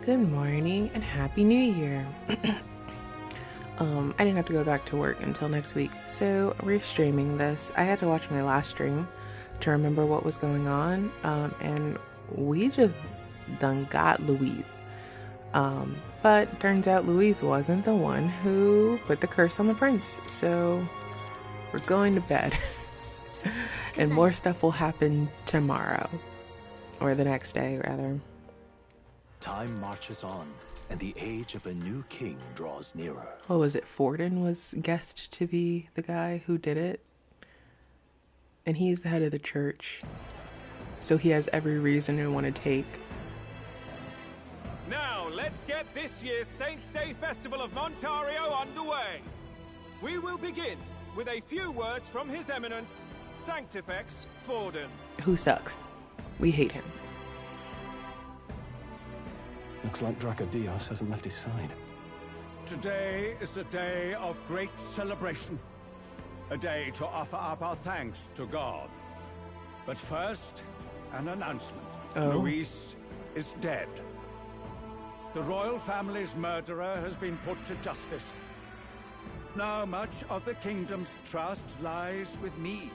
Good morning and Happy New Year. I didn't have to go back to work until next week, so we're streaming this. I had to watch my last stream to remember what was going on, and we just done got Louise. But turns out Louise wasn't the one who put the curse on the prince, so we're going to bed. And more stuff will happen tomorrow, or the next day, rather. Time marches on, and the age of a new king draws nearer. What was it? Forden was guessed to be the guy who did it. And he's the head of the church. So he has every reason to want to take. Now, let's get this year's Saints' Day Festival of Montario underway. We will begin with a few words from His Eminence, Sanctifex Forden. Who sucks. We hate him. Looks like Dracodios hasn't left his side. Today is a day of great celebration. A day to offer up our thanks to God. But first, an announcement. Luis is dead. The royal family's murderer has been put to justice. Now much of the kingdom's trust lies with me.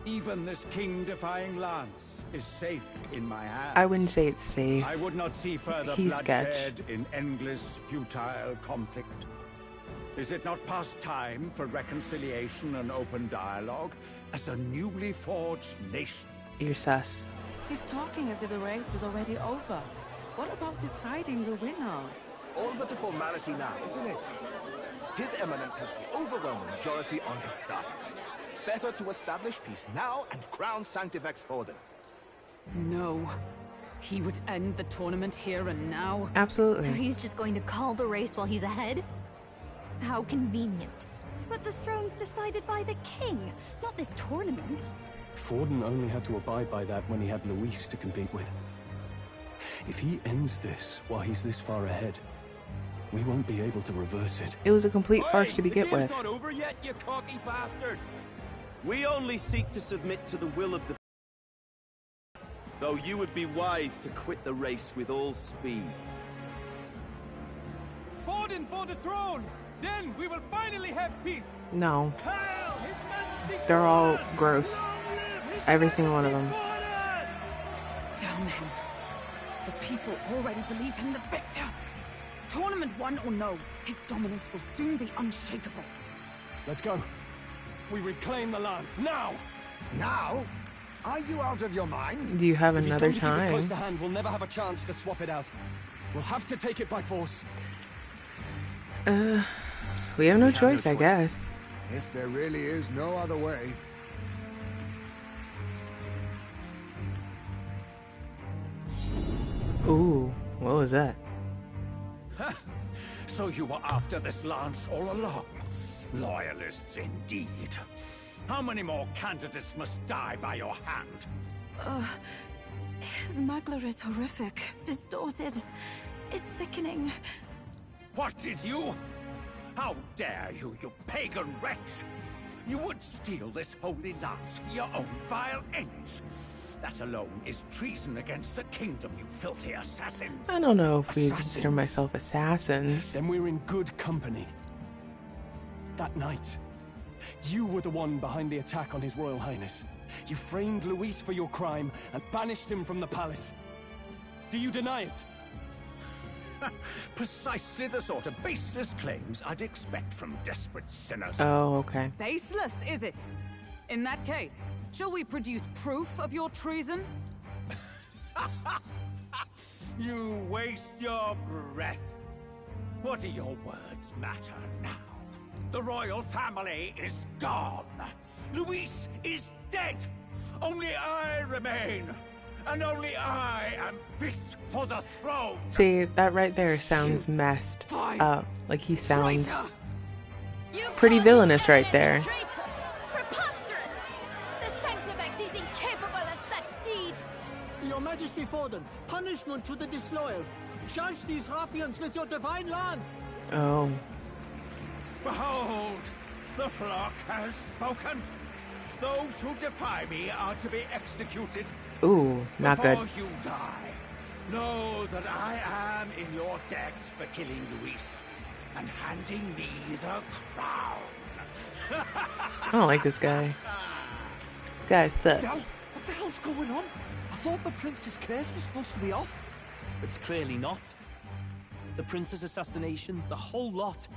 Even this king-defying lance is safe in my hands. I wouldn't say it's safe. I would not see further bloodshed in endless, futile conflict. Is it not past time for reconciliation and open dialogue as a newly forged nation? You're sus. He's talking as if the race is already over. What about deciding the winner? All but a formality now, isn't it? His Eminence has the overwhelming majority on his side. Better to establish peace now and crown Sanctifex Forden. No. He would end the tournament here and now. Absolutely. So he's just going to call the race while he's ahead? How convenient. But the throne's decided by the king, not this tournament. Forden only had to abide by that when he had Luis to compete with. If he ends this while he's this far ahead, we won't be able to reverse it. It was a complete farce to begin with. The game's not over yet, you cocky bastard! We only seek to submit to the will of the... Though you would be wise to quit the race with all speed. Forden for the throne! Then we will finally have peace! No. They're all gross. Every single one of them. Damn him. The people already believe him the victor. Tournament won or no, his dominance will soon be unshakable. Let's go. We reclaim the lance, now! Now? Are you out of your mind? Do you have If another he's going to keep it close time? to hand, we'll never have a chance to swap it out. We'll have to take it by force. We have no choice, I guess. If there really is no other way. Ooh, what was that? So you were after this lance all along? Loyalists indeed. How many more candidates must die by your hand? His muggler is horrific, distorted. It's sickening. What did you? How dare you, you pagan wretch! You would steal this holy lance for your own vile ends. That alone is treason against the kingdom, you filthy assassins. I don't know if we consider myself assassins. Then we're in good company. That night, you were the one behind the attack on His Royal Highness. You framed Luis for your crime and banished him from the palace. Do you deny it? Precisely the sort of baseless claims I'd expect from desperate sinners. Oh, okay. Baseless, is it? In that case, shall we produce proof of your treason? You waste your breath. What do your words matter now? The royal family is gone. Luis is dead. Only I remain. And only I am fit for the throne. See, that right there sounds messed up. Like he sounds pretty villainous right there. Preposterous! The Sanctifex is incapable of such deeds! Your Majesty Forden, punishment to the disloyal. Charge these ruffians with your divine lance. Oh. Behold, the flock has spoken. Those who defy me are to be executed. Ooh, not good. Before you die, Know that I am in your debt for killing Luis and handing me the crown. I don't like this guy. This guy sucks. Dal, what the hell's going on? I thought the prince's curse was supposed to be off. It's clearly not. The prince's assassination, the whole lot.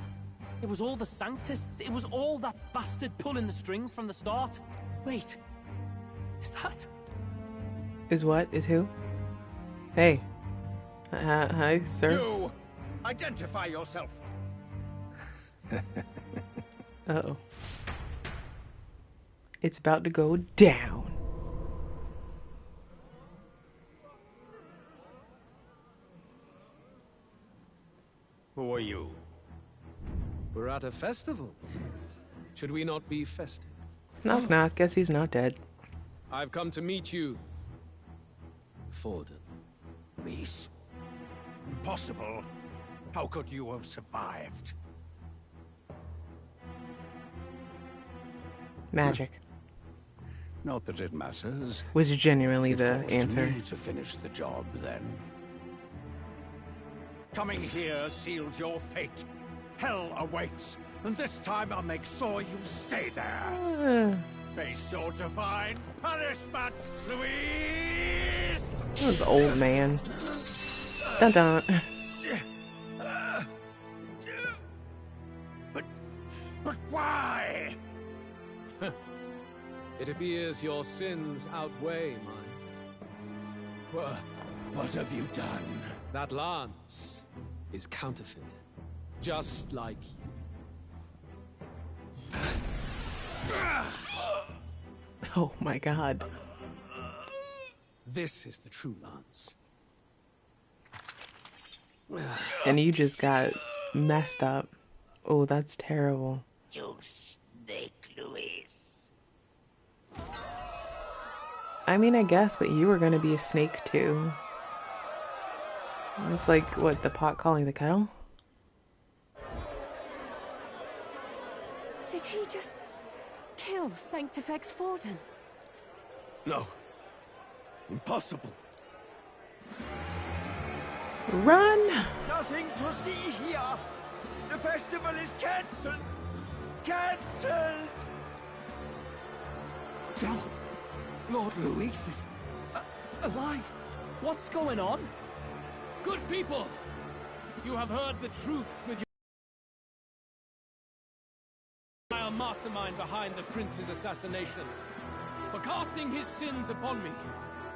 It was all the Sanctists. It was all that bastard pulling the strings from the start. Wait. Is that? Is what? Is who? Hey. Hi, sir. You! Identify yourself! Uh-oh. It's about to go down. Who are you? We're at a festival. Should we not be festive? Knock knock, guess he's not dead. I've come to meet you, Forden. Luis? Impossible. How could you have survived? Magic. Not that it matters. Was genuinely the It falls answer. to me to finish the job, then. Coming here sealed your fate. Hell awaits, and this time I'll make sure you stay there. Face your divine punishment, Luis! That was old man. Dun dun. But why? It appears your sins outweigh mine. What have you done? That lance is counterfeit, just like you. Oh my god. This is the true lance. And you just got messed up. Oh, that's terrible. You snake, Luis. I mean, I guess, but you were gonna be a snake too. It's like, what, the pot calling the kettle? Did he just kill Sanctifex Forden? No. Impossible. Run! Nothing to see here. The festival is cancelled. Cancelled. Dal, Lord Luis is alive. What's going on? Good people, you have heard the truth with your vile mastermind behind the prince's assassination. For casting his sins upon me,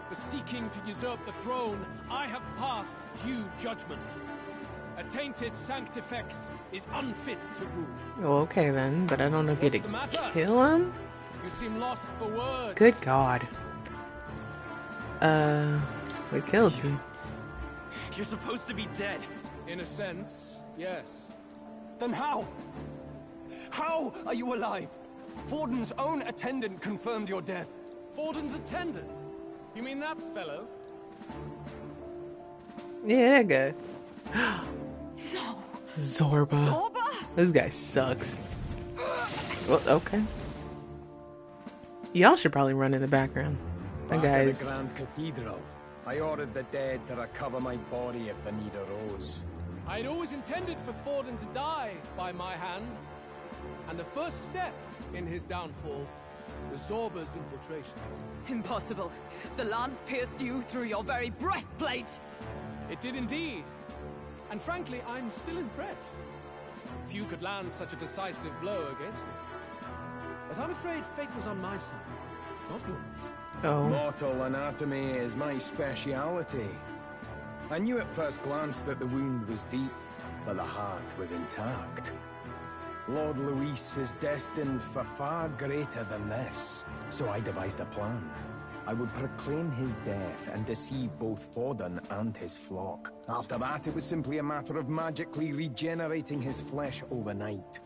for seeking to usurp the throne, I have passed due judgment. A tainted Sanctifex is unfit to rule. Oh, okay then, but I don't know if you had What's the to matter? kill him? You seem lost for words. Good god. We killed you. You're supposed to be dead. In a sense, yes. Then how? How are you alive? Forden's own attendant confirmed your death. Forden's attendant? You mean that fellow? Yeah, that guy. No. Zorba. Zorba? This guy sucks. Well, okay. Y'all should probably run in the background. That guy's... the Grand Cathedral. I ordered the dead to recover my body if the need arose. I had always intended for Forden to die by my hand. And the first step in his downfall was Zorba's infiltration. Impossible. The lance pierced you through your very breastplate. It did indeed. And frankly, I'm still impressed. Few could land such a decisive blow against me. But I'm afraid fate was on my side, not yours. Oh. Mortal anatomy is my speciality. I knew at first glance that the wound was deep, but the heart was intact. Lord Luis is destined for far greater than this, so I devised a plan. I would proclaim his death and deceive both Forden and his flock. After that, it was simply a matter of magically regenerating his flesh overnight.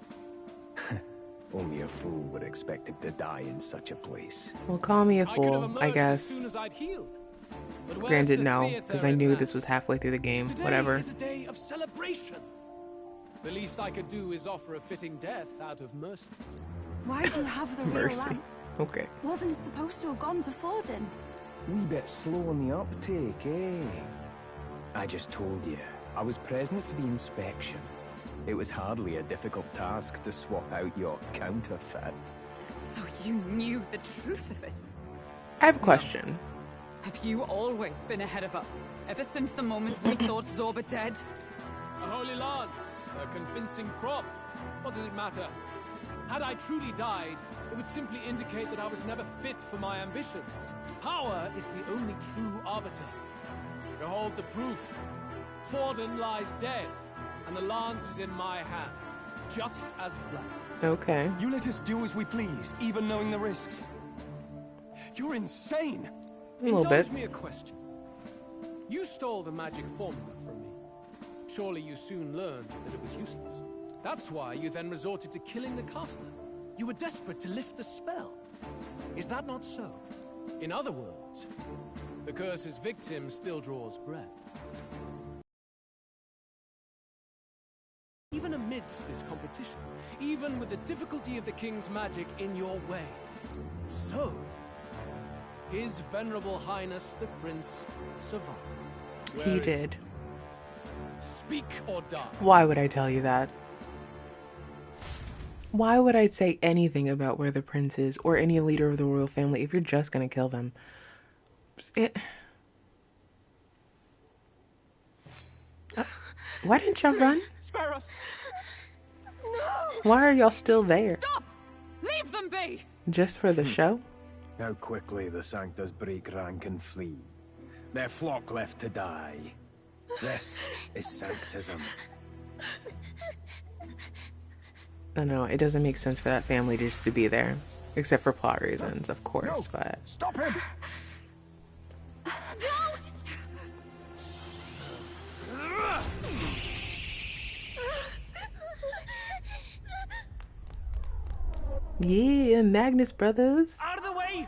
Only a fool would expect him to die in such a place. Well, call me a fool, I guess. As soon as I'd healed. But where's Granted, the no, theater because I in knew that? this was halfway through the game. Today Whatever. is a day of celebration. The least I could do is offer a fitting death out of mercy. Why do you have the real Mercy. lance? Okay. Wasn't it supposed to have gone to Forden? Wee bit slow on the uptake, eh? I just told you. I was present for the inspection. It was hardly a difficult task to swap out your counterfeit. So you knew the truth of it? I have a question. Have you always been ahead of us? Ever since the moment we thought Zorba dead? A holy lance, a convincing prop. What does it matter? Had I truly died, it would simply indicate that I was never fit for my ambitions. Power is the only true arbiter. Behold the proof. Forden lies dead, and the lance is in my hand, just as planned. Okay. You let us do as we pleased, even knowing the risks. You're insane! A little bit. Indulge me a question. You stole the magic formula from me. Surely you soon learned that it was useless. That's why you then resorted to killing the caster. You were desperate to lift the spell. Is that not so? In other words, the curse's victim still draws breath. Even amidst this competition, even with the difficulty of the king's magic in your way. So, His Venerable Highness the Prince survived. He did. Speak or die. Why would I tell you that? Why would I say anything about where the prince is or any leader of the royal family if you're just gonna kill them? Why didn't y'all run? Spare us! No! Why are y'all still there? Stop! Leave them be! Just for the show? How quickly the Sanctus break rank and flee. Their flock left to die. This is Sanctism. I know, it doesn't make sense for that family just to be there. Except for plot reasons, of course, but... Stop him! Yeah, Magnus Brothers. Out of the way!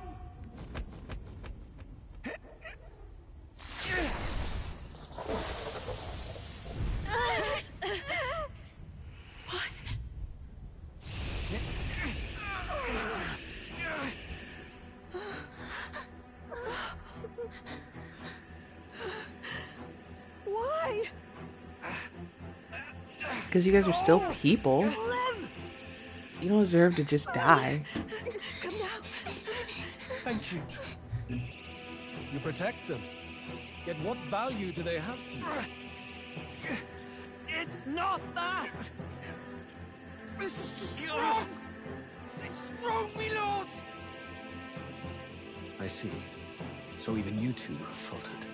Why? Because you guys are still people. You don't deserve to just die. Come now. Thank you. You protect them. Yet what value do they have to you? It's not that! This is just wrong! It's wrong, me lords! I see. So even you two have faltered.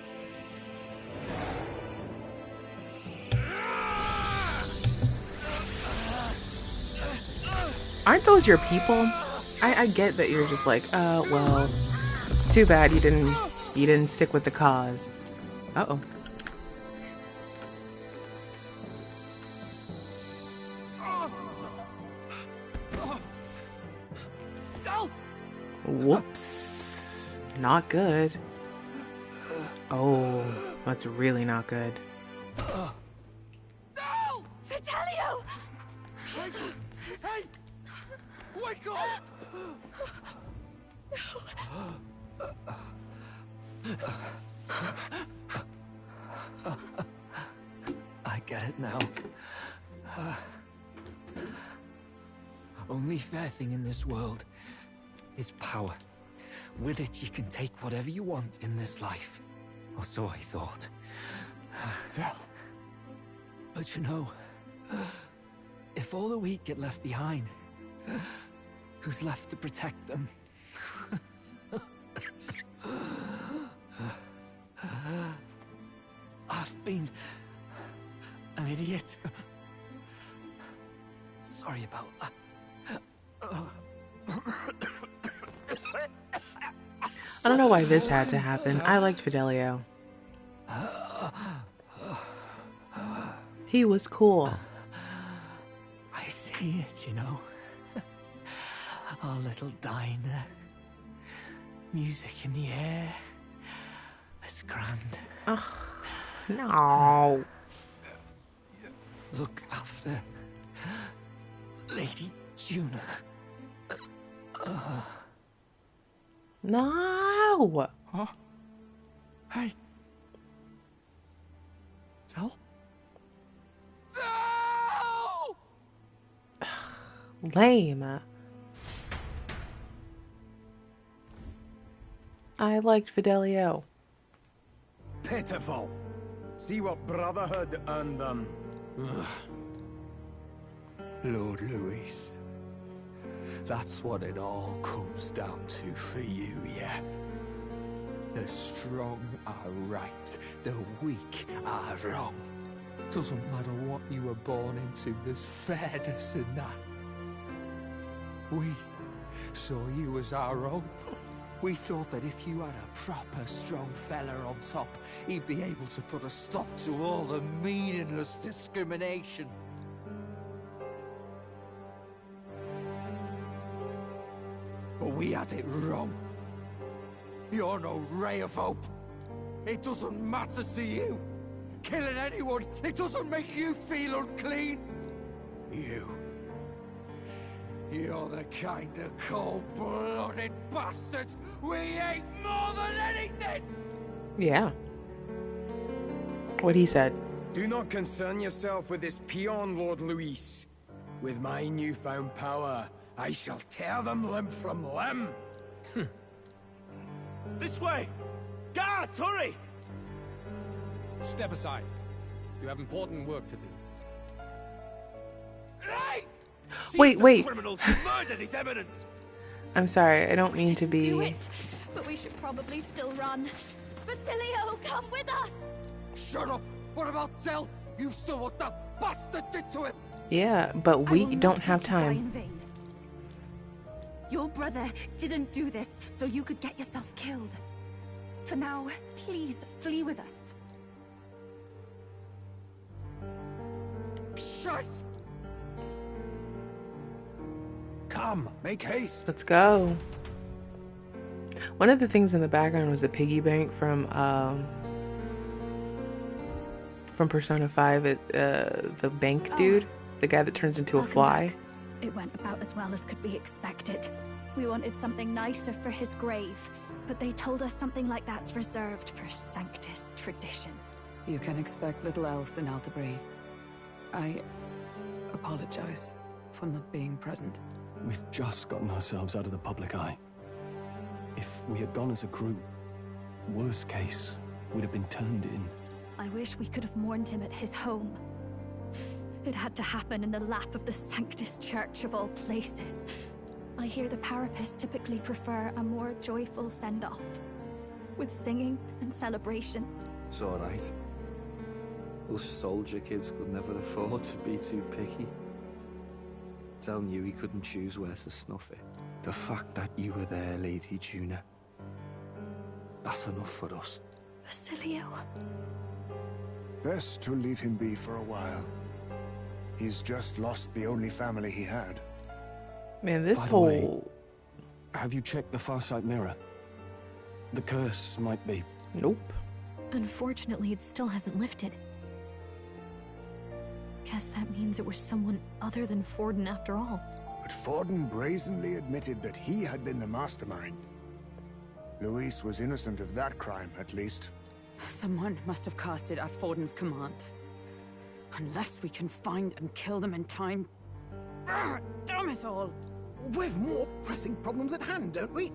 Aren't those your people? I get that you're just like, well, too bad you didn't stick with the cause. Uh-oh. Whoops. Not good. Oh, that's really not good. Vitelio! Hey! Wake up! I get it now. Only fair thing in this world is power. With it, you can take whatever you want in this life. Or so I thought. Tell. But you know, if all the weak get left behind, who's left to protect them? I've been an idiot. Sorry about that. I don't know why this had to happen. I liked Fidelio. He was cool. I see it, you know. Our little diner. Music in the air. It's grand. Ugh, no. Look after Lady Juna. No. Huh? Hey. Tell? Lame. I liked Fidelio. Pitiful. See what Brotherhood earned them. Lord Louis. That's what it all comes down to for you, yeah? The strong are right, the weak are wrong. Doesn't matter what you were born into, there's fairness in that. We saw you as our hope. We thought that if you had a proper strong fella on top, he'd be able to put a stop to all the meaningless discrimination. But we had it wrong. You're no ray of hope. It doesn't matter to you. Killing anyone, it doesn't make you feel unclean. You're the kind of cold-blooded bastards we hate more than anything! Yeah. What he said. Do not concern yourself with this peon, Lord Louis. With my newfound power, I shall tear them limb from limb. This way! Guards, hurry! Step aside. You have important work to do. Hey! Wait. Criminals who murdered His Eminence! I'm sorry, I don't mean to be... Do it, but we should probably still run. Basilio, come with us! Shut up! What about Zell? You saw what that bastard did to him! Yeah, but we don't have time. Your brother didn't do this so you could get yourself killed. For now, please flee with us. Shut! Come, make haste. Let's go. One of the things in the background was a piggy bank from Persona 5. The bank dude, the guy that turns into a fly. It went about as well as could be expected. We wanted something nicer for his grave, but they told us something like that's reserved for Sanctus tradition. You can expect little else in Altabury. I apologize for not being present. We've just gotten ourselves out of the public eye. If we had gone as a group, worst case, we'd have been turned in. I wish we could have mourned him at his home. It had to happen in the lap of the Sanctus Church of all places. I hear the Parapists typically prefer a more joyful send-off, with singing and celebration. It's alright. Us soldier kids could never afford to be too picky. Telling you he couldn't choose where to snuff it. The fact that you were there, Lady Juna, that's enough for us. Basilio. Best to leave him be for a while. He's just lost the only family he had. Man, this By the whole... way, have you checked the Farsight mirror? The curse might be... Nope. Unfortunately, it still hasn't lifted. Guess that means it was someone other than Forden after all. But Forden brazenly admitted that he had been the mastermind. Luis was innocent of that crime, at least. Someone must have cast it at Forden's command. Unless we can find and kill them in time. Damn it all! We've more pressing problems at hand, don't we?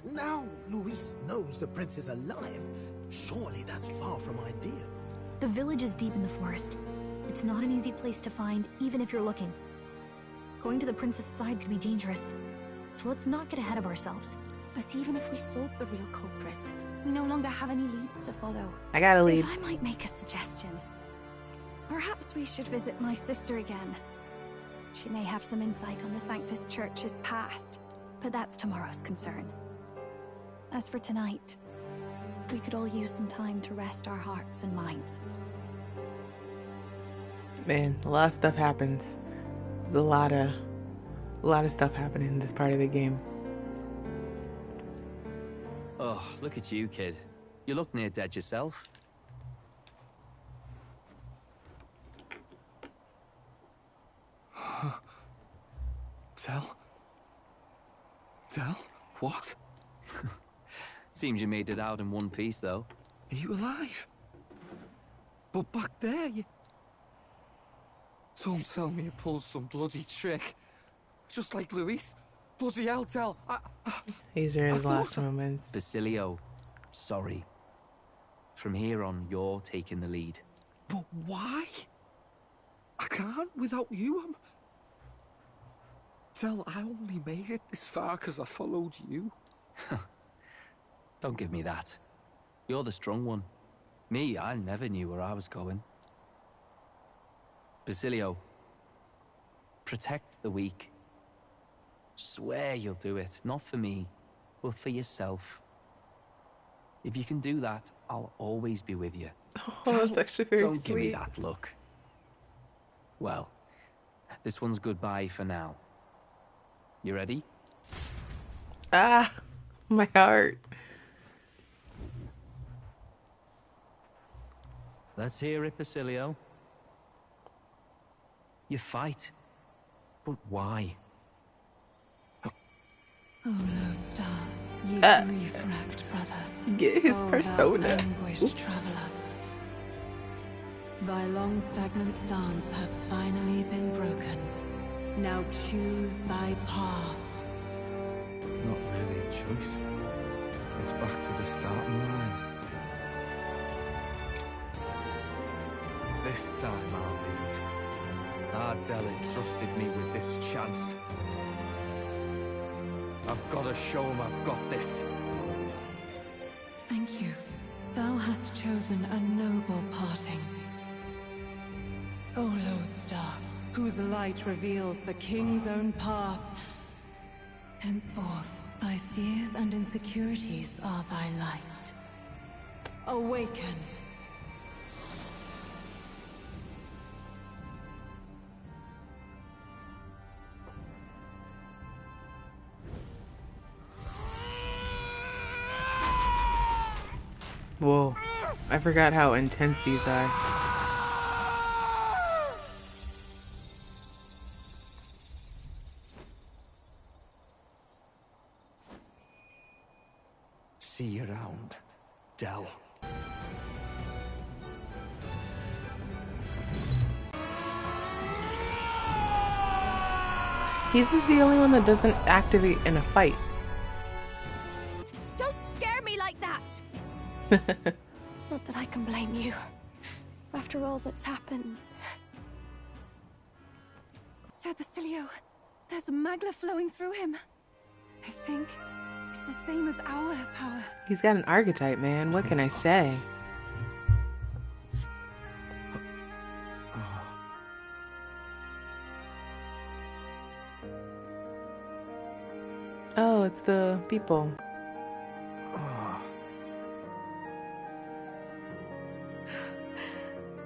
Now Luis knows the prince is alive. Surely that's far from ideal. The village is deep in the forest. It's not an easy place to find, even if you're looking. Going to the prince's side could be dangerous. So let's not get ahead of ourselves. But even if we sought the real culprit, we no longer have any leads to follow. I got a lead. If I might make a suggestion. Perhaps we should visit my sister again. She may have some insight on the Sanctus Church's past, but that's tomorrow's concern. As for tonight, we could all use some time to rest our hearts and minds. Man, a lot of stuff happens. There's a lot of stuff happening in this part of the game. Oh, look at you, kid. You look near dead yourself. Tell? What? Seems you made it out in one piece, though. Are you alive? But back there, you... Don't tell me you pulled some bloody trick. Just like Luis. Bloody hell, Del. These are his last moments. Basilio, sorry. From here on, you're taking the lead. But why? I can't without you. Del, I only made it this far because I followed you. Don't give me that. You're the strong one. Me, I never knew where I was going. Basilio, protect the weak. Swear you'll do it, not for me, but for yourself. If you can do that, I'll always be with you. Oh, that's actually very Don't sweet. give me that look. Well, this one's goodbye for now. You ready? Ah, my heart. Let's hear it, Basilio. You fight, but why? Oh, Lodestar, ye grief-racked brother. Get his persona. Anguished traveler. Thy long stagnant stance hath finally been broken. Now choose thy path. Not really a choice. It's back to the starting line. This time I'll lead. Ardell entrusted me with this chance. I've got to show him I've got this. Thank you. Thou hast chosen a noble parting. O Lodestar, whose light reveals the king's own path. Henceforth, thy fears and insecurities are thy light. Awaken. Whoa, I forgot how intense these are. See you around, Del. He's just the only one that doesn't activate in a fight. Don't scare me like that! Not that I can blame you. After all that's happened. Sir Basilio, there's magla flowing through him. I think it's the same as our power. He's got an archetype, man. What can I say? Oh, it's the people.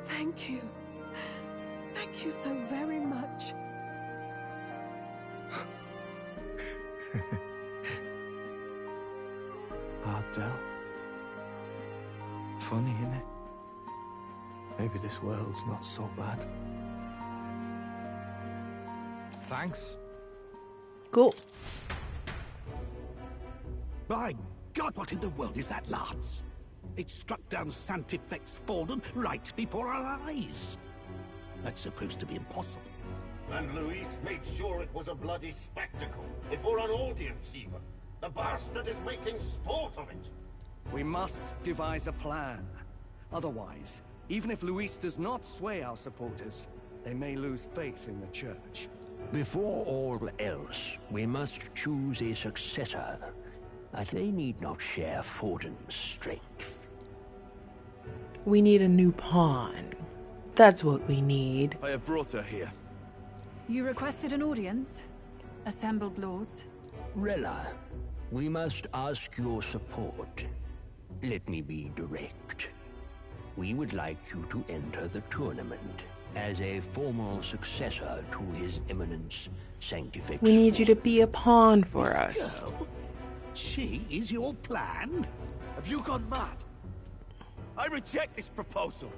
Thank you. Thank you so very much. Ardell. Funny, innit? Maybe this world's not so bad. Thanks. Cool. By God, what in the world is that, lads? It struck down Santifex Forden right before our eyes. That's supposed to be impossible. And Luis made sure it was a bloody spectacle, before an audience even. The bastard is making sport of it. We must devise a plan. Otherwise, even if Luis does not sway our supporters, they may lose faith in the church. Before all else, we must choose a successor. But they need not share Forden's strength. We need a new pawn. That's what we need. I have brought her here. You requested an audience? Assembled lords? Rella, we must ask your support. Let me be direct. We would like you to enter the tournament as a formal successor to His Eminence Sanctifex. We need you to be a pawn for us. Girl, she is your plan? Have you gone mad? I reject this proposal.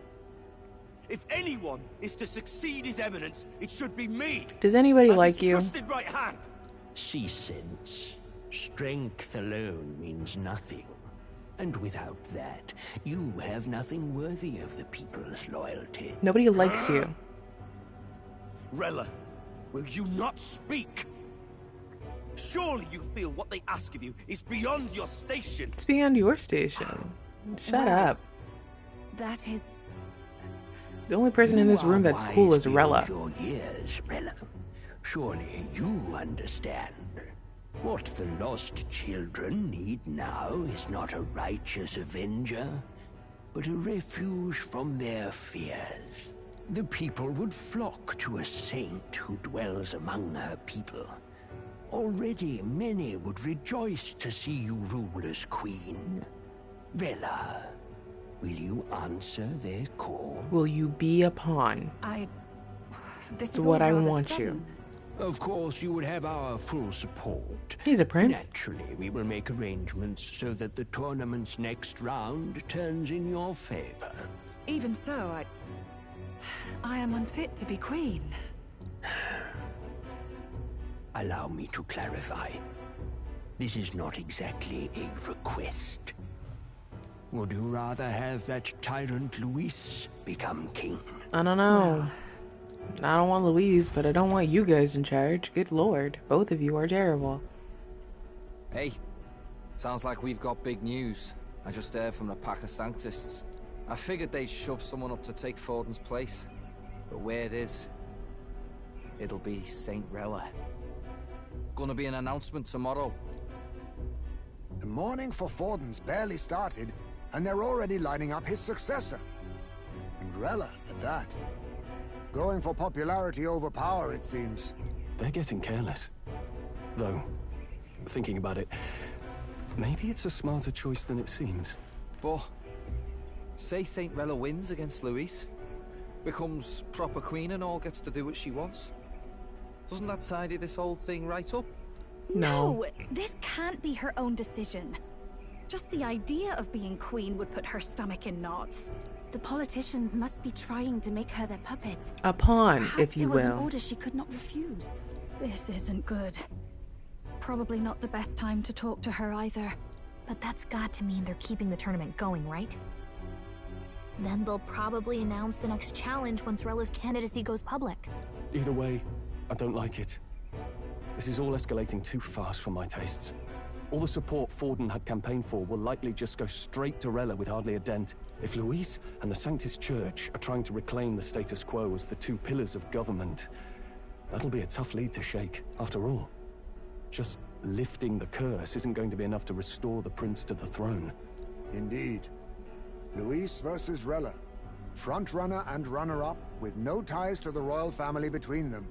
If anyone is to succeed His Eminence, it should be me. Does anybody as like his you? Trusted right hand. She sense. Strength alone means nothing. And without that, you have nothing worthy of the people's loyalty. Nobody likes you. Rella, will you not speak? Surely you feel what they ask of you is beyond your station. It's beyond your station. Shut up. That is... The only person in this room that's cool is Rella. Your years, Rella. Surely you understand. What the lost children need now is not a righteous avenger, but a refuge from their fears. The people would flock to a saint who dwells among her people. Already many would rejoice to see you rule as queen. Rella, will you answer their call? Will you be a pawn? This is is what I all rather want sudden. you. Of course, you would have our full support. He's a prince. Naturally, we will make arrangements so that the tournament's next round turns in your favor. Even so, I am unfit to be queen. Allow me to clarify. This is not exactly a request. Would you rather have that tyrant Luis become king? I don't know. I don't want Louise, but I don't want you guys in charge. Good lord. Both of you are terrible. Hey. Sounds like we've got big news. I just heard from the pack of Sanctists. I figured they'd shove someone up to take Forden's place. But where it is, it'll be Saint Rella. Gonna be an announcement tomorrow. The mourning for Forden's barely started, and they're already lining up his successor. And Rella, at that. Going for popularity over power, it seems. They're getting careless. Though, thinking about it, maybe it's a smarter choice than it seems. But, say Saint Rella wins against Luis, becomes proper queen and all gets to do what she wants. Doesn't that tidy this whole thing right up? No, this can't be her own decision. Just the idea of being queen would put her stomach in knots. The politicians must be trying to make her their puppet. A pawn, Perhaps if you it was an will. order she could not refuse. This isn't good. Probably not the best time to talk to her either. But that's got to mean they're keeping the tournament going, right? Then they'll probably announce the next challenge once Rella's candidacy goes public. Either way, I don't like it. This is all escalating too fast for my tastes. All the support Forden had campaigned for will likely just go straight to Rella with hardly a dent. If Luis and the Sanctus Church are trying to reclaim the status quo as the two pillars of government, that'll be a tough lead to shake. After all, just lifting the curse isn't going to be enough to restore the prince to the throne. Indeed. Luis versus Rella. Front-runner and runner-up, with no ties to the royal family between them.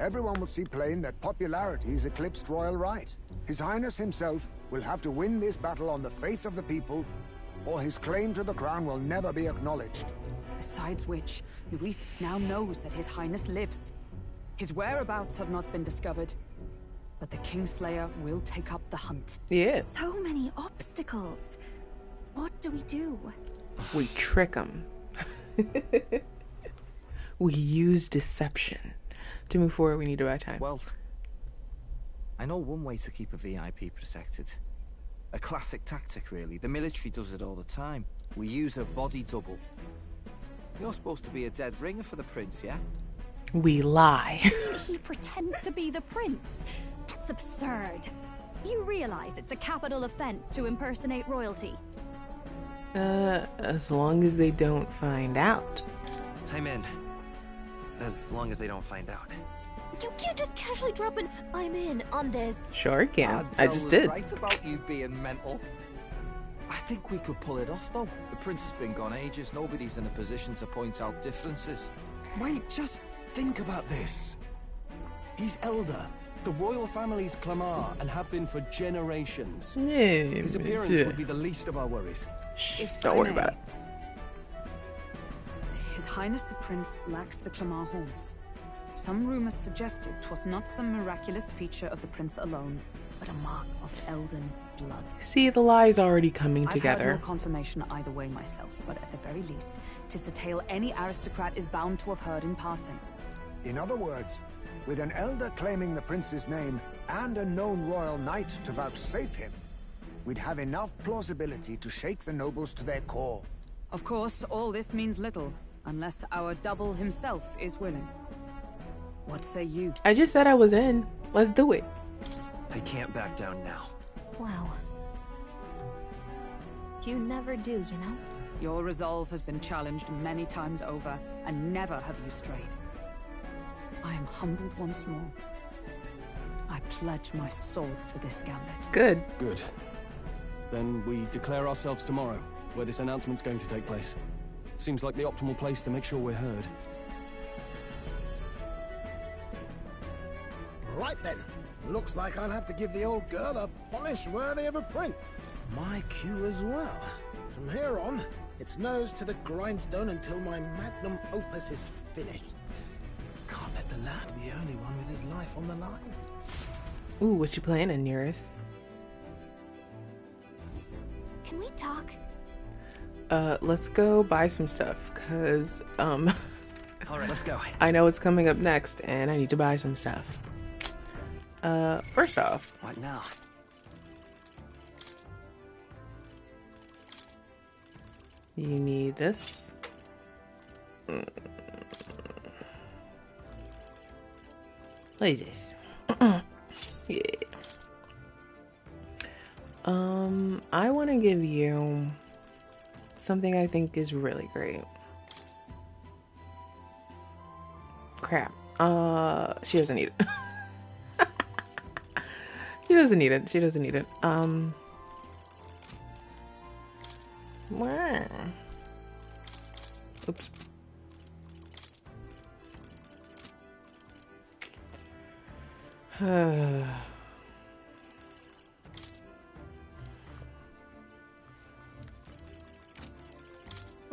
Everyone will see plain that popularity's eclipsed royal right. His Highness himself will have to win this battle on the faith of the people, or his claim to the crown will never be acknowledged. Besides which, Luis now knows that His Highness lives. His whereabouts have not been discovered, but the Kingslayer will take up the hunt. Yeah. So many obstacles. What do we do? We trick them. We use deception. To move forward, we need to buy time. Well, I know one way to keep a VIP protected. A classic tactic, really. The military does it all the time. We use a body double. You're supposed to be a dead ringer for the prince, yeah? We lie. He pretends to be the prince. That's absurd. You realize it's a capital offense to impersonate royalty? As long as they don't find out. I'm in. As long as they don't find out. You can't just casually drop an "I'm in" on this. Sure I can. I Adele just was did. right about you being mental. I think we could pull it off, though. The prince has been gone ages. Nobody's in a position to point out differences. Wait, just think about this. He's elder. The royal family's Clamar and have been for generations. His appearance would be the least of our worries. Don't worry about it. His Highness the Prince lacks the Clamar horns. Some rumors suggested 'twas not some miraculous feature of the prince alone, but a mark of Elden blood. See, the lie's already coming I've together. had no confirmation either way myself, but at the very least, 'tis a tale any aristocrat is bound to have heard in passing. In other words, with an elder claiming the prince's name and a known royal knight to vouchsafe him, we'd have enough plausibility to shake the nobles to their core. Of course, all this means little, unless our double himself is willing. What say you? I just said I was in. Let's do it. I can't back down now. Wow. You never do, you know? Your resolve has been challenged many times over, and never have you strayed. I am humbled once more. I pledge my soul to this gambit. Good. Good. Then we declare ourselves tomorrow, where this announcement's going to take place. Seems like the optimal place to make sure we're heard. Right then. Looks like I'll have to give the old girl a polish worthy of a prince. My cue as well. From here on, it's nose to the grindstone until my magnum opus is finished. Can't let the lad be the only one with his life on the line. Ooh, what you planning, Nearest? Can we talk? Let's go buy some stuff, cause All right, let's go. I know what's coming up next, and I need to buy some stuff. First off, What now? you need this. What is this? Yeah. I want to give you something I think is really great. Crap. She doesn't need it. She doesn't need it. She doesn't need it. Wow. Oops.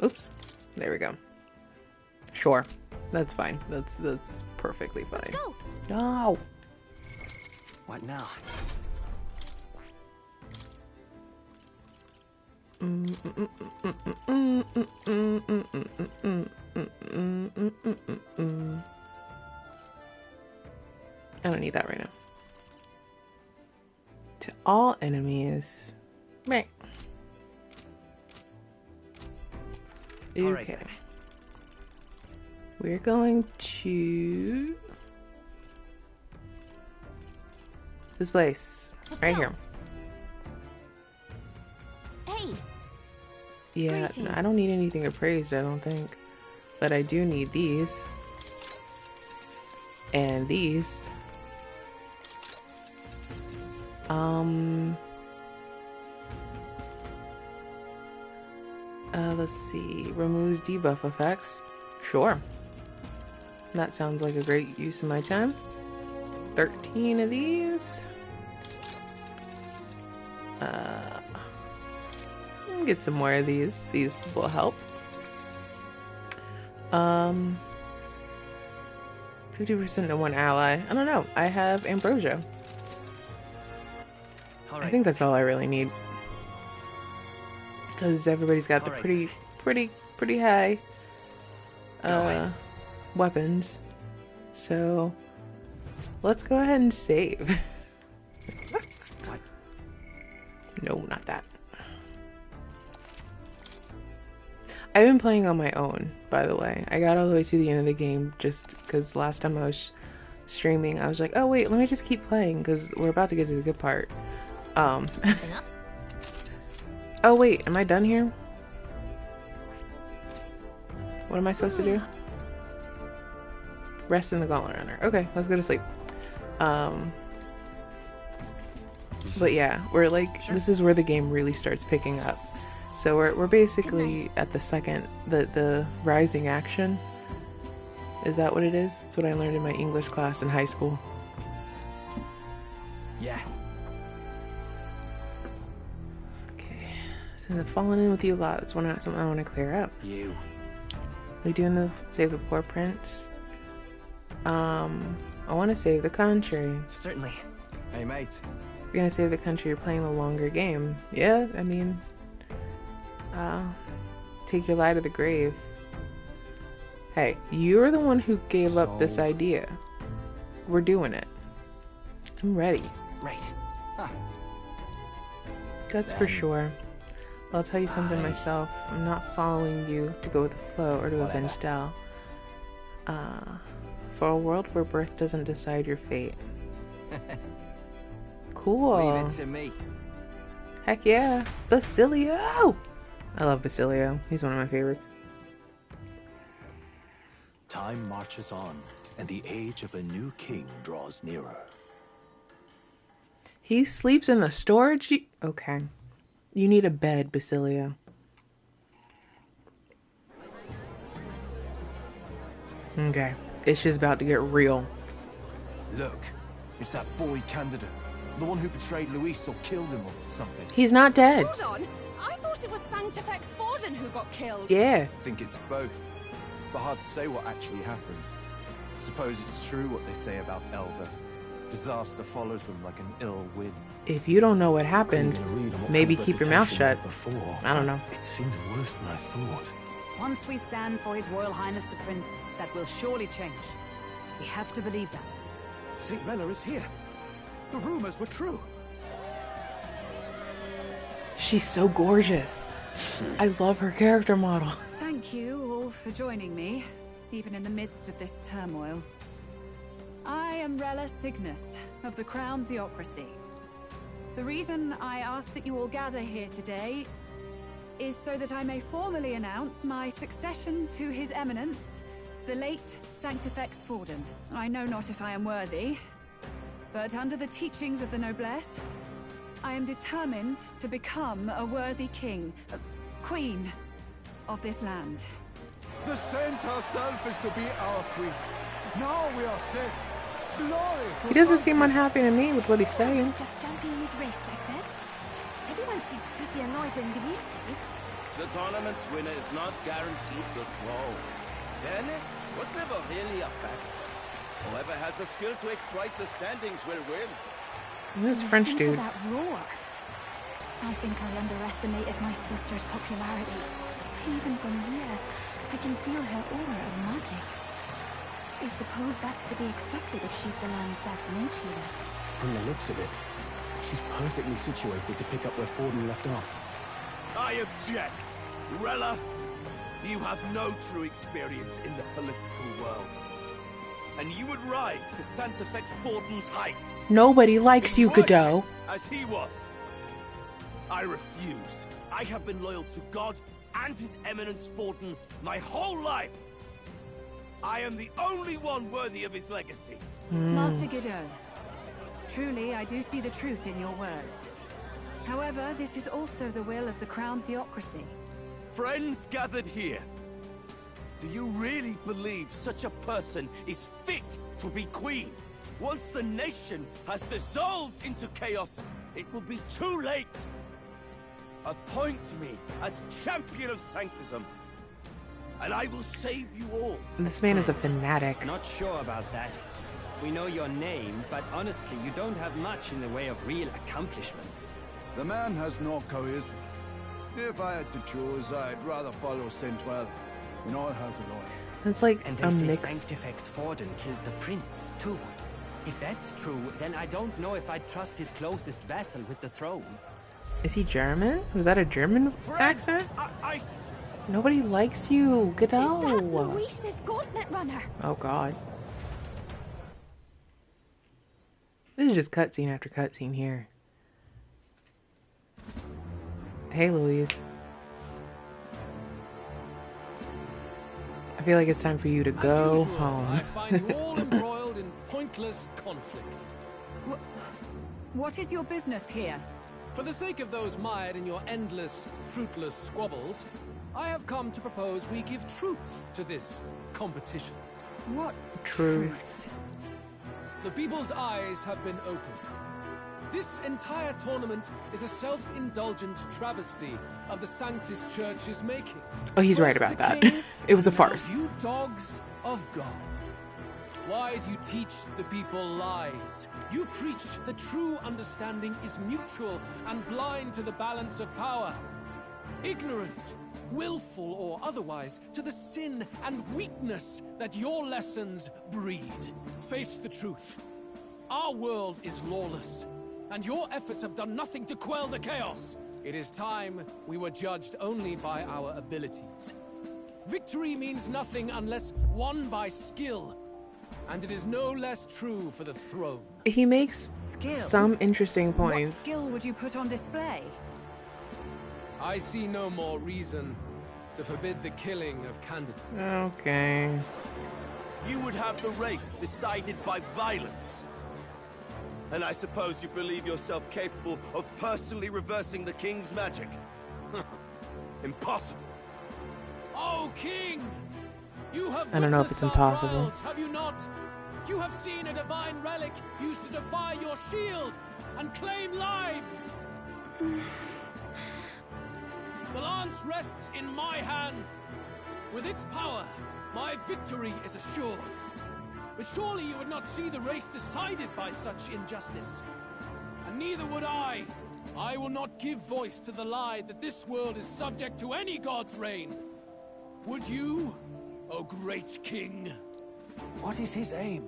Oops. There we go. Sure. That's fine. That's perfectly fine. Let's go. No. What now? I don't need that right now. To all enemies. Right. Okay. All right, then. We're going to this place. Right here. Hey. Yeah, no, I don't need anything appraised, I don't think. But I do need these. And these. Let's see. Removes debuff effects. Sure. That sounds like a great use of my time. 13 of these. Get some more of these. These will help. 50% to one ally. I don't know. I have ambrosia. I think that's all I really need. Because everybody's got the pretty high weapons. So let's go ahead and save. No, not that. I've been playing on my own, by the way. I got all the way to the end of the game just because last time I was streaming, I was like, oh wait, let me just keep playing because we're about to get to the good part. Oh wait, am I done here? What am I supposed to do? Rest in the Gauntlet Runner. Okay, let's go to sleep. But yeah, we're like, this is where the game really starts picking up. So we're basically at the second, the rising action. Is that what it is? That's what I learned in my English class in high school. Yeah. Okay. So the falling in with you a lot. That's something I want to clear up. You. We doing the save the poor prince? I want to save the country. Certainly. Hey, mate. If you're gonna save the country, you're playing the longer game. Yeah, I mean, take your lie to the grave. Hey, you're the one who gave up this idea. We're doing it. I'm ready. Right. Huh. That's for sure. I'll tell you something myself. I'm not following you to go with the flow or to avenge Del. For a world where birth doesn't decide your fate. Cool. Leave it to me. Heck yeah. Basilio! I love Basilio. He's one of my favorites. Time marches on, and the age of a new king draws nearer. He sleeps in the storage. Okay. You need a bed, Basilio. Okay. It's just about to get real. Look, it's that boy candidate. The one who betrayed Luis or killed him or something. He's not dead. Hold on. I thought it was Sanctifex Forden who got killed. Yeah. I think it's both. But hard to say what actually happened. Suppose it's true what they say about Elder. Disaster follows them like an ill wind. If you don't know what happened, maybe keep your mouth shut. Before. I don't know. It seems worse than I thought. Once we stand for His Royal Highness the Prince, that will surely change. We have to believe that. St. Rella is here. The rumors were true. She's so gorgeous. I love her character model. Thank you all for joining me, even in the midst of this turmoil. I am Rella Cygnus, of the Crown Theocracy. The reason I ask that you all gather here today is so that I may formally announce my succession to His Eminence, the late Sanctifex Forden. I know not if I am worthy, but under the teachings of the noblesse, I am determined to become a worthy king, queen of this land. The saint herself is to be our queen. Now we are safe. Glory to He doesn't seem unhappy to me with what he's saying. Just jumping mid-race like that. Everyone seemed pretty annoyed when Luis did it. The tournament's winner is not guaranteed the throne. Fairness was never really a fact. Whoever has the skill to exploit the standings will win. This French Listen to dude. that roar. I think I underestimated my sister's popularity. Even from here, I can feel her aura of magic. I suppose that's to be expected if she's the land's best mage healer. From the looks of it, she's perfectly situated to pick up where Forden left off. I object. Rella, you have no true experience in the political world. And you would rise to Sanctifex Forden's heights. Nobody likes you, Godot. As he was. I refuse. I have been loyal to God and His Eminence Forden my whole life. I am the only one worthy of his legacy. Master Godot, truly I do see the truth in your words. However, this is also the will of the Crown Theocracy. Friends gathered here, do you really believe such a person is fit to be queen? Once the nation has dissolved into chaos, it will be too late. Appoint me as champion of sanctism, and I will save you all. This man is a fanatic. Not sure about that. We know your name, but honestly, you don't have much in the way of real accomplishments. The man has no charisma. If I had to choose, I'd rather follow Saint Rella. In all her glory. It's like and a they say mix. Sanctifex Forden killed the prince, too. If that's true, then I don't know if I'd trust his closest vassal with the throne. Is he German? Was that a German accent? Nobody likes you, Godot. Is that Luis's gauntlet runner? Oh god. This is just cutscene after cutscene here. Hey, Louise. I feel like it's time for you to go home. I find you all embroiled in pointless conflict. What is your business here? For the sake of those mired in your endless, fruitless squabbles, I have come to propose we give truth to this competition. What truth? The people's eyes have been opened. This entire tournament is a self-indulgent travesty of the Sanctus Church's making. Oh, he's right about that. It was a farce. You dogs of God. Why do you teach the people lies? You preach that true understanding is mutual and blind to the balance of power. Ignorant, willful or otherwise, to the sin and weakness that your lessons breed. Face the truth. Our world is lawless, and your efforts have done nothing to quell the chaos. It is time we were judged only by our abilities. Victory means nothing unless won by skill, and it is no less true for the throne. He makes some interesting What points. skill would you put on display? I see no more reason to forbid the killing of candidates. Okay. You would have the race decided by violence. And I suppose you believe yourself capable of personally reversing the king's magic? Impossible. Oh, King! You have I don't know if it's witnessed our impossible. trials, have you not? You have seen a divine relic used to defy your shield and claim lives! The lance rests in my hand. With its power, my victory is assured. But surely you would not see the race decided by such injustice. And neither would I. I will not give voice to the lie that this world is subject to any god's reign. Would you, O great king? What is his aim?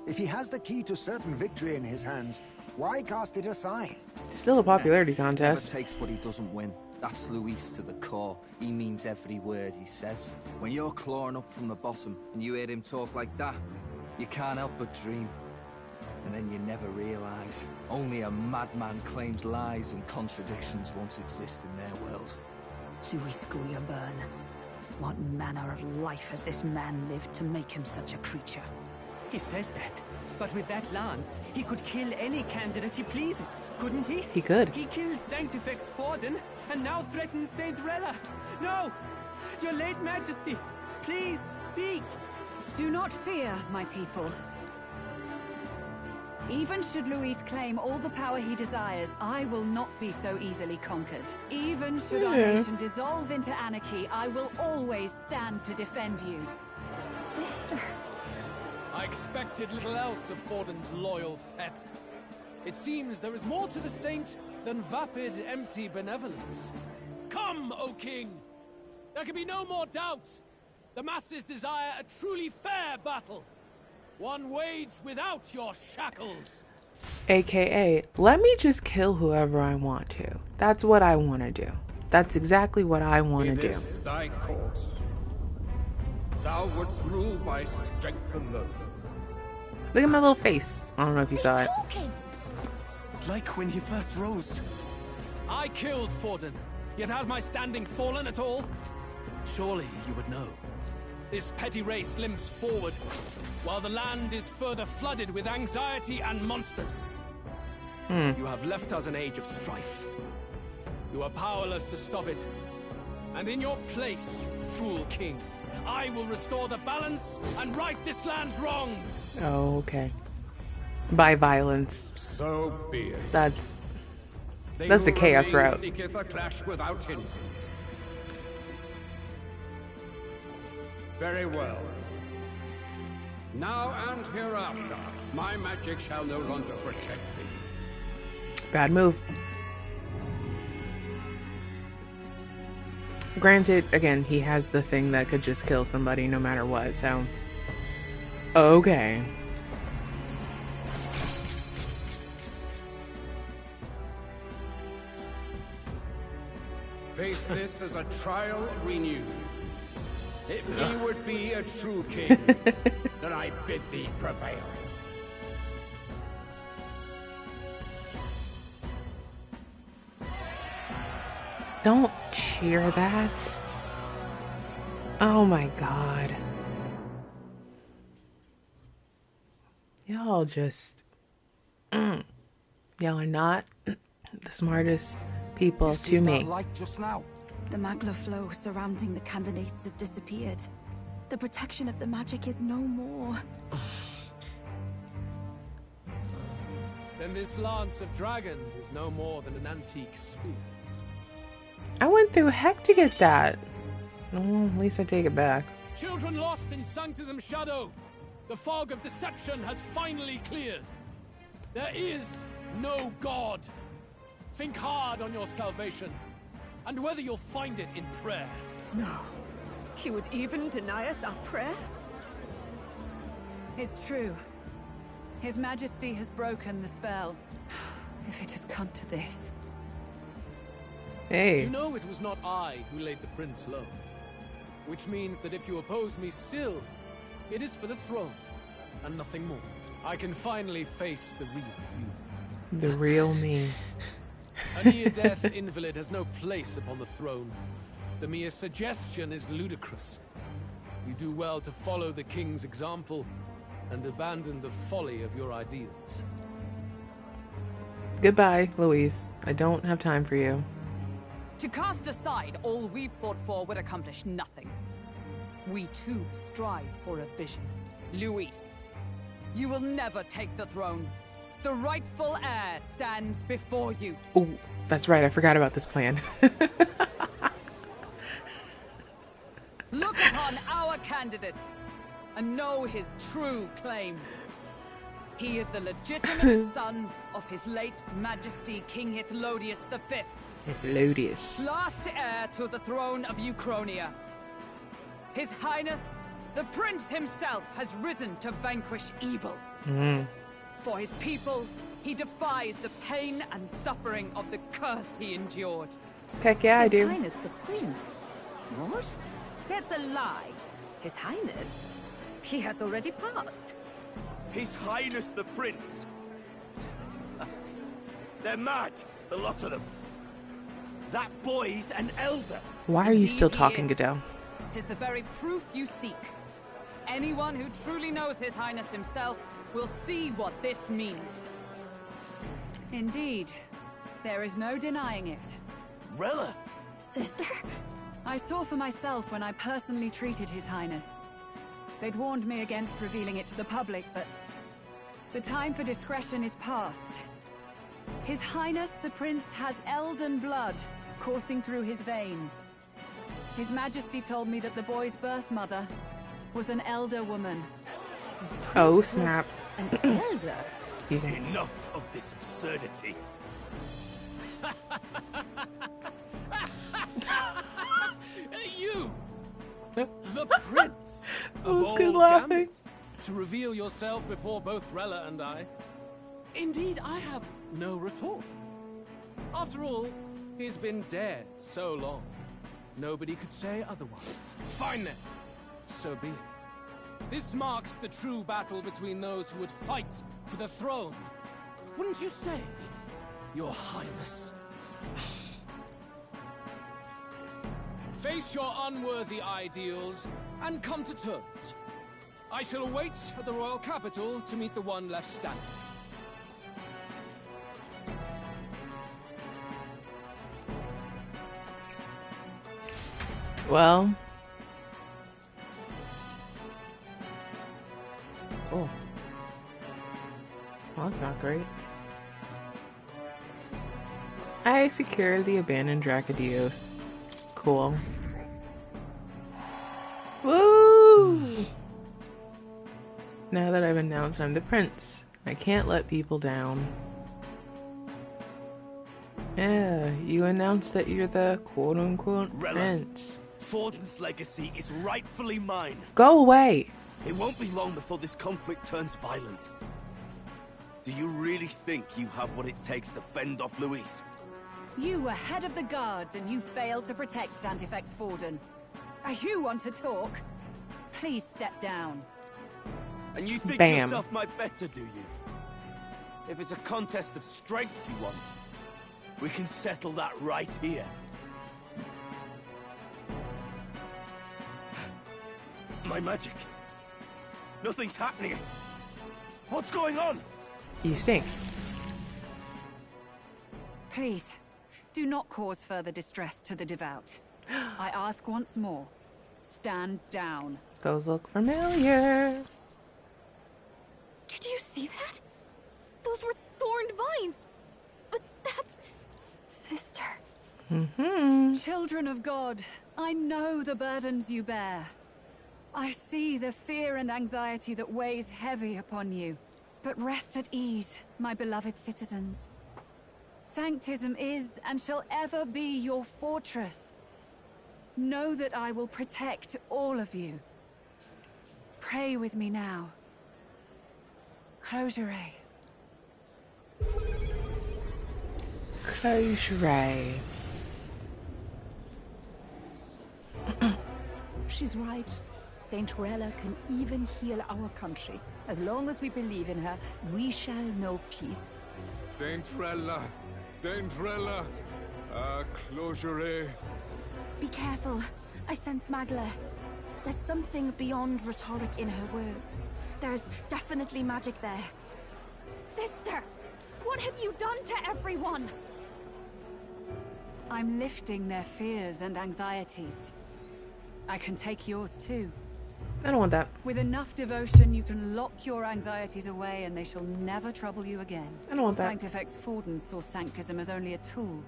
If he has the key to certain victory in his hands, why cast it aside? Still a popularity Never contest. takes what he doesn't win. That's Luis to the core. He means every word he says. When you're clawing up from the bottom and you hear him talk like that, you can't help but dream. And then you never realize. Only a madman claims lies and contradictions won't exist in their world. Luis Guyaburn. What manner of life has this man lived to make him such a creature? He says that, but with that lance, he could kill any candidate he pleases, couldn't he? He could. He killed Sanctifex Forden, and now threatens Saint Rella. No! Your late majesty, please, speak! Do not fear, my people. Even should Luis claim all the power he desires, I will not be so easily conquered. Even should our nation dissolve into anarchy, I will always stand to defend you. Sister. I expected little else of Forden's loyal pet. It seems there is more to the saint than vapid, empty benevolence. Come, O king! There can be no more doubt. The masses desire a truly fair battle. One waged without your shackles. AKA, let me just kill whoever I want to. That's what I want to do. That's exactly what I want to do. This thy course. Thou wouldst rule by strength alone. Look at my little face. I don't know if you saw it. Like when he first rose. I killed Forden, yet has my standing fallen at all? Surely you would know. This petty race limps forward, while the land is further flooded with anxiety and monsters. You have left us an age of strife. You are powerless to stop it. And in your place, fool king, I will restore the balance and right this land's wrongs. Oh, okay. By violence. So be it. That's the chaos route. Seeketh a clash without hindrance. Very well. Now and hereafter, my magic shall no longer protect thee. Bad move. Granted, again, he has the thing that could just kill somebody no matter what, so... Okay. Face this as a trial renewed. If he would be a true king, then I bid thee prevail. Don't cheer that. Oh my god. Y'all just... Y'all are not the smartest people to me. Like just now. The magla flow surrounding the candidates has disappeared. The protection of the magic is no more. Then this lance of dragons is no more than an antique spear. I went through heck to get that. At least I take it back. Children lost in Sanctism's shadow. The fog of deception has finally cleared. There is no God. Think hard on your salvation, and whether you'll find it in prayer. No. He would even deny us our prayer? It's true. His Majesty has broken the spell. If it has come to this. Hey. You know it was not I who laid the prince low. Which means that if you oppose me still, it is for the throne, and nothing more. I can finally face the real you. The real me. A near-death invalid has no place upon the throne. The mere suggestion is ludicrous. You do well to follow the king's example and abandon the folly of your ideals. Goodbye, Louise. I don't have time for you. To cast aside all we've fought for would accomplish nothing. We too strive for a vision. Luis, you will never take the throne. The rightful heir stands before you. Oh, that's right. I forgot about this plan. Look upon our candidate and know his true claim. He is the legitimate son of his late Majesty King Hythlodius V. Hythlodius. Last heir to the throne of Uchronia. His Highness, the Prince himself, has risen to vanquish evil. For his people, he defies the pain and suffering of the curse he endured. Heck yeah, I do. His Highness the Prince? What? That's a lie. His Highness? He has already passed. His Highness the Prince? They're mad, the lot of them. That boy's an elder. Why are you still Indeed he talking, is. Goodell? It is the very proof you seek. Anyone who truly knows His Highness himself will see what this means. Indeed. There is no denying it. Rella! Sister? I saw for myself when I personally treated His Highness. They'd warned me against revealing it to the public, but the time for discretion is past. His Highness the Prince has Elden blood coursing through his veins. His Majesty told me that the boy's birth mother was an elder woman. Oh, snap. An elder? Enough of this absurdity. You! The Prince! I A was bold good laughing. gambit to reveal yourself before both Rella and I. Indeed, I have no retort. After all, he's been dead so long. Nobody could say otherwise. Fine then. So be it. This marks the true battle between those who would fight for the throne. Wouldn't you say, Your Highness? Face your unworthy ideals and come to terms. I shall await at the royal capital to meet the one left standing. Well. Oh. Well, that's not great. I secured the abandoned Dracodios. Cool. Woo! Now that I've announced I'm the prince, I can't let people down. Yeah, you announced that you're the quote-unquote prince. Forden's legacy is rightfully mine. Go away! It won't be long before this conflict turns violent. Do you really think you have what it takes to fend off Luis? You were head of the guards and you failed to protect Santifex Forden. You want to talk? Please step down. And you think Bam. yourself my better, do you? If it's a contest of strength you want, we can settle that right here. My magic. Nothing's happening. What's going on? You stink. Please, do not cause further distress to the devout. I ask once more, stand down. Those look familiar. Did you see that? Those were thorned vines. But that's... Sister. Children of God, I know the burdens you bear. I see the fear and anxiety that weighs heavy upon you. But rest at ease, my beloved citizens. Sanctism is and shall ever be your fortress. Know that I will protect all of you. Pray with me now. Close your eye. Close your eye. She's right. Saint Rella can even heal our country. As long as we believe in her, we shall know peace. Saint Rella! Saint Rella! Closure. Be careful. I sense Magla. There's something beyond rhetoric in her words. There's definitely magic there. Sister! What have you done to everyone? I'm lifting their fears and anxieties. I can take yours too. I don't want that. With enough devotion, you can lock your anxieties away and they shall never trouble you again. I don't want that. Sanctifex Forden saw sanctism as only a tool.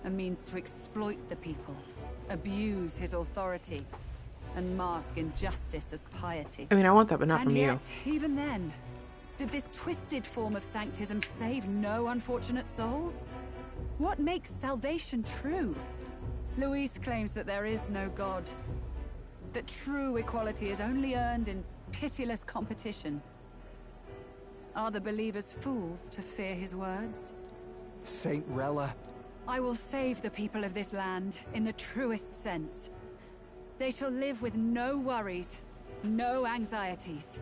A means to exploit the people, abuse his authority, and mask injustice as piety. I mean, I want that, but not from you. And yet, even then, did this twisted form of sanctism save no unfortunate souls? What makes salvation true? Luis claims that there is no God. That true equality is only earned in pitiless competition. Are the believers fools to fear his words? Saint Rella. I will save the people of this land in the truest sense. They shall live with no worries, no anxieties.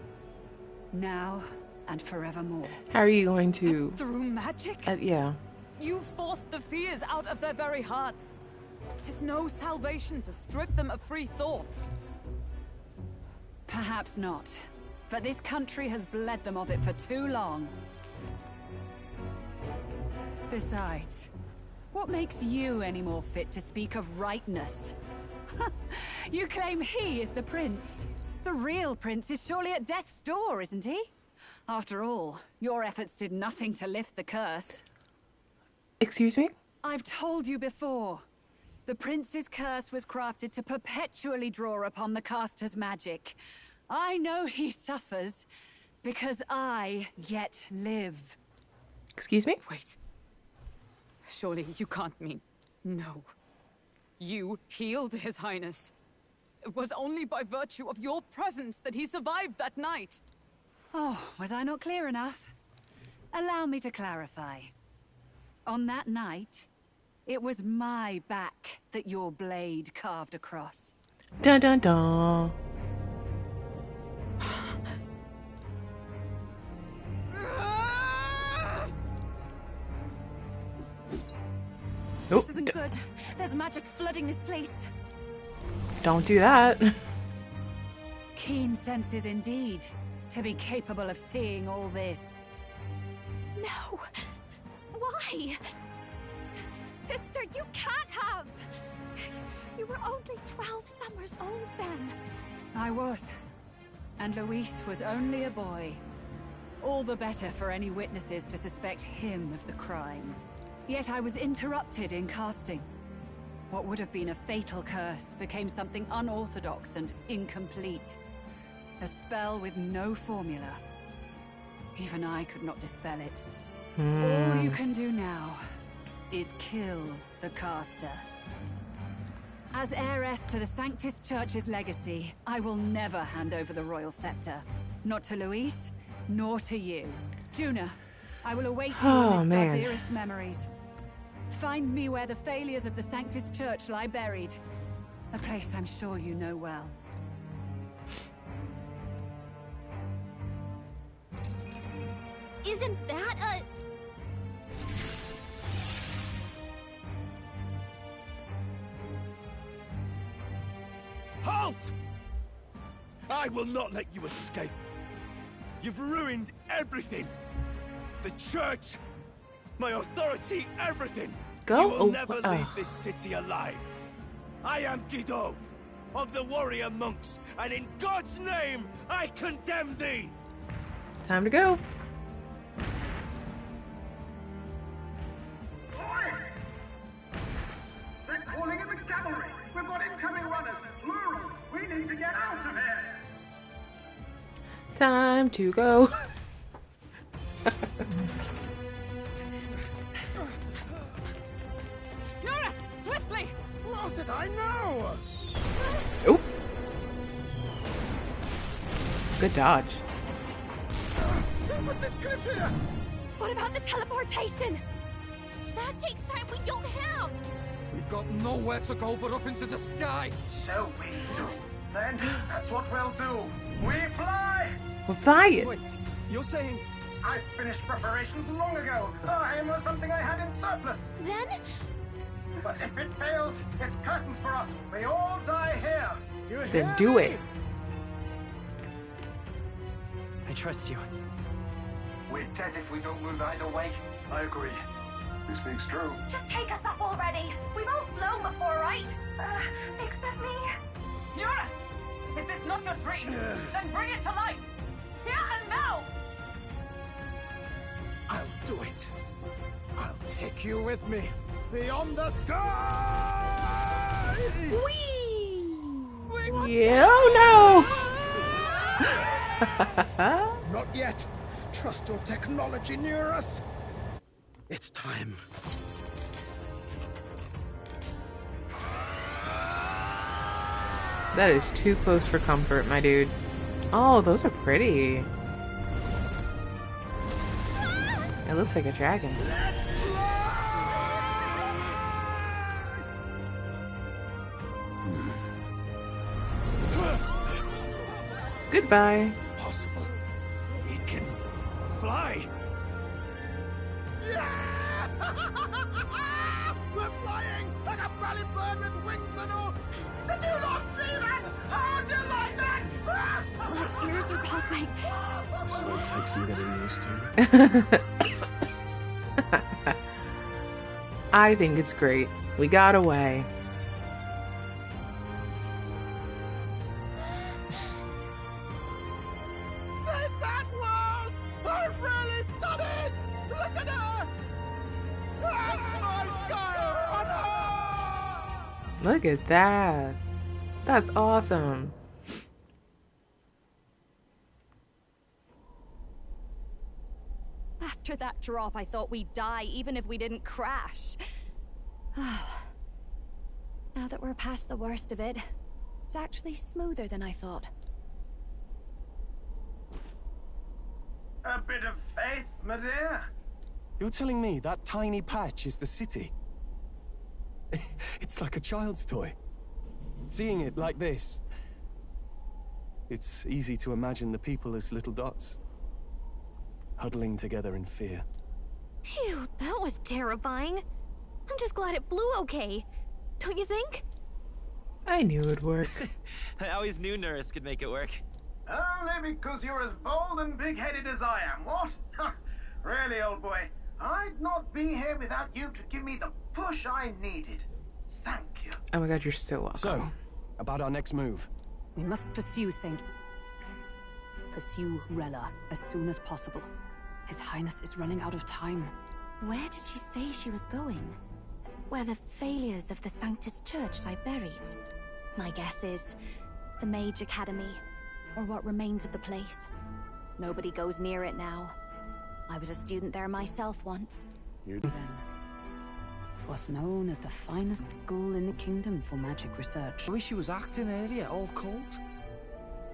Now and forevermore. How are you going to... Through magic? Yeah. You forced the fears out of their very hearts. 'Tis no salvation to strip them of free thought. Perhaps not. But this country has bled them of it for too long. Besides, what makes you any more fit to speak of rightness? You claim he is the prince. The real prince is surely at death's door, isn't he? After all, your efforts did nothing to lift the curse. Excuse me? I've told you before. The prince's curse was crafted to perpetually draw upon the caster's magic. I know he suffers because I yet live. Excuse me? Wait. Surely you can't mean... No. You healed His Highness. It was only by virtue of your presence that he survived that night. Oh, was I not clear enough? Allow me to clarify. On that night, it was my back that your blade carved across. Dun dun dun. This isn't good. There's magic flooding this place. Don't do that. Keen senses indeed, to be capable of seeing all this. No! Why? Sister, you can't have! You were only 12 summers old then. I was. And Luis was only a boy. All the better for any witnesses to suspect him of the crime. Yet I was interrupted in casting. What would have been a fatal curse became something unorthodox and incomplete. A spell with no formula. Even I could not dispel it. All you can do now is kill the caster. As heiress to the Sanctus Church's legacy, I will never hand over the royal scepter. Not to Luis, nor to you. Juna, I will await you amidst our dearest memories. Find me where the failures of the Sanctus Church lie buried. A place I'm sure you know well. Isn't that a... Halt! I will not let you escape. You've ruined everything. The church, my authority, everything. Go. You will never leave this city alive. I am Guido, of the warrior monks, and in God's name, I condemn thee. Time to go. They're calling in the cavalry! We've got incoming runners, plural! We need to get out of here! Time to go. Norris, swiftly! Lost it, I know! Oh. Good dodge. Who put this cliff here? What about the teleportation? That takes time we don't have. We've got nowhere to go but up into the sky. So we do. Then that's what we'll do. We fly! We're flying. Wait, you're saying... I finished preparations long ago. Our aim was something I had in surplus. Then? But if it fails, it's curtains for us. We all die here. You Then hear do me? it. I trust you. We're dead if we don't move either way. I agree. He speaks true. Just take us up already. We've all flown before, right? Except me. Eurus! Is this not your dream? Then bring it to life! Here and now! I'll do it. I'll take you with me. Beyond the sky! Whee! Yeah, oh no! Not yet. Trust your technology, Eurus. It's time. That is too close for comfort, my dude. Oh, those are pretty. It looks like a dragon. Goodbye. Possible. It can fly. Yeah! We're flying like a rally bird with wings and all. Did you not see that? How do you like that? My ears are popping. This will take some getting used to. I think it's great. We got away. Take that, world! I've really done it! Look at her! That's my sky runner! Look at that. That's awesome. After that drop, I thought we'd die, even if we didn't crash. Now that we're past the worst of it, it's actually smoother than I thought. A bit of faith, my dear. You're telling me that tiny patch is the city? It's like a child's toy. Seeing it like this, it's easy to imagine the people as little dots, huddling together in fear. Phew, that was terrifying. I'm just glad it flew okay. Don't you think? I knew it'd work. I always knew Nurse could make it work. Only because you're as bold and big-headed as I am, what? Really, old boy, I'd not be here without you to give me the push I needed. Thank you. Oh my god, you're so welcome. So, about our next move. We must pursue Rella as soon as possible. His Highness is running out of time. Where did she say she was going? Where the failures of the Sanctus Church lie buried? My guess is the Mage Academy, or what remains of the place. Nobody goes near it now. I was a student there myself once. Then, was known as the finest school in the kingdom for magic research. The way she was acting earlier, all cold.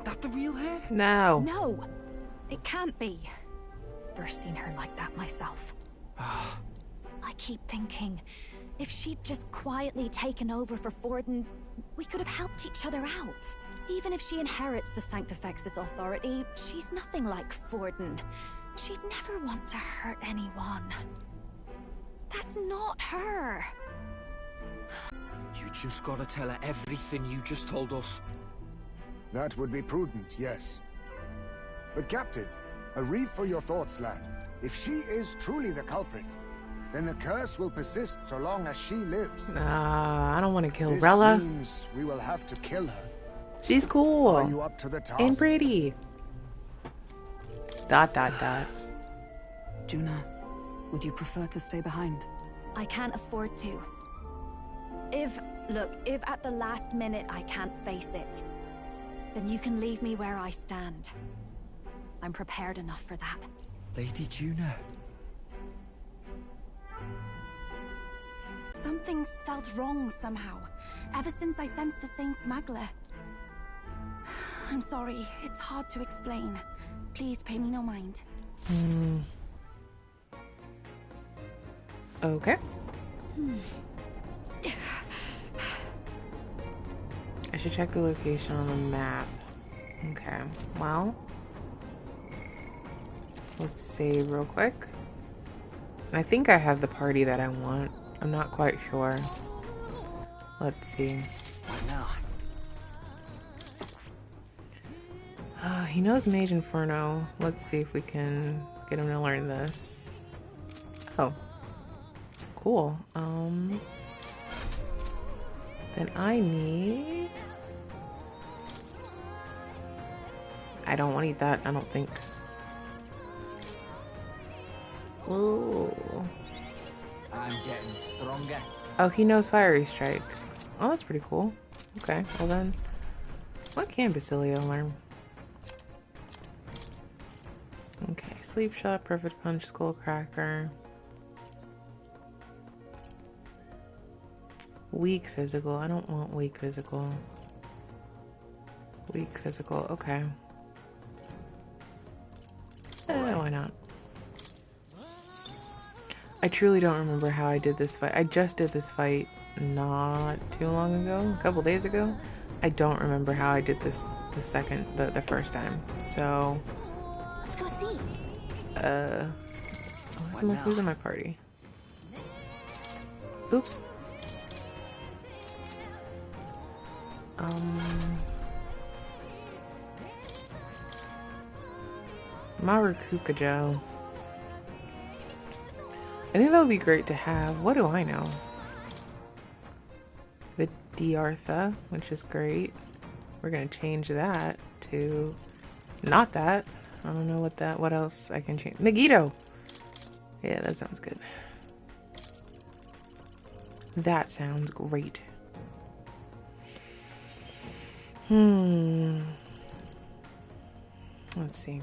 That the real her? No. No, it can't be. Never seen her like that myself. I keep thinking, if she'd just quietly taken over for Forden, we could have helped each other out. Even if she inherits the Sanctifex's authority, she's nothing like Forden. She'd never want to hurt anyone. That's not her. You just gotta tell her everything you just told us. That would be prudent, yes. But Captain, a reef for your thoughts, lad. If she is truly the culprit, then the curse will persist so long as she lives. I don't want to kill This Rella. means we will have to kill her. She's cool. Are you up to the task? And pretty. ... Juna, would you prefer to stay behind? I can't afford to. If at the last minute I can't face it, then you can leave me where I stand. I'm prepared enough for that. Lady Juna. Something's felt wrong somehow, ever since I sensed the Saint's Magla. I'm sorry, it's hard to explain. Please pay me no mind. Okay. should check the location on the map. Okay, well, let's save real quick. I think I have the party that I want. I'm not quite sure. Let's see. He knows Mage Inferno. Let's see if we can get him to learn this. Oh. Cool. Then I need... I don't want to eat that, I don't think. Ooh. I'm getting stronger. Oh, he knows Fiery Strike. Oh, that's pretty cool. Okay, well then, what can Basilio learn? Okay, Sleep Shot, Perfect Punch, Skullcracker. Weak Physical. I don't want Weak Physical. Weak Physical, okay. Why not? I truly don't remember how I did this fight. I just did this fight not too long ago, a couple days ago. I don't remember how I did this the first time. So let's go see. Where's my food in my party? Oops. Marukukajo. I think that would be great to have. What do I know? Vidyartha, which is great. We're gonna change that to not that. I don't know what else I can change. Megiddo! Yeah, that sounds good. That sounds great. Let's see.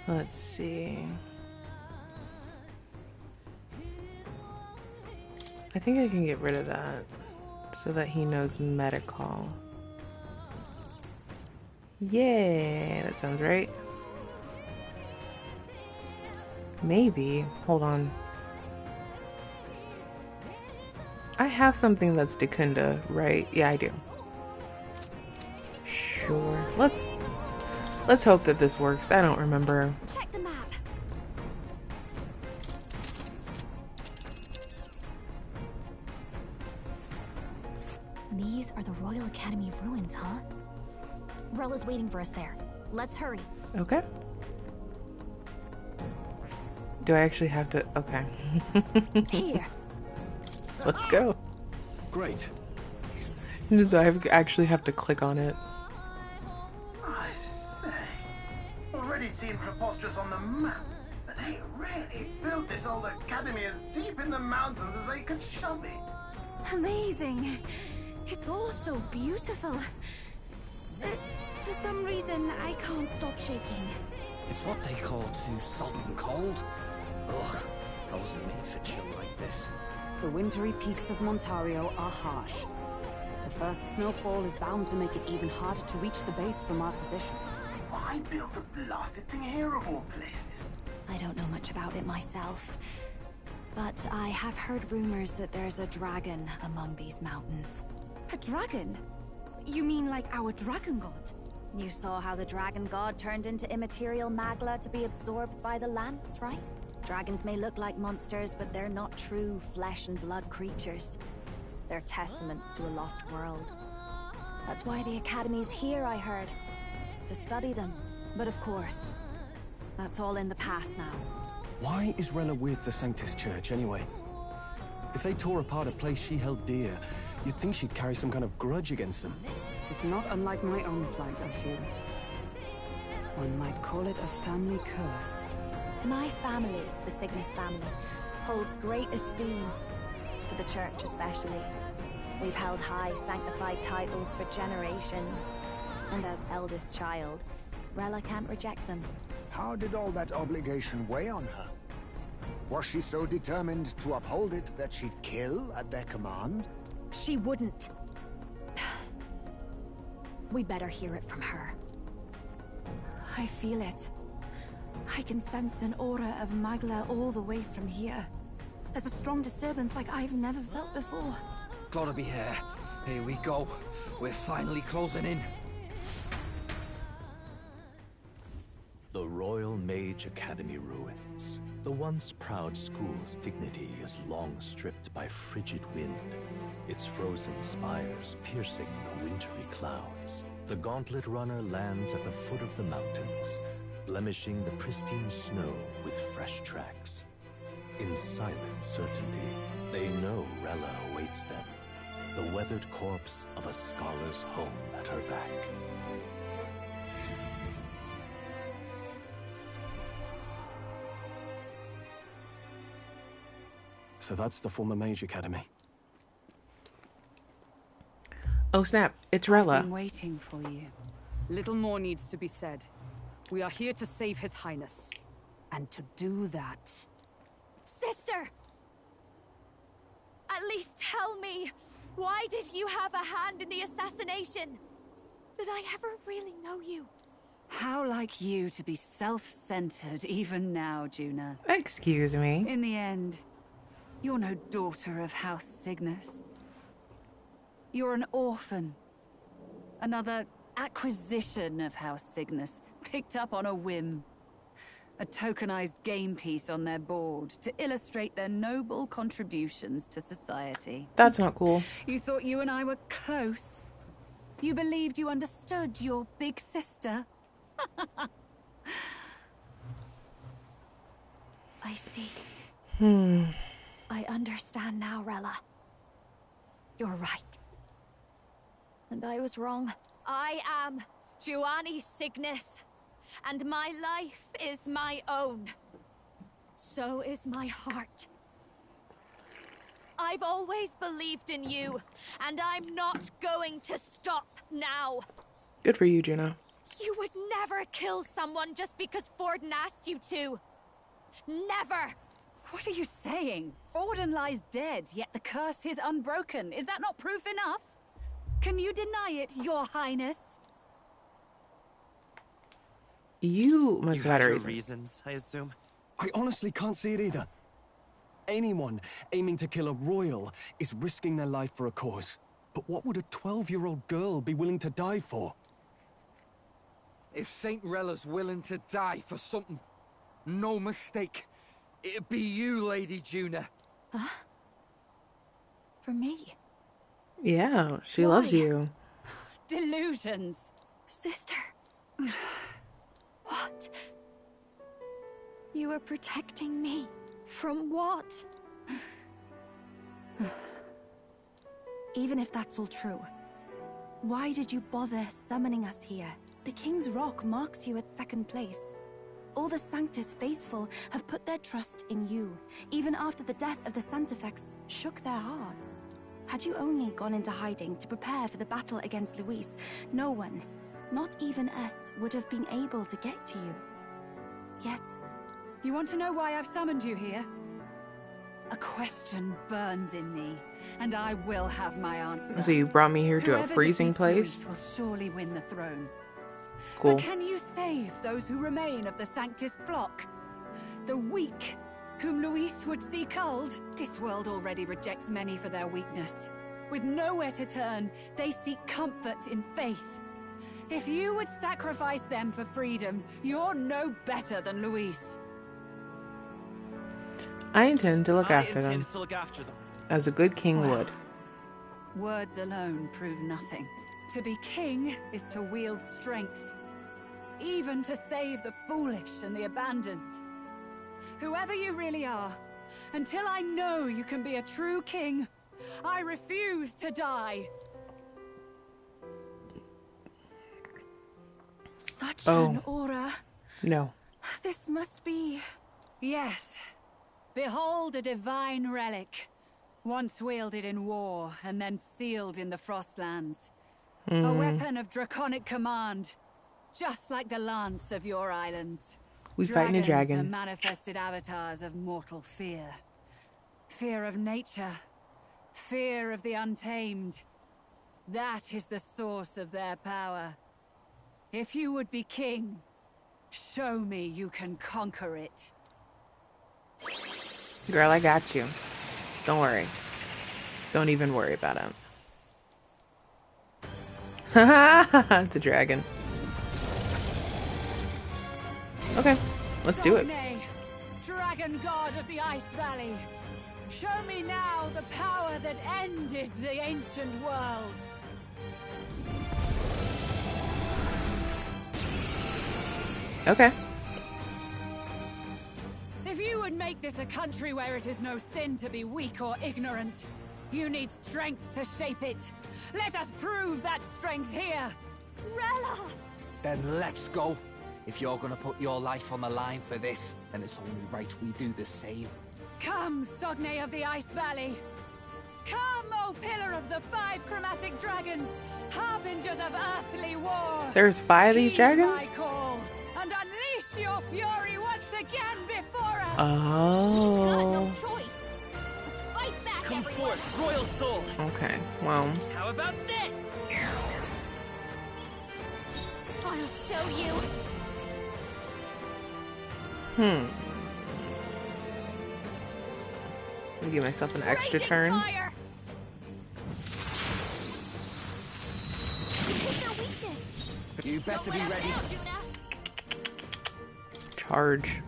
Let's see. I think I can get rid of that so that he knows Metacall. Yeah, that sounds right. Maybe. Hold on. I have something that's Dekunda, right? Yeah, I do. Sure. Let's hope that this works. I don't remember. Check the map. These are the Royal Academy ruins, huh? Rella's waiting for us there. Let's hurry. Okay. Do I actually have to? Okay. Here. Let's go. Great. Does I actually have to click on it? I say, already seen preposterous on the map, but they really built this old academy as deep in the mountains as they could shove it. Amazing. It's all so beautiful. For some reason, I can't stop shaking. It's what they call too salt and cold. Ugh, I wasn't made for chill like this. The wintry peaks of Montario are harsh. The first snowfall is bound to make it even harder to reach the base from our position. Why build the blasted thing here of all places? I don't know much about it myself, but I have heard rumors that there's a dragon among these mountains. A dragon? You mean like our dragon god? You saw how the dragon god turned into immaterial magla to be absorbed by the lance, right? Dragons may look like monsters, but they're not true flesh and blood creatures. They're testaments to a lost world. That's why the Academy's here, I heard. To study them. But of course, that's all in the past now. Why is Rella with the Sanctus Church, anyway? If they tore apart a place she held dear, you'd think she'd carry some kind of grudge against them. It is not unlike my own plight, I fear. One might call it a family curse. My family, the Cygnus family, holds great esteem, to the church especially. We've held high sanctified titles for generations, and as eldest child, Rella can't reject them. How did all that obligation weigh on her? Was she so determined to uphold it that she'd kill at their command? She wouldn't. We'd better hear it from her. I feel it. I can sense an aura of Magla all the way from here. There's a strong disturbance like I've never felt before. Gotta be here. Here we go. We're finally closing in. The Royal Mage Academy ruins. The once proud school's dignity is long stripped by frigid wind, its frozen spires piercing the wintry clouds. The Gauntlet Runner lands at the foot of the mountains, blemishing the pristine snow with fresh tracks. In silent certainty, they know Rella awaits them, the weathered corpse of a scholar's home at her back. So that's the former Mage Academy. Oh snap, it's I've Rella. been waiting for you. Little more needs to be said. We are here to save His Highness. And to do that... Sister! At least tell me, why did you have a hand in the assassination? Did I ever really know you? How like you to be self-centered even now, Juna. Excuse me. In the end, you're no daughter of House Cygnus. You're an orphan. Another acquisition of House Cygnus, picked up on a whim. A tokenized game piece on their board to illustrate their noble contributions to society. That's not cool. You thought you and I were close? You believed you understood your big sister? I see. Hmm. I understand now, Rella. You're right. And I was wrong. I am Giovanni Cygnus, and my life is my own. So is my heart. I've always believed in you, and I'm not going to stop now. Good for you, Juno. You would never kill someone just because Forden asked you to. Never! What are you saying? Forden lies dead, yet the curse is unbroken. Is that not proof enough? Can you deny it, Your Highness? You must have had a reason. reasons, I assume. I honestly can't see it either. Anyone aiming to kill a royal is risking their life for a cause. But what would a 12-year-old girl be willing to die for? If Saint Rella's willing to die for something, no mistake, it'd be you, Lady Juna. Huh? For me? Yeah, she loves you. Delusions. Sister. What? You were protecting me. From what? Even if that's all true, why did you bother summoning us here? The King's Rock marks you at second place. All the Sanctus faithful have put their trust in you, even after the death of the Santafex shook their hearts. Had you only gone into hiding to prepare for the battle against Luis, no one, not even us, would have been able to get to you. Yet... You want to know why I've summoned you here? A question burns in me, and I will have my answer. So you brought me here to a Whoever freezing defeats place? Luis will surely win the throne. Cool. But can you save those who remain of the Sanctus flock? The weak, whom Luis would see culled? This world already rejects many for their weakness. With nowhere to turn, they seek comfort in faith. If you would sacrifice them for freedom, you're no better than Luis. I intend to look after them. To look after them. As a good king would. Words alone prove nothing. To be king is to wield strength, even to save the foolish and the abandoned. Whoever you really are, until I know you can be a true king, I refuse to die. Such Oh. an aura. No. This must be... Yes. Behold a divine relic, once wielded in war and then sealed in the Frostlands. A weapon of draconic command, just like the lance of your islands. We fighting a Dragons dragon. are manifested avatars of mortal fear. Fear of nature. Fear of the untamed. That is the source of their power. If you would be king, show me you can conquer it. Girl, I got you. Don't worry. Don't even worry about him. Haha, it's a dragon. Okay, let's do it. Sogne, dragon god of the Ice Valley. Show me now the power that ended the ancient world. Okay. If you would make this a country where it is no sin to be weak or ignorant, you need strength to shape it. Let us prove that strength here. Rella! Then let's go. If you're gonna put your life on the line for this, then it's only right we do the same. Come, Sogne of the Ice Valley. Come, O pillar of the 5 chromatic dragons, harbingers of earthly war. There's 5 of these dragons? Heed my call, and unleash your fury once again before us. Oh. Let's fight back, Come everyone. forth, royal soul. Okay, well. How about this? I'll show you. Let me give myself an extra turn. Fire. Their weakness. You better be ready. Charge.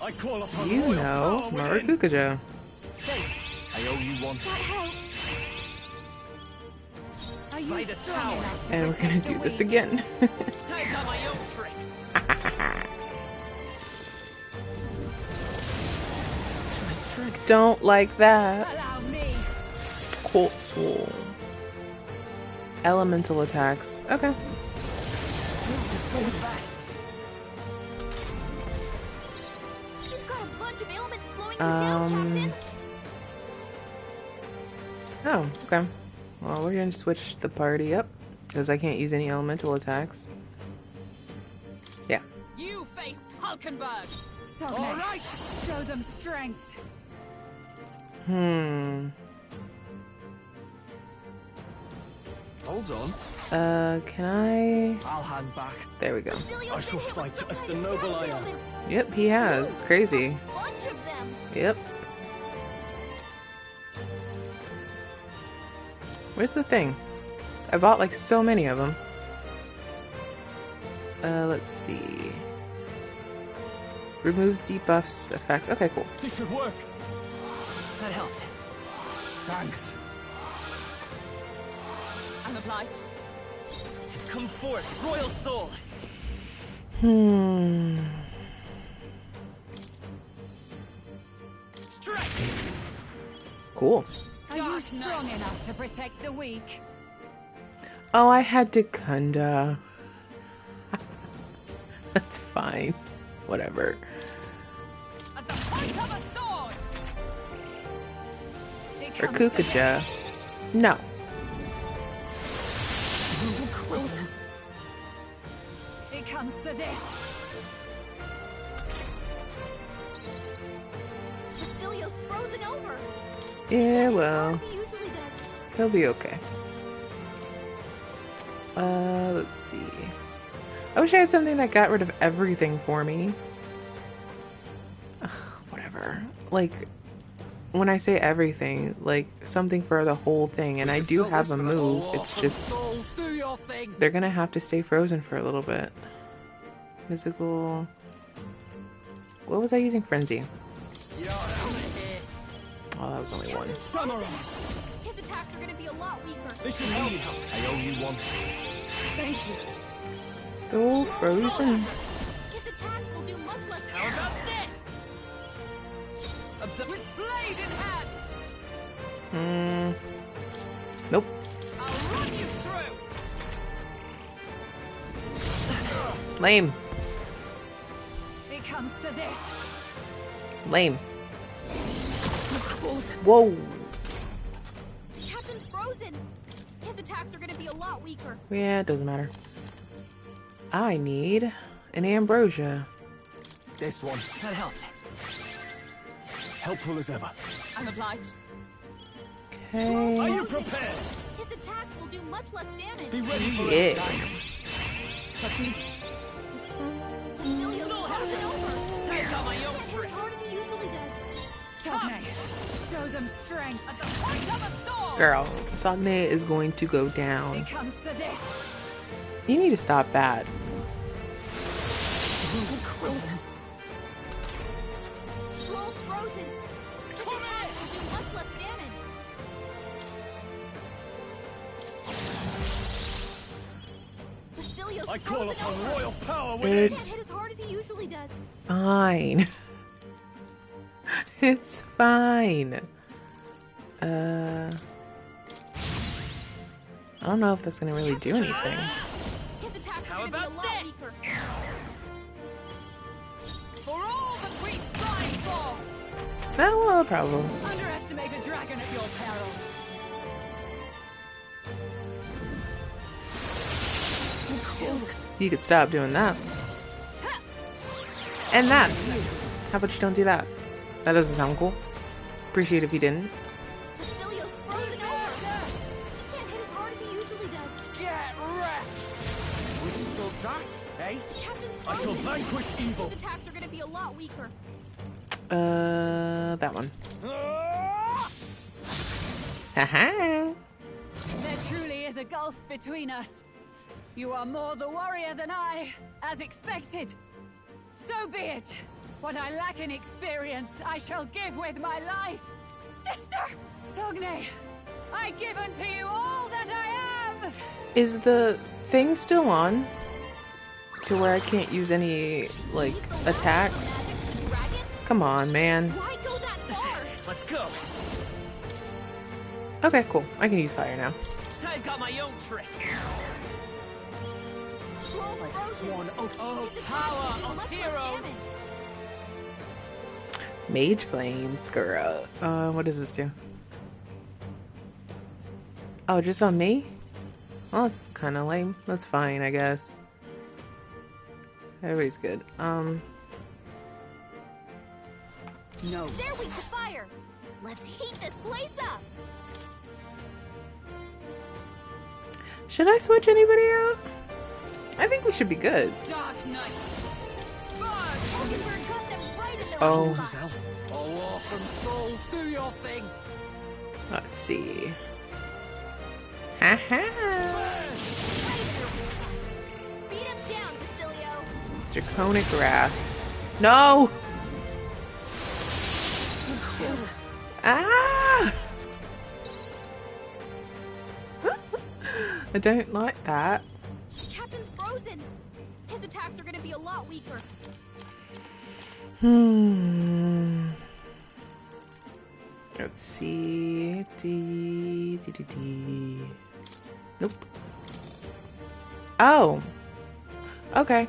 I call upon You royal know, power within. Marakukaja. I owe you one. Are you strong enough to And we're gonna protect the do this weak? again. I've got my own tricks. Don't like that. Allow me. Colt Swool. Elemental attacks. Okay. You've got a bunch of ailments slowing you down, Captain. Oh, okay. Well, we're gonna switch the party up because I can't use any elemental attacks. Yeah. You face Hulkenberg. Sogne, All right. show them strength. Hold on. Can I? I'll hang back. There we go. I shall fight as the noble I am. Yep, he has. It's crazy. Bunch of them. Yep. Where's the thing? I bought like so many of them. Let's see. Removes debuffs effects. Okay, cool. This should work. That helped. Thanks. I'm obliged. Come forth, royal soul. Strike. Cool. Are you strong enough to protect the weak? Oh, I had to Kunda. That's fine. Whatever. As the point of a sword. Or Kukaja. No. It comes to this. Cecilia's frozen over. Yeah, well. He usually does. He'll be okay. Let's see. I wish I had something that got rid of everything for me. Ugh, whatever. Like, when I say everything, like, something for the whole thing. And I do have a move. It's just... they're gonna have to stay frozen for a little bit. Physical... What was I using? Frenzy. Oh, that was only one. His attacks are gonna be a lot weaker. This should really help. I owe you one. Thank you. Go frozen. His attacks will do much less How about this? With blade in hand. Nope. I'll run you through. Lame. It comes to this. Lame. Whoa. Captain's frozen. His attacks are gonna be a lot weaker. Yeah, it doesn't matter. I need an ambrosia. This one. That helped. Helpful as ever. I'm obliged. Okay. Are you prepared? His attacks will do much less damage. Be ready for Yeah. Cecilia's frozen over. I've got my own Can't hit as tricks. hard as he Sogne, show them strength at the point of a sword. Girl, Sogne is going to go down. It comes to this. You need to stop that. Scroll's frozen. This attack will do much less damage. Bastilio's I call frozen upon over. royal power He when can't It's hit as hard as he usually does. fine. It's fine. I don't know if that's gonna really do anything. His attacks are gonna be a lot weaker. For all that we strive for. No problem. Underestimate a dragon at your peril. You could stop doing that. And that. How about you don't do that? That doesn't sound cool. Appreciate if you didn't. Bastilio's frozen over. He can't hit as hard as he usually does. Get wrecked! Withstood that, eh? Captain's I shall frozen. vanquish evil. His attacks are gonna be a lot weaker. That one. Haha. There truly is a gulf between us. You are more the warrior than I, as expected. So be it. What I lack in experience, I shall give with my life. Sister! Sogne, I give unto you all that I am! Is the thing still on? To where I can't use any, like, attacks? Come on, man. Why go that far? Let's go. Okay, cool. I can use fire now. I've got my own trick. Scroll's I've frozen. sworn oath of His attacks power will do of much less heroes. damage. Mage Flames, girl. What does this do? Oh, just on me? Well, that's kind of lame. That's fine, I guess. Everybody's good. No. They're weak to fire. Let's heat this place up. Should I switch anybody out? I think we should be good. Dark Knight! Ogenberg got them right in the Oh. right spot. Oh, awesome souls, do your thing. Let's see. Haha. Beat him down, Bastilio. Draconic Wrath. No! Ah! I don't like that. Captain's frozen. His attacks are gonna be a lot weaker. Let's see. D. Nope. Oh. Okay.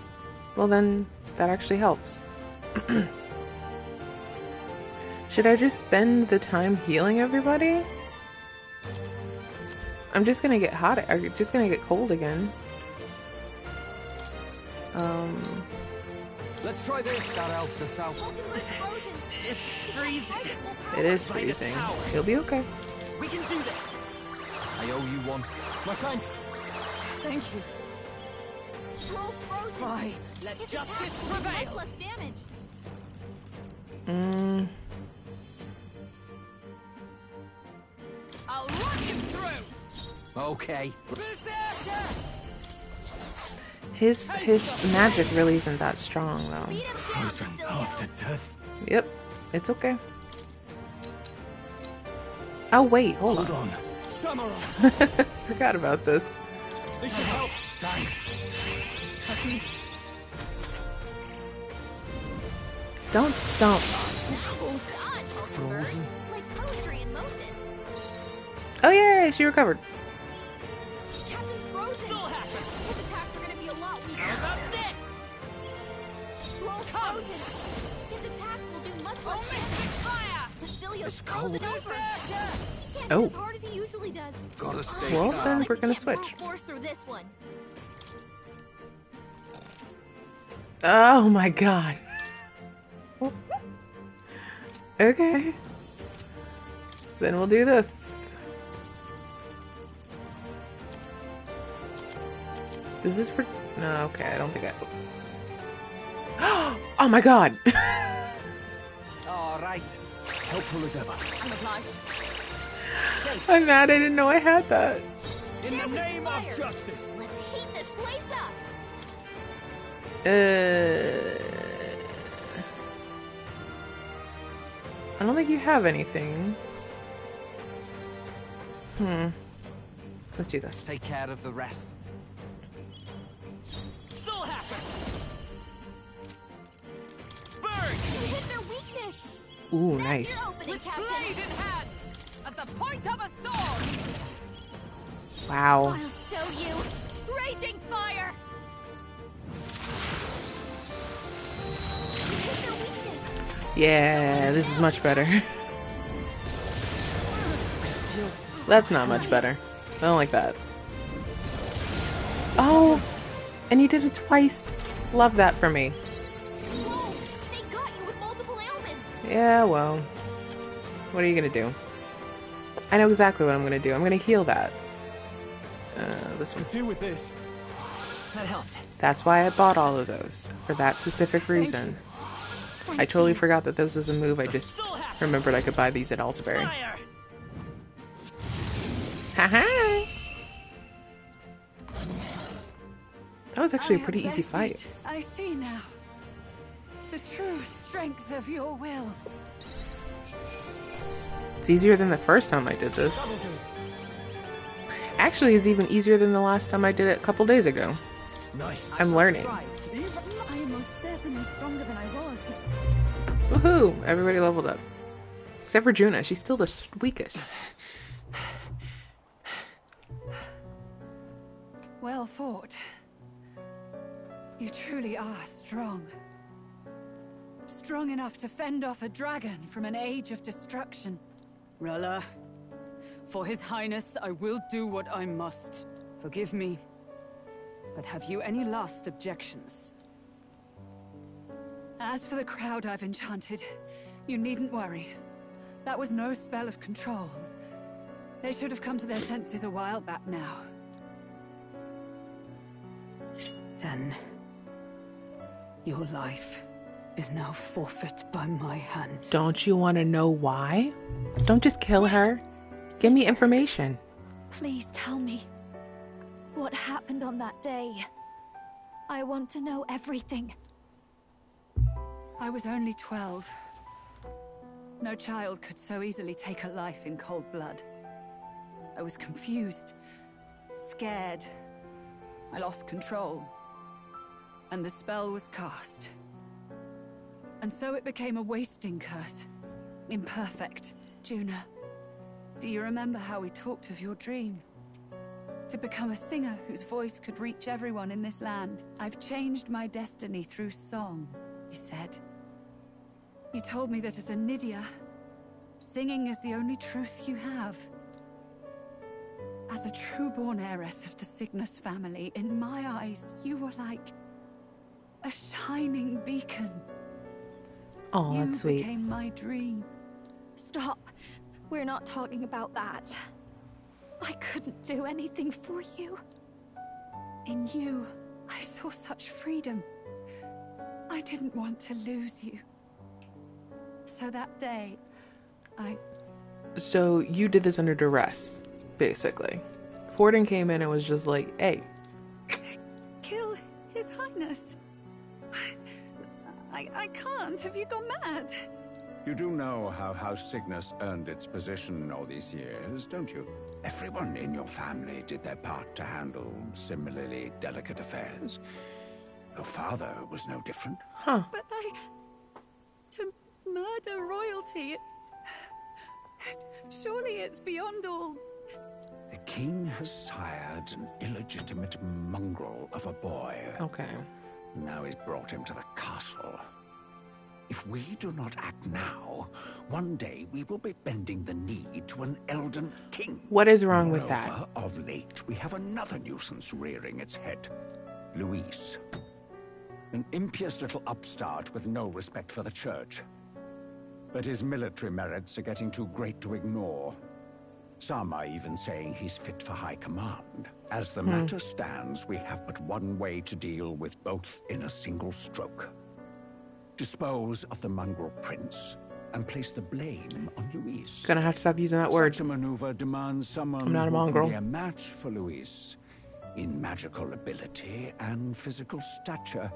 Well then, that actually helps. Should I just spend the time healing everybody? I'm just gonna get hot. I'm just gonna get cold again. Let's try this. That helps us out. It's freezing. It is freezing. He'll be okay. We can do this. I owe you one. My thanks. Thank you. Scroll's frozen. Fine. Let His justice attacks will do much prevail. less damage. I'll run him through. Okay. Berserker! His magic really isn't that strong though. Beat him down, Bastilio. After death. Yep, it's okay. Oh wait, hold on. Samurai. Forgot about this. This should help. Thanks. Don't. Frozen. Like poetry in motion. Oh yay, she recovered. Captain's frozen. His attacks are gonna be a lot weaker. How about this? Scroll's frozen. His attacks will do much less damage. Fire! Bastilio's frozen over. He can't Oh. hit as hard as he usually does. Gotta stay Well, calm. then Like we're we gonna can't switch. brute force through this one. Oh my god. Okay. Then we'll do this. Does this for... No, okay, I don't think I... Oh my god! All right. Helpful as ever. I'm obliged. I'm mad I didn't know I had that. In the name of justice. Let's heat this place up. I don't think you have anything. Let's do this. Take care of the rest. Still happen. You hit their weakness. Ooh, That's nice. your opening, With Captain. blade in hand, as the point of a sword. Wow. I'll show you. Raging fire. You hit their weakness. Yeah, this is much better. That's not much better. I don't like that. Oh, and you did it twice. Love that for me. Whoa, they got you with multiple ailments. Yeah, well, what are you gonna do? I know exactly what I'm gonna do. I'm gonna heal that. This one. Do with this. That helped. That's why I bought all of those, for that specific reason. I totally forgot that this was a move. I just remembered I could buy these at Altabury. Haha! That was actually a pretty easy fight. I see now. The true strength of your will. It's easier than the first time I did this. Actually, it's even easier than the last time I did it a couple days ago. Nice. I'm learning. I am most certainly stronger than I was. Woohoo! Everybody leveled up. Except for Juna, she's still the weakest. Well fought. You truly are strong. Strong enough to fend off a dragon from an age of destruction. Rella, for His Highness, I will do what I must. Forgive me. But have you any last objections? As for the crowd I've enchanted, you needn't worry. That was no spell of control. They should have come to their senses a while back now. Then, your life is now forfeit by my hand. Don't you want to know why? Don't just kill her. Give me information. Please tell me. What happened on that day? I want to know everything. I was only 12. No child could so easily take a life in cold blood. I was confused, scared. I lost control. And the spell was cast. And so it became a wasting curse. Imperfect. Juna, do you remember how we talked of your dream? To become a singer whose voice could reach everyone in this land. I've changed my destiny through song, you said. You told me that as a Nydia, singing is the only truth you have. As a true-born heiress of the Cygnus family, in my eyes, you were like a shining beacon. Oh, that's sweet. You became my dream. Stop. We're not talking about that. I couldn't do anything for you. In you, I saw such freedom. I didn't want to lose you. So that day, So you did this under duress, basically. Forden came in and was just like, hey. Kill His Highness. I can't. Have you gone mad? You do know how House Cygnus earned its position all these years, don't you? Everyone in your family did their part to handle similarly delicate affairs. Your father was no different. Huh. But to murder royalty, surely it's beyond all. The king has sired an illegitimate mongrel of a boy. Okay. Now he's brought him to the castle. If we do not act now, one day we will be bending the knee to an Elden king. What is wrong with that? Moreover, of late, we have another nuisance rearing its head. Luis. An impious little upstart with no respect for the church. But his military merits are getting too great to ignore. Some are even saying he's fit for high command. As the matter stands, we have but one way to deal with both in a single stroke. Dispose of the mongrel prince, and place the blame on Luis. Gonna have to stop using that word. Such a maneuver demands someone I'm not a who mongrel. can be a match for Luis in magical ability and physical stature.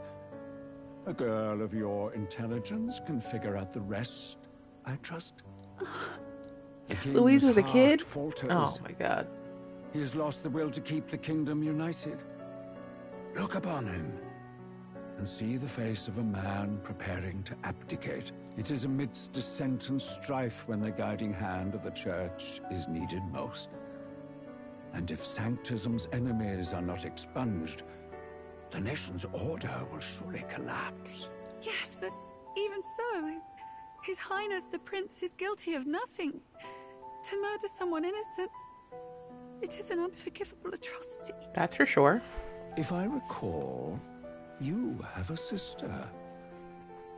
A girl of your intelligence can figure out the rest, I trust. Louise was a kid? Falters. Oh my god. He has lost the will to keep the kingdom united. Look upon him and see the face of a man preparing to abdicate. It is amidst dissent and strife when the guiding hand of the church is needed most. And if Sanctism's enemies are not expunged, the nation's order will surely collapse. Yes, but even so, His Highness the Prince is guilty of nothing. To murder someone innocent, it is an unforgivable atrocity. That's for sure. If I recall, you have a sister.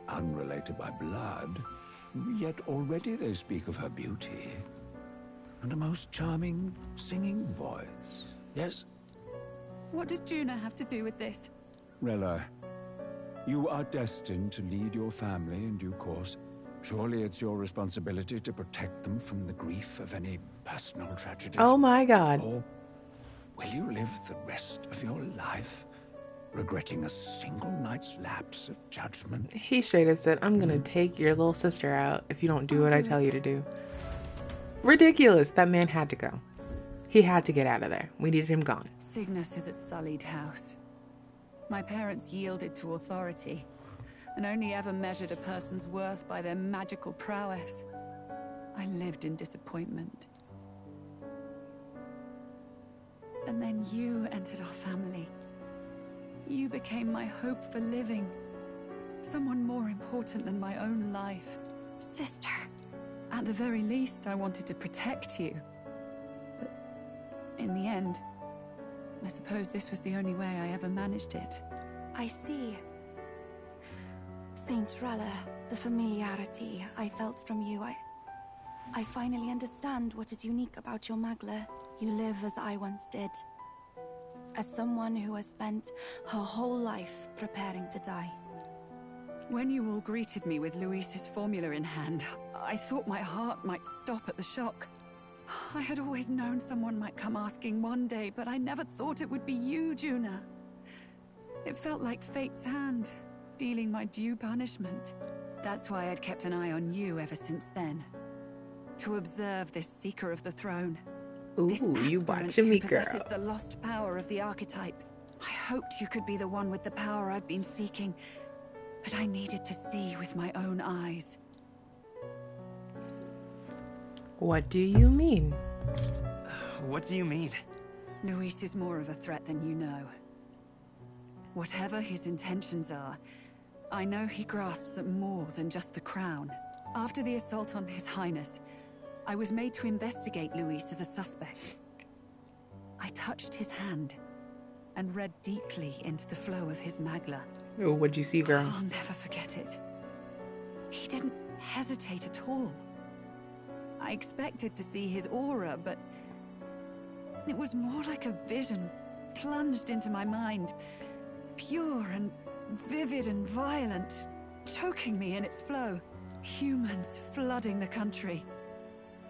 Unrelated by blood, yet already they speak of her beauty. And a most charming singing voice, yes? What does Juna have to do with this? Rella, you are destined to lead your family in due course. Surely it's your responsibility to protect them from the grief of any personal tragedies. Oh my god. Or will you live the rest of your life regretting a single night's lapse of judgment? He straight up said, I'm gonna take your little sister out if you don't do what I tell you to do. Ridiculous. That man had to go. He had to get out of there. We needed him gone. Cygnus is a sullied house. My parents yielded to authority, and only ever measured a person's worth by their magical prowess. I lived in disappointment. And then you entered our family. You became my hope for living. Someone more important than my own life. Sister. At the very least, I wanted to protect you. But in the end, I suppose this was the only way I ever managed it. I see. Saint Rella, the familiarity I felt from you, I finally understand what is unique about your Magla. You live as I once did. As someone who has spent her whole life preparing to die. When you all greeted me with Luis's formula in hand, I thought my heart might stop at the shock. I had always known someone might come asking one day, but I never thought it would be you, Juna. It felt like fate's hand, dealing my due punishment. That's why I'd kept an eye on you ever since then. To observe this seeker of the throne. Ooh, This you aspirant watching who me, girl. possesses the lost power of the archetype. I hoped you could be the one with the power I've been seeking, but I needed to see with my own eyes. What do you mean? What do you mean? Luis is more of a threat than you know. Whatever his intentions are, I know he grasps at more than just the crown. After the assault on His Highness, I was made to investigate Luis as a suspect. I touched his hand and read deeply into the flow of his Magla. Oh, what'd you see, girl? I'll never forget it. He didn't hesitate at all. I expected to see his aura, but it was more like a vision plunged into my mind. Pure and vivid and violent, choking me in its flow. Humans flooding the country.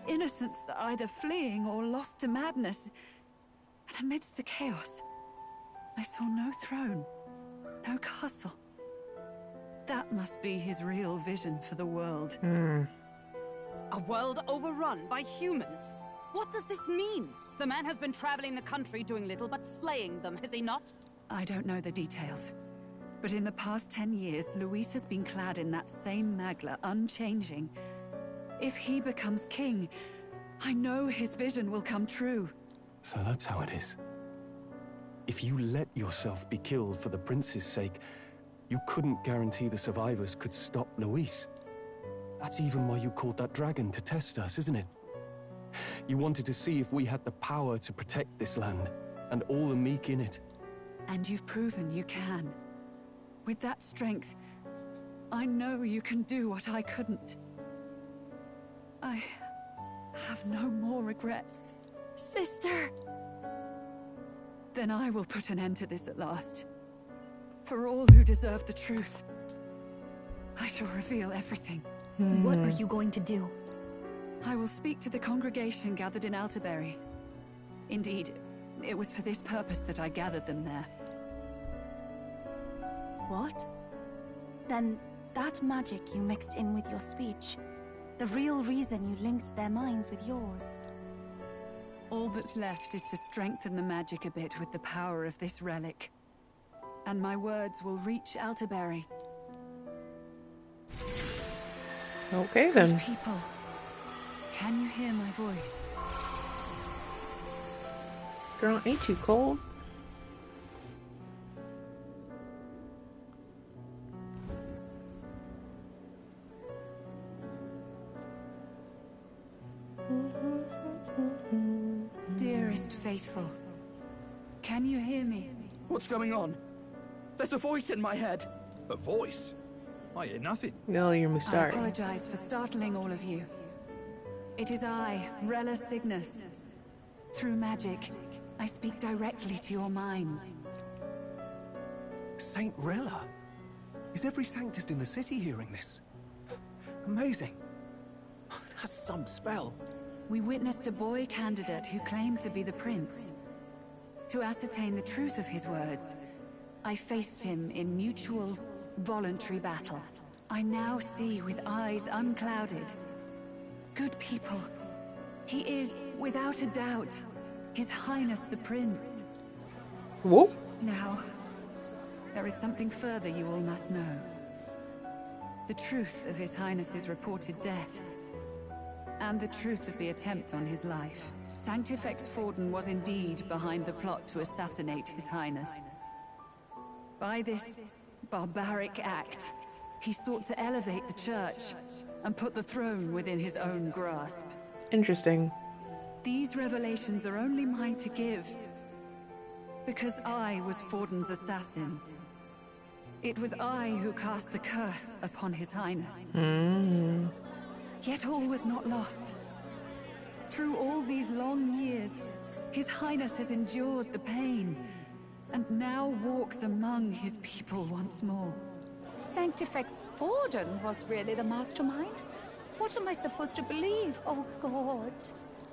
Innocents either fleeing or lost to madness. And amidst the chaos, I saw no throne, no castle. That must be his real vision for the world. A world overrun by humans? What does this mean? The man has been traveling the country doing little but slaying them, has he not? I don't know the details. But in the past 10 years, Luis has been clad in that same Magla, unchanging. If he becomes king, I know his vision will come true. So that's how it is. If you let yourself be killed for the prince's sake, you couldn't guarantee the survivors could stop Luis. That's even why you called that dragon to test us, isn't it? You wanted to see if we had the power to protect this land, and all the meek in it. And you've proven you can. With that strength, I know you can do what I couldn't. I have no more regrets. Sister! Then I will put an end to this at last. For all who deserve the truth, I shall reveal everything. What are you going to do? I will speak to the congregation gathered in Altabury. Indeed, it was for this purpose that I gathered them there. What? Then that magic you mixed in with your speech, the real reason you linked their minds with yours. All that's left is to strengthen the magic a bit with the power of this relic. And my words will reach Altabury. Okay then. Good people, can you hear my voice? Girl, ain't you cold? Dearest faithful, can you hear me? What's going on? There's a voice in my head. A voice? I hear nothing. No, you're I Mustari. apologize for startling all of you. It is I, Rella Cygnus. Through magic, I speak directly to your minds. Saint Rella? Is every Sanctist in the city hearing this? Amazing. That's some spell. We witnessed a boy candidate who claimed to be the prince. To ascertain the truth of his words, I faced him in mutual, voluntary battle. I now see with eyes unclouded. Good people, he is, without a doubt, His Highness the Prince. Whoop. Now, there is something further you all must know. The truth of His Highness's reported death, and the truth of the attempt on his life. Sanctifex Forden was indeed behind the plot to assassinate His Highness. By this barbaric act, he sought to elevate the church and put the throne within his own grasp. Interesting. These revelations are only mine to give, because I was Forden's assassin. It was I who cast the curse upon His Highness. Yet all was not lost. Through all these long years, His Highness has endured the pain, and now walks among his people once more. Sanctifex Forden was really the mastermind? What am I supposed to believe? Oh, God.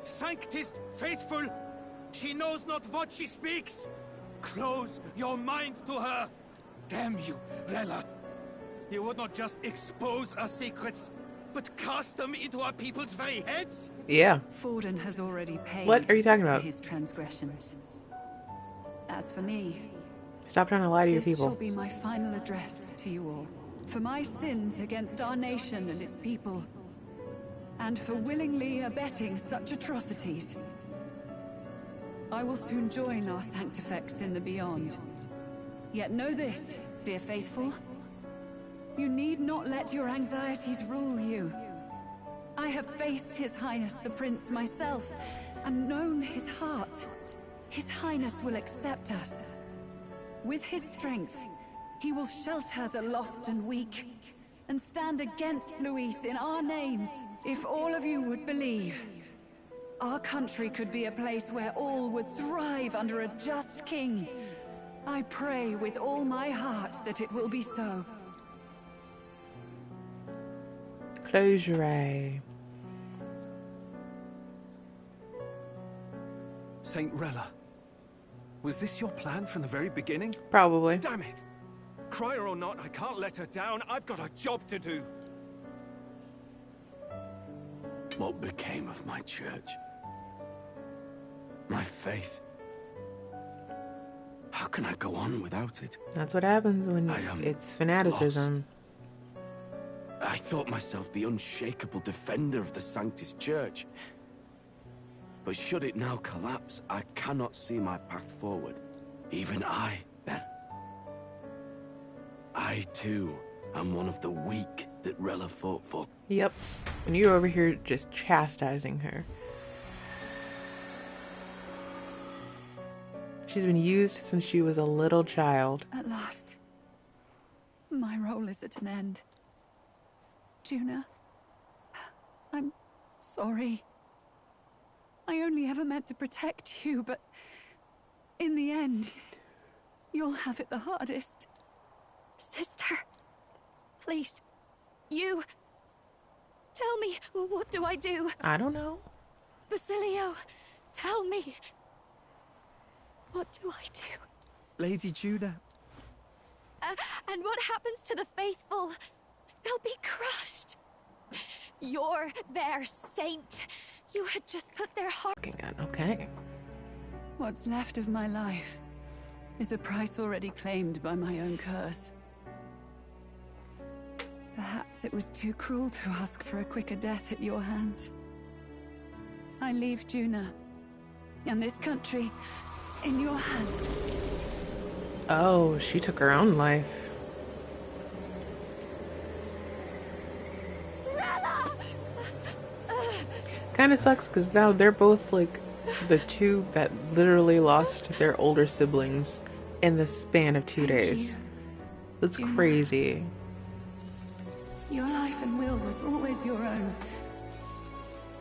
Sanctist faithful, she knows not what she speaks. Close your mind to her. Damn you, Rella. You would not just expose our secrets, but cast them into our people's very heads? Yeah. Forden has already paid What are you talking about? for his transgressions. As for me, Stop trying to lie to your this people. shall be my final address to you all. For my sins against our nation and its people, and for willingly abetting such atrocities, I will soon join our Sanctifex in the beyond. Yet know this, dear faithful, you need not let your anxieties rule you. I have faced His Highness the Prince myself, and known his heart. His Highness will accept us. With his strength, he will shelter the lost and weak, and stand against Luis in our names. If all of you would believe, our country could be a place where all would thrive under a just king. I pray with all my heart that it will be so. Close your eye. Saint Rella, was this your plan from the very beginning? Probably. Damn it! Crier or not, I can't let her down. I've got a job to do. What became of my church? My faith? How can I go on without it? That's what happens when it's fanaticism. I thought myself the unshakable defender of the Sanctist Church. But should it now collapse, I cannot see my path forward. Even I, then. I, too, am one of the weak that Rella fought for. Yep. And you're over here just chastising her. She's been used since she was a little child. At last, my role is at an end. Juna, I'm sorry. I only ever meant to protect you, but in the end, you'll have it the hardest. Sister, please, you... Tell me, what do I do? I don't know. Basilio, tell me. What do I do? Lady Judah. And what happens to the faithful? They'll be crushed. You're their saint. You had just put their heart... Okay. What's left of my life is a price already claimed by my own curse. Perhaps it was too cruel to ask for a quicker death at your hands. I leave Juna and this country in your hands. Oh, she took her own life. Kind of sucks because now they're both like the two that literally lost their older siblings in the span of 2 days. That's crazy. Your life and will was always your own.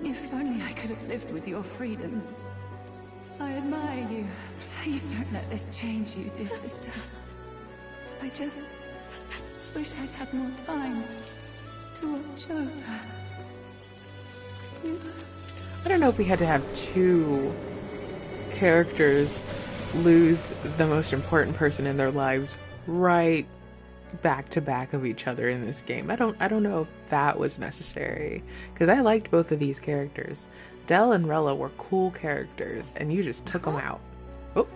If only I could have lived with your freedom. I admire you. Please don't let this change you, dear sister. I just wish I'd had more time to watch over. I don't know if we had to have two characters lose the most important person in their lives right back to back of each other in this game. I don't know if that was necessary, because I liked both of these characters. Del and Rella were cool characters, and you just took them out. Oh.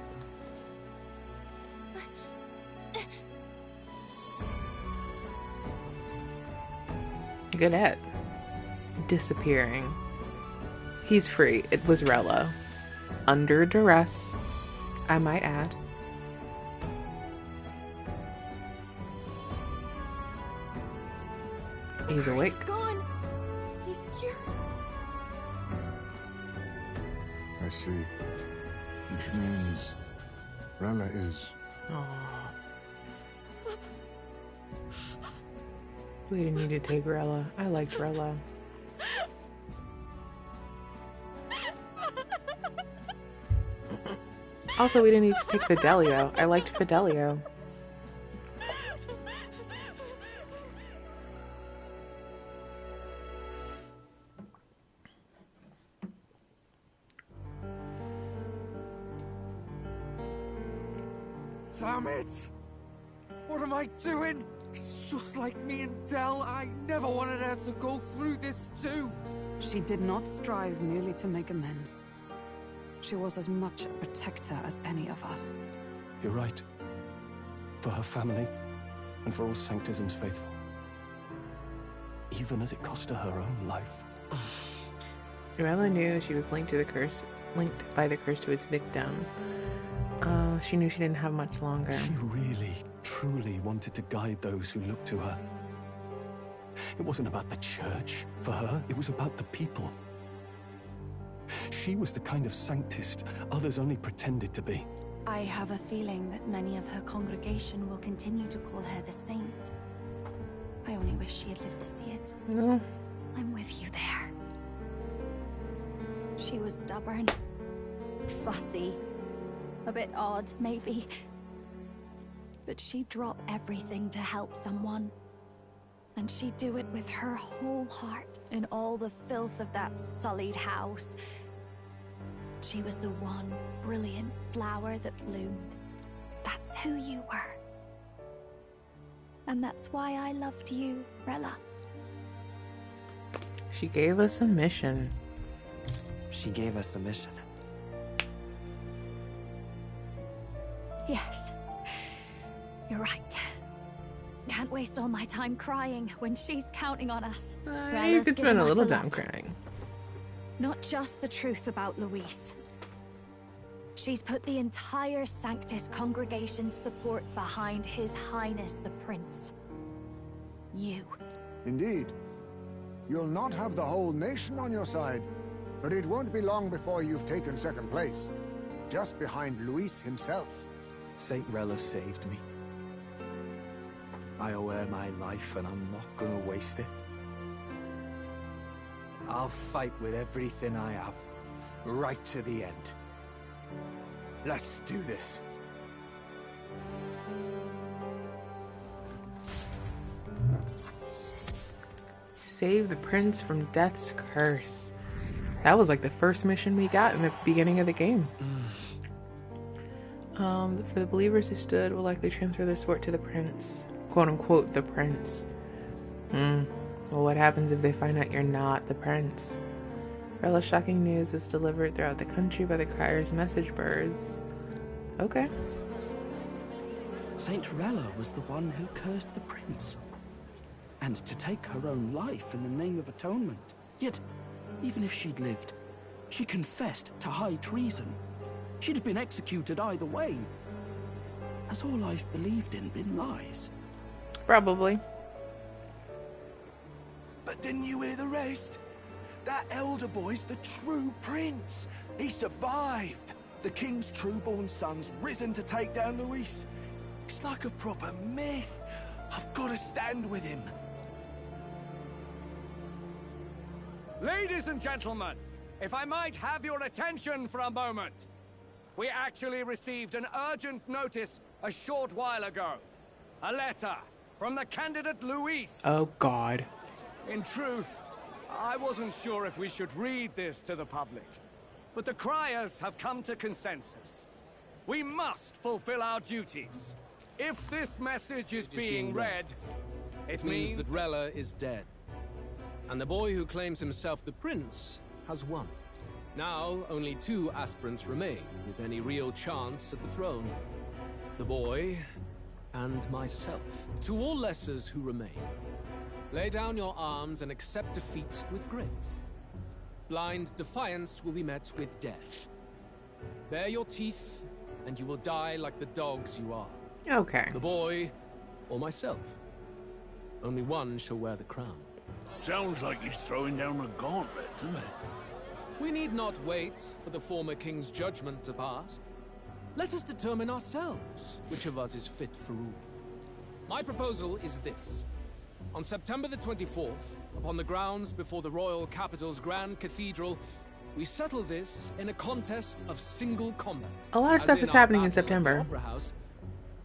Good at disappearing. He's free. It was Rella. Under duress, I might add. He's awake. He's gone. He's cured. I see. Which means Rella is... Aww. We didn't need to take Rella. I liked Rella. Also, we didn't need to take Fidelio. I liked Fidelio. Damn it! What am I doing? It's just like me and Del. I never wanted her to go through this too. She did not strive merely to make amends. She was as much a protector as any of us. You're right. For her family, and for all Sanctism's faithful. Even as it cost her her own life. Rella knew she was linked by the curse to its victim. She knew she didn't have much longer. She really, truly wanted to guide those who looked to her. It wasn't about the church for her, it was about the people. She was the kind of Sanctist others only pretended to be. I have a feeling that many of her congregation will continue to call her the saint. I only wish she had lived to see it. No. I'm with you there. She was stubborn, fussy, a bit odd, maybe. But she'd drop everything to help someone. And she'd do it with her whole heart in all the filth of that sullied house. She was the one brilliant flower that bloomed. That's who you were. And that's why I loved you, Rella. She gave us a mission. She gave us a mission. Yes. You're right. Can't waste all my time crying when she's counting on us. You could spend a little time crying. Not just the truth about Luis. She's put the entire Sanctus congregation's support behind His Highness the Prince. You. Indeed. You'll not have the whole nation on your side, but it won't be long before you've taken second place. Just behind Luis himself. Saint Rella saved me. I owe her my life and I'm not gonna waste it. I'll fight with everything I have, right to the end. Let's do this. Save the prince from death's curse. That was like the first mission we got in the beginning of the game. For the believers who stood will likely transfer their support to the prince. Quote unquote, the prince. Well, what happens if they find out you're not the prince? Rella's shocking news is delivered throughout the country by the crier's message birds. Okay. Saint Rella was the one who cursed the prince. And to take her own life in the name of atonement. Yet, even if she'd lived, she confessed to high treason. She'd have been executed either way. Has all I've believed in been lies? Probably. But didn't you hear the rest? That elder boy's the true prince. He survived. The king's true-born son's risen to take down Luis. It's like a proper myth. I've got to stand with him. Ladies and gentlemen, if I might have your attention for a moment. We actually received an urgent notice a short while ago. A letter from the candidate Luis. Oh, God. In truth, I wasn't sure if we should read this to the public. But the criers have come to consensus. We must fulfill our duties. If this message is being read, it means that Rella is dead. And the boy who claims himself the prince has won. Now, only 2 aspirants remain, with any real chance at the throne. The boy, and myself. To all lessers who remain, lay down your arms and accept defeat with grace. Blind defiance will be met with death. Bare your teeth, and you will die like the dogs you are. Okay. The boy, or myself. Only one shall wear the crown. Sounds like he's throwing down a gauntlet, doesn't it? We need not wait for the former king's judgment to pass. Let us determine ourselves which of us is fit for rule. My proposal is this. On September the 24th, upon the grounds before the royal capital's grand cathedral, we settle this in a contest of single combat. A lot of stuff is happening in September. Opera House,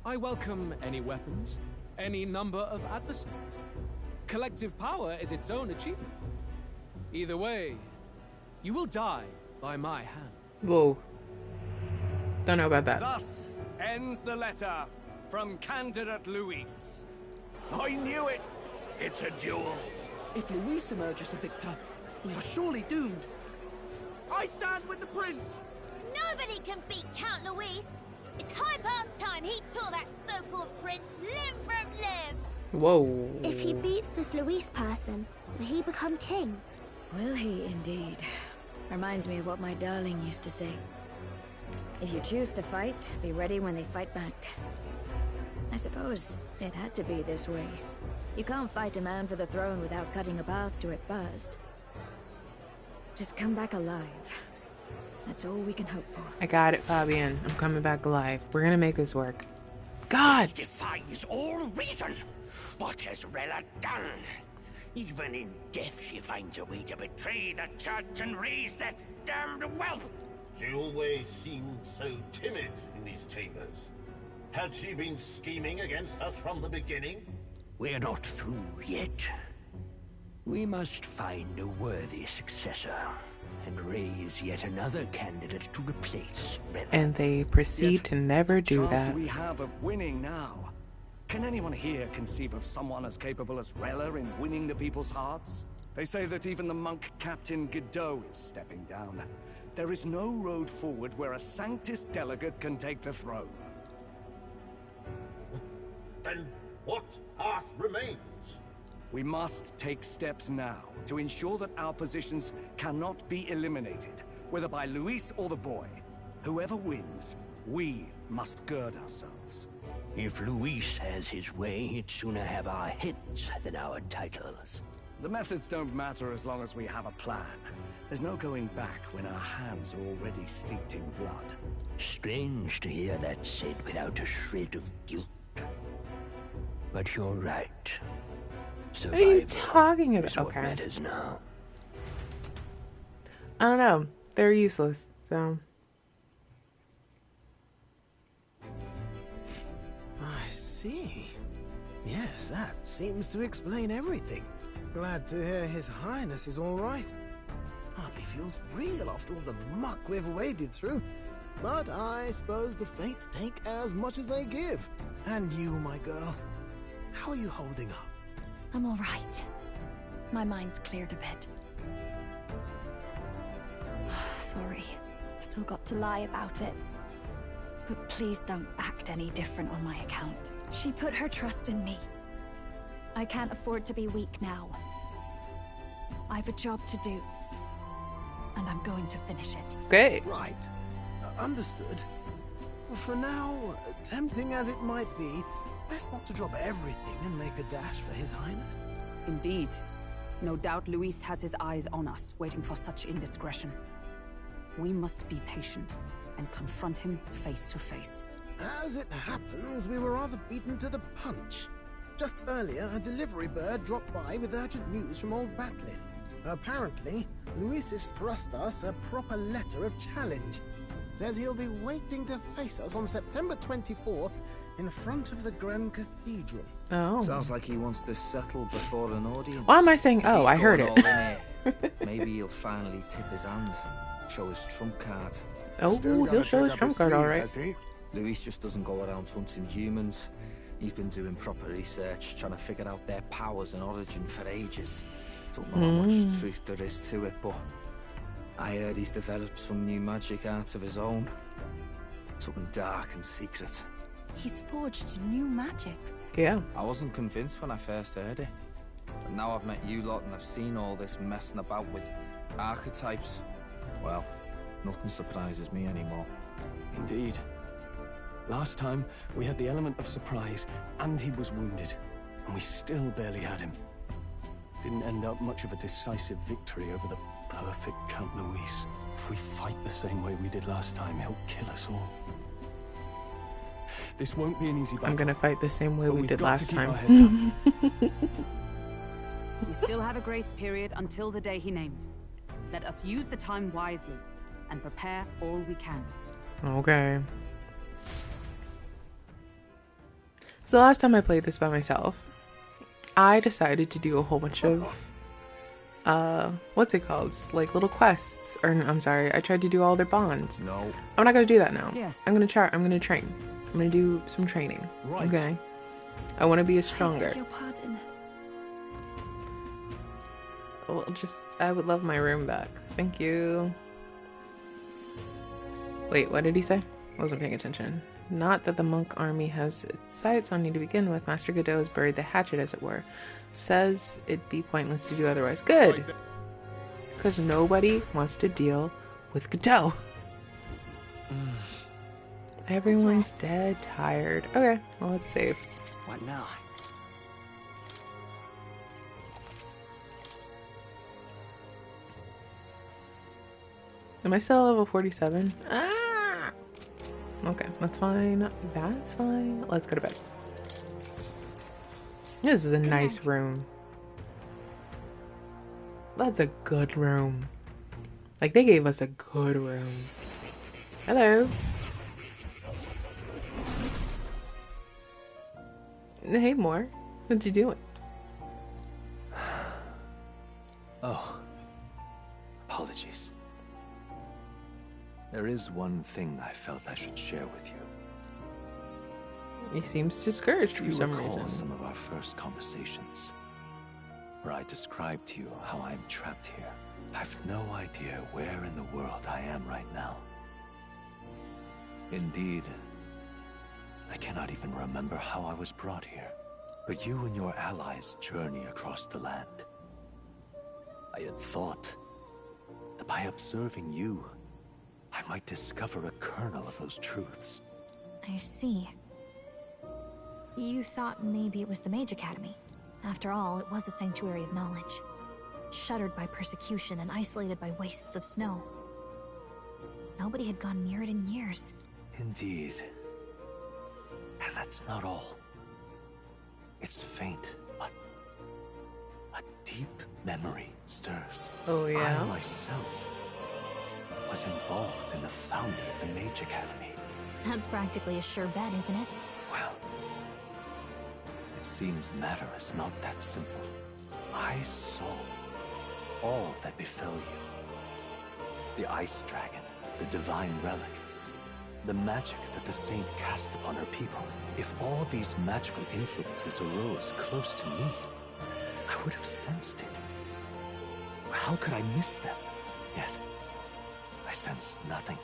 I welcome any weapons, any number of adversaries. Collective power is its own achievement. Either way, you will die by my hand. Whoa. Don't know about that. Thus ends the letter from candidate Luis. I knew it! It's a duel. If Luis emerges the victor, we are surely doomed. I stand with the prince! Nobody can beat Count Luis! It's high past time he tore that so-called prince limb from limb! Whoa. If he beats this Luis person, will he become king? Will he indeed? Reminds me of what my darling used to say. If you choose to fight, be ready when they fight back. I suppose it had to be this way. You can't fight a man for the throne without cutting a path to it first. Just come back alive. That's all we can hope for. I got it, Fabian. I'm coming back alive. We're gonna make this work. God! This defies all reason. What has Rella done? Even in death she finds a way to betray the church and raise that damned wealth. She always seemed so timid in these chambers. Had she been scheming against us from the beginning? We're not through yet. We must find a worthy successor and raise yet another candidate to replace Rella. And they proceed to never do What chance that. do we have of winning now? Can anyone here conceive of someone as capable as Rella in winning the people's hearts? They say that even the monk Captain Godot is stepping down. There is no road forward where a Sanctus delegate can take the throne. Then what path remains? We must take steps now to ensure that our positions cannot be eliminated, whether by Luis or the boy. Whoever wins, we must gird ourselves. If Luis has his way, he'd sooner have our heads than our titles. The methods don't matter as long as we have a plan. There's no going back when our hands are already steeped in blood. Strange to hear that said without a shred of guilt. But you're right. What are you talking is about? what Okay. matters now. I don't know. They're useless, so. I see. Yes, that seems to explain everything. Glad to hear His Highness is all right. Hardly feels real after all the muck we've waded through. But I suppose the fates take as much as they give. And you, my girl, how are you holding up? I'm all right. My mind's cleared a bit. Sorry. Still got to lie about it. But please don't act any different on my account. She put her trust in me. I can't afford to be weak now. I've a job to do. And I'm going to finish it. Great. Right. Understood. Well, for now, tempting as it might be, best not to drop everything and make a dash for His Highness. Indeed. No doubt Luis has his eyes on us, waiting for such indiscretion. We must be patient and confront him face to face. As it happens, we were rather beaten to the punch. Just earlier, a delivery bird dropped by with urgent news from old Batlin. Apparently, Luis has thrust us a proper letter of challenge. Says he'll be waiting to face us on September 24th in front of the Grand Cathedral. Oh. Sounds like he wants this settled before an audience. Why am I saying, oh, I heard it. Maybe he'll finally tip his hand, show his trump card. Oh, he'll show his trump card, all right. Luis just doesn't go around hunting humans. He's been doing proper research, trying to figure out their powers and origin for ages. Don't know how much truth there is to it, but I heard he's developed some new magic art of his own. Something dark and secret. He's forged new magics. Yeah. I wasn't convinced when I first heard it. But now I've met you lot and I've seen all this messing about with archetypes. Well, nothing surprises me anymore. Indeed. Last time, we had the element of surprise, and he was wounded. And we still barely had him. Didn't end up much of a decisive victory over the perfect Count Luis. If we fight the same way we did last time, he'll kill us all. This won't be an easy battle. I'm gonna fight the same way we did last time. We still have a grace period until the day he named. Let us use the time wisely and prepare all we can. Okay. So last time I played this by myself, I decided to do a whole bunch of what's it called? Like little quests. Or I'm sorry, I tried to do all their bonds. No. I'm not gonna do that now. Yes. I'm gonna train. I'm gonna do some training. Right. Okay. I wanna be stronger. I beg your pardon. Well, I would love my room back. Thank you. Wait, what did he say? I wasn't paying attention. Not that the monk army has its sights on you to begin with. Master Godot has buried the hatchet, as it were. Says it'd be pointless to do otherwise. Good! Because nobody wants to deal with Godot. Everyone's dead tired. Okay, well, let's save. What now? Am I still level 47? Ah! Okay, that's fine. That's fine. Let's go to bed. This is a nice room. That's a good room. Like, they gave us a good room. Hello. Hey, Moore. What you doing? Oh. Apologies. There is one thing I felt I should share with you. He seems discouraged for some reason. Some of our first conversations, where I described to you how I'm trapped here. I've no idea where in the world I am right now. Indeed, I cannot even remember how I was brought here. But you and your allies journey across the land. I had thought that by observing you, I might discover a kernel of those truths. I see. You thought maybe it was the Mage Academy. After all, it was a sanctuary of knowledge. Shuttered by persecution and isolated by wastes of snow. Nobody had gone near it in years. Indeed. And that's not all. It's faint, but a deep memory stirs. Oh, yeah? I myself was involved in the founding of the Mage Academy. That's practically a sure bet, isn't it? Well, it seems the matter is not that simple. I saw all that befell you. The ice dragon, the divine relic, the magic that the saint cast upon her people. If all these magical influences arose close to me, I would have sensed it. How could I miss them? Yet, I sensed nothing.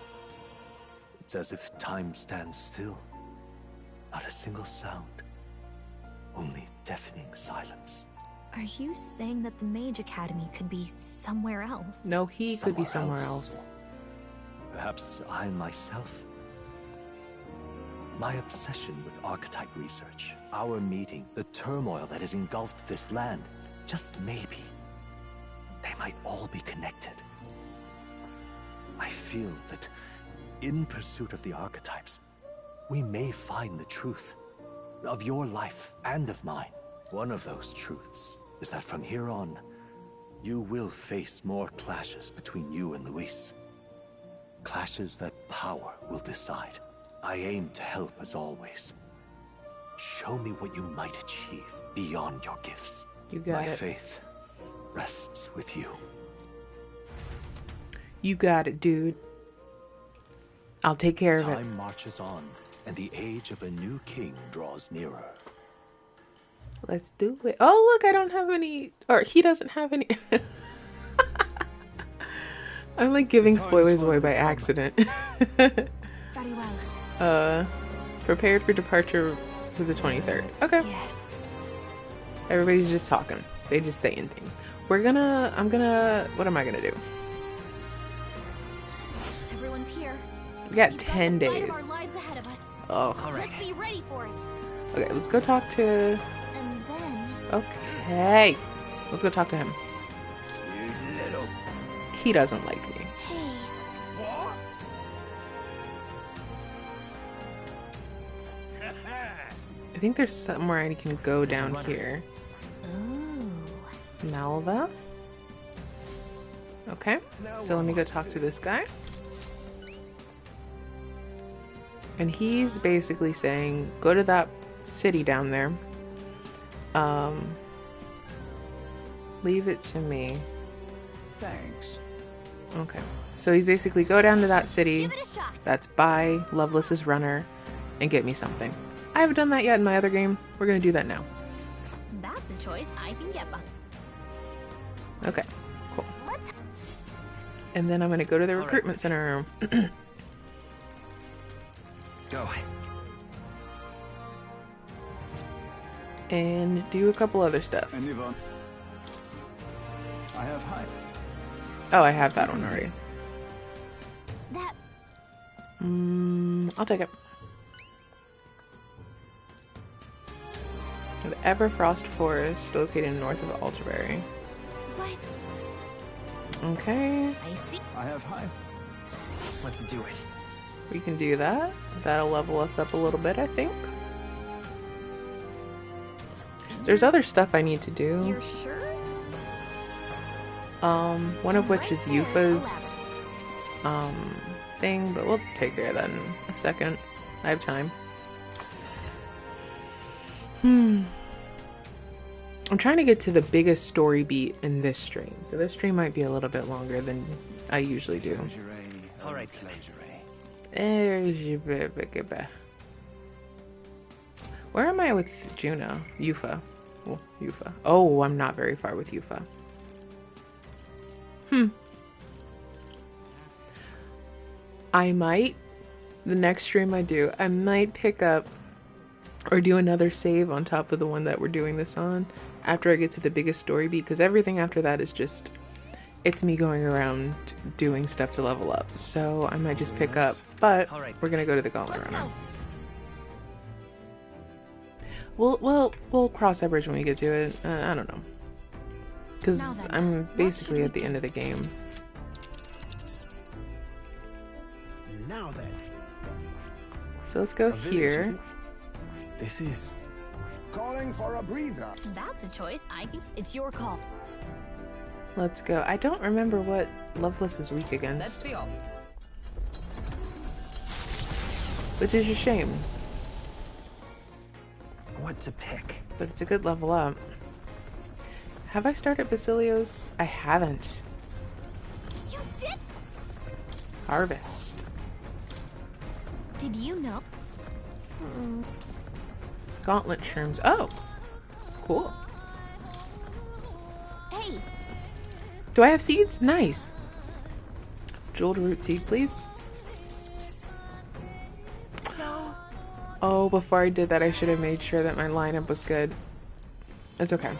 It's as if time stands still. Not a single sound. Only deafening silence. Are you saying that the Mage Academy could be somewhere else? No, he could be somewhere else. Perhaps I myself. My obsession with archetype research, our meeting, the turmoil that has engulfed this land, just maybe, they might all be connected. I feel that in pursuit of the archetypes, we may find the truth of your life and of mine. One of those truths is that from here on, you will face more clashes between you and Luis. Clashes that power will decide. I aim to help as always. Show me what you might achieve beyond your gifts. You got it. My faith rests with you. You got it, dude. I'll take care of it. Time marches on, and the age of a new king draws nearer. Let's do it. Oh, look, I don't have any, or he doesn't have any. I'm like giving spoilers away by accident. Very well. Prepared for departure for the 23rd. Okay. Yes. Everybody's just talking. They just saying things. What am I gonna do? Everyone's here. We got 10 We've got the fight days. of our lives ahead of us. Oh. Let's be ready for it. Okay, let's go talk to... And then... Okay. Let's go talk to him. You little... He doesn't like me. Hey. What? I think there's somewhere I can go down here. Ooh. Malva. Okay. So let me go talk to this guy. And he's basically saying, go to that city down there. Leave it to me. Thanks. Okay. So he's basically go down to that city Give it a shot. that's by Lovelace's runner and get me something. I haven't done that yet in my other game. We're going to do that now. That's a choice I can get behind. Okay. Cool. Let's... And then I'm going to go to the recruitment center. Go. And do a couple other stuff. And Yvonne. I have high. Oh, I have that one already. That... I'll take it. The Everfrost Forest, located north of Altabury. What? Okay. I see. I have high. Let's do it. We can do that. That'll level us up a little bit, I think. There's other stuff I need to do. You're sure? One of which is Yufa's thing, but we'll take care of that in a second. I have time. I'm trying to get to the biggest story beat in this stream, so this stream might be a little bit longer than I usually do. All right, Where am I with Juno? Yufa. Oh, Yufa. Oh, I'm not very far with Yufa. I might, the next stream I do, I might pick up or do another save on top of the one that we're doing this on after I get to the biggest story beat, because everything after that is just, it's me going around doing stuff to level up. So I might just pick up, but we're gonna go to the Gauntlet Runner. We'll cross that bridge when we get to it. I don't know, because I'm basically at the end of the game. Now then. So let's go here. This is calling for a breather. That's a choice I can... It's your call. Let's go. I don't remember what Loveless is weak against. Let's be off. Which is a shame. what to pick. But it's a good level up. Have I started Basilio's? I haven't. You did? Harvest. Did you know? Gauntlet shrooms. Oh, cool. Hey. Do I have seeds? Nice. Jeweled root seed, please. So. Oh, before I did that, I should have made sure that my lineup was good. It's okay.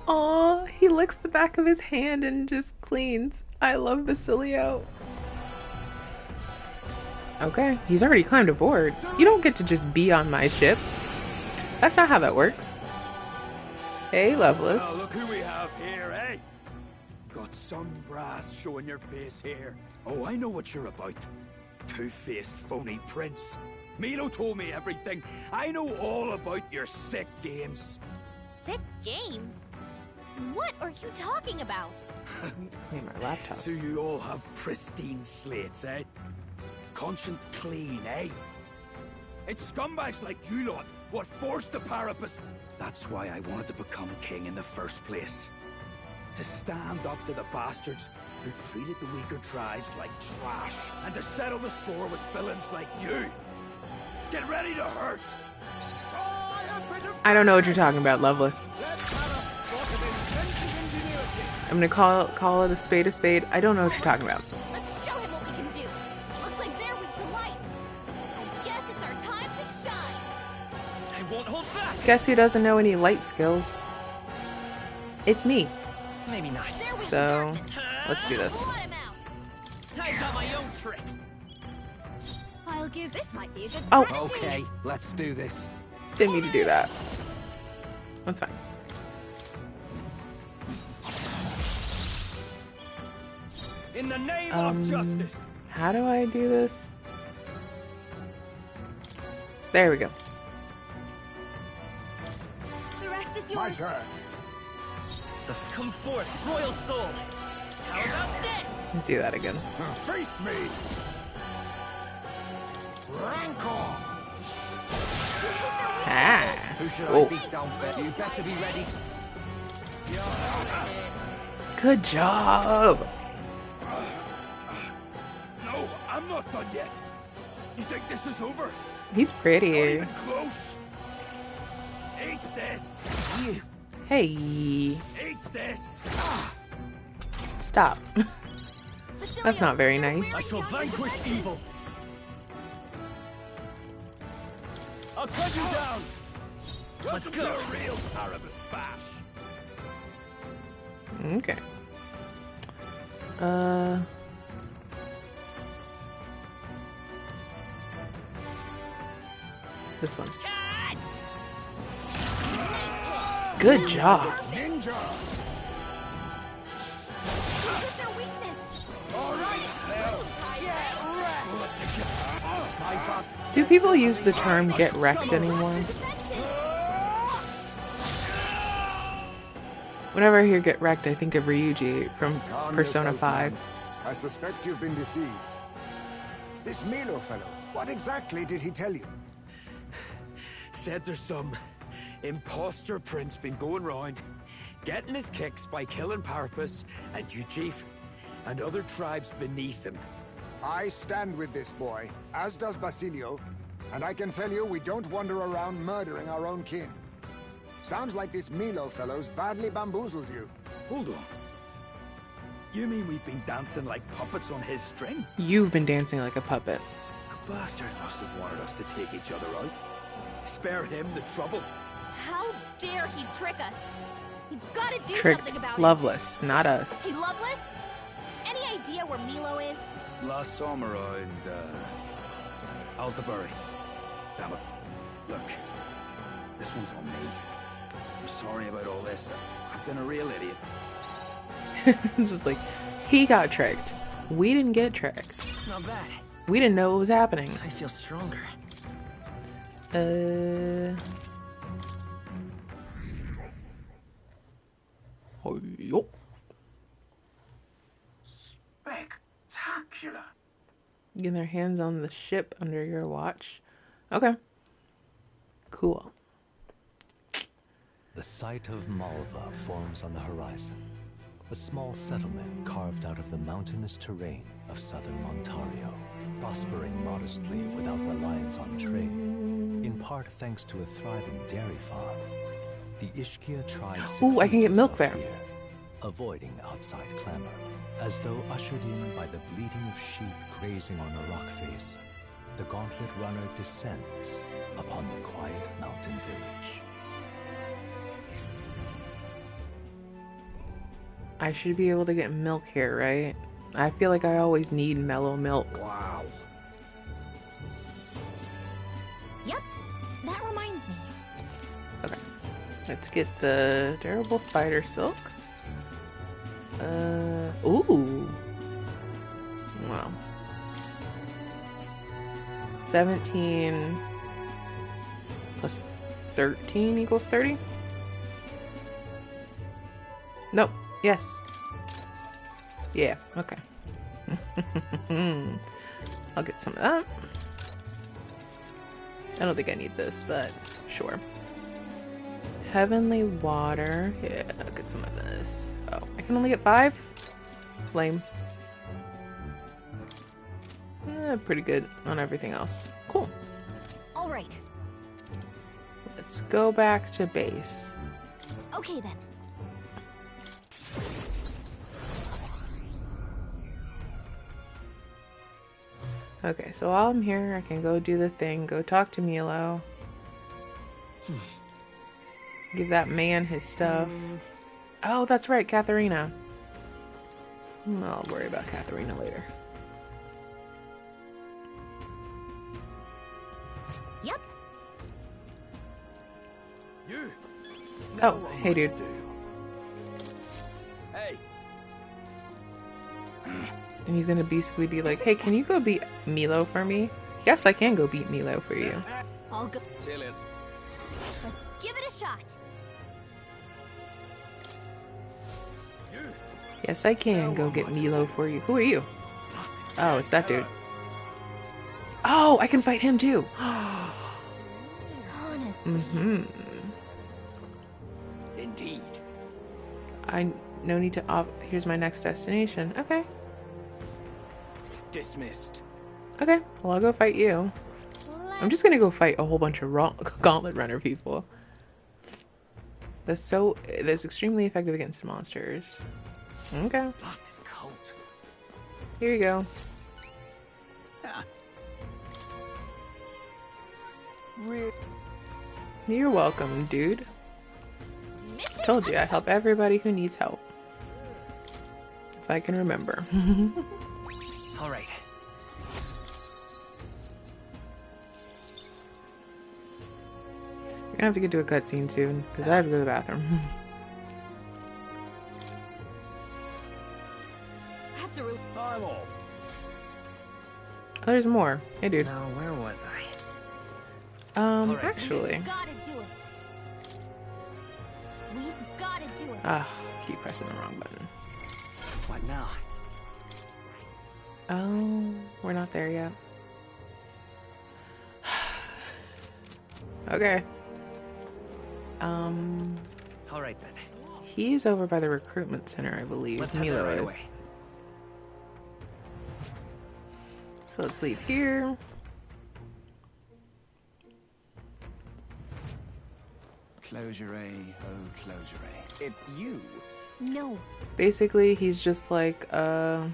Aw, he licks the back of his hand and just cleans. I love Basilio. Okay, he's already climbed aboard. You don't get to just be on my ship. That's not how that works. Hey, Loveless. Well, look who we have here, eh? Got some brass showing your face here. Oh, I know what you're about. Two-faced phony prince. Milo told me everything. I know all about your sick games. Sick games? What are you talking about? Clean my laptop. So you all have pristine slates, eh? Conscience clean, eh? It's scumbags like you lot what forced the Parapus. That's why I wanted to become king in the first place. To stand up to the bastards who treated the weaker tribes like trash, and to settle the score with villains like you. Get ready to hurt! I don't know what you're talking about, Loveless. I'm gonna call it a spade a spade. I don't know what you're talking about. Let's show him what we can do. Looks like they're weak to light. I guess it's our time to shine. I won't hold back. Guess who doesn't know any light skills? It's me. Maybe not. So, let's do this. I got my own tricks. I'll give this might be a good Oh. strategy. Okay, let's do this. Didn't need to do that. That's fine. In the name of justice. How do I do this? There we go. The rest is yours. My turn. Come forth, royal soul. How about this? Let's do that again. Face me. Rancor. Ah. Who should Whoa. I beat down for? You better be ready. Good job. No, I'm not done yet. You think this is over? He's Not pretty. even close. Eat this. Hey. Eat this. Stop. That's not very nice. I shall vanquish evil. I'll cut you down. Let's go. A real Parabus bash. Okay. This one. Good job. Ninja. Do people use the term get wrecked anymore? Whenever I hear get wrecked, I think of Ryuji from Calm Persona yourself, 5. man. I suspect you've been deceived. This Milo fellow, what exactly did he tell you? Said there's some imposter prince been going round, getting his kicks by killing Parapus and you, Chief, and other tribes beneath him. I stand with this boy, as does Basilio, and I can tell you we don't wander around murdering our own kin. Sounds like this Milo fellow's badly bamboozled you. Hold on. You mean we've been dancing like puppets on his string? You've been dancing like a puppet. The bastard must have wanted us to take each other out. Spare him the trouble. How dare he trick us? You've got to do Tricked something about Loveless, not us. it. Hey, Loveless? Any idea where Milo is? Last summer around, Altabury. Damn it. Look, this one's on me. I'm sorry about all this. I've been a real idiot. It's just like, he got tricked. We didn't get tricked. Not bad. We didn't know what was happening. I feel stronger. Oh, yo. Spectacular. Getting their hands on the ship under your watch. Okay. Cool. The site of Malva forms on the horizon, a small settlement carved out of the mountainous terrain of southern Ontario, prospering modestly without reliance on trade, in part thanks to a thriving dairy farm. The Ishkia tribe Ooh, I can get milk there. here, avoiding outside clamor, as though ushered in by the bleating of sheep grazing on a rock face. The gauntlet runner descends upon the quiet mountain village. I should be able to get milk here, right? I feel like I always need mellow milk. Wow. Yep, that reminds me. Okay, let's get the durable spider silk. Ooh. Wow. 17 plus 13 equals 30? Nope. Yes. Yeah, okay. I'll get some of that. I don't think I need this, but sure. Heavenly water. Yeah, I'll get some of this. Oh, I can only get 5? Lame. Pretty good on everything else. Cool. All right. Let's go back to base. Okay then. Okay, so while I'm here, I can go do the thing, go talk to Milo. Give that man his stuff. Oh, that's right, Katharina. I'll worry about Katharina later. Yep. You. Oh, hey, dude. Hey. And he's gonna basically be like, hey, can you go beat Milo for me? Yes, I can go beat Milo for you. I'll go. See you later. Let's give it a shot. Yes, I can go get Milo for you. Who are you? Oh, it's that dude. Oh, I can fight him too. Honestly. Indeed. No need to here's my next destination. Okay. Dismissed. Okay, well I'll go fight you. I'm just gonna go fight a whole bunch of gauntlet runner people. That's extremely effective against monsters. Okay. Blast is cold. Here you go. You're welcome, dude. Told you I help everybody who needs help. If I can remember. All right. You're gonna have to get to a cutscene soon, because I have to go to the bathroom. I'm off. Oh, there's more. Hey, dude. Now, where was I? Actually. We've gotta do it. We've gotta do it. Ah, keep pressing the wrong button. What now? Oh, we're not there yet. Okay. All right then. He's over by the recruitment center, I believe. Let's head Milo there right is. away. So let's leave here. Closure, oh closure. It's you. No. Basically, he's just like, I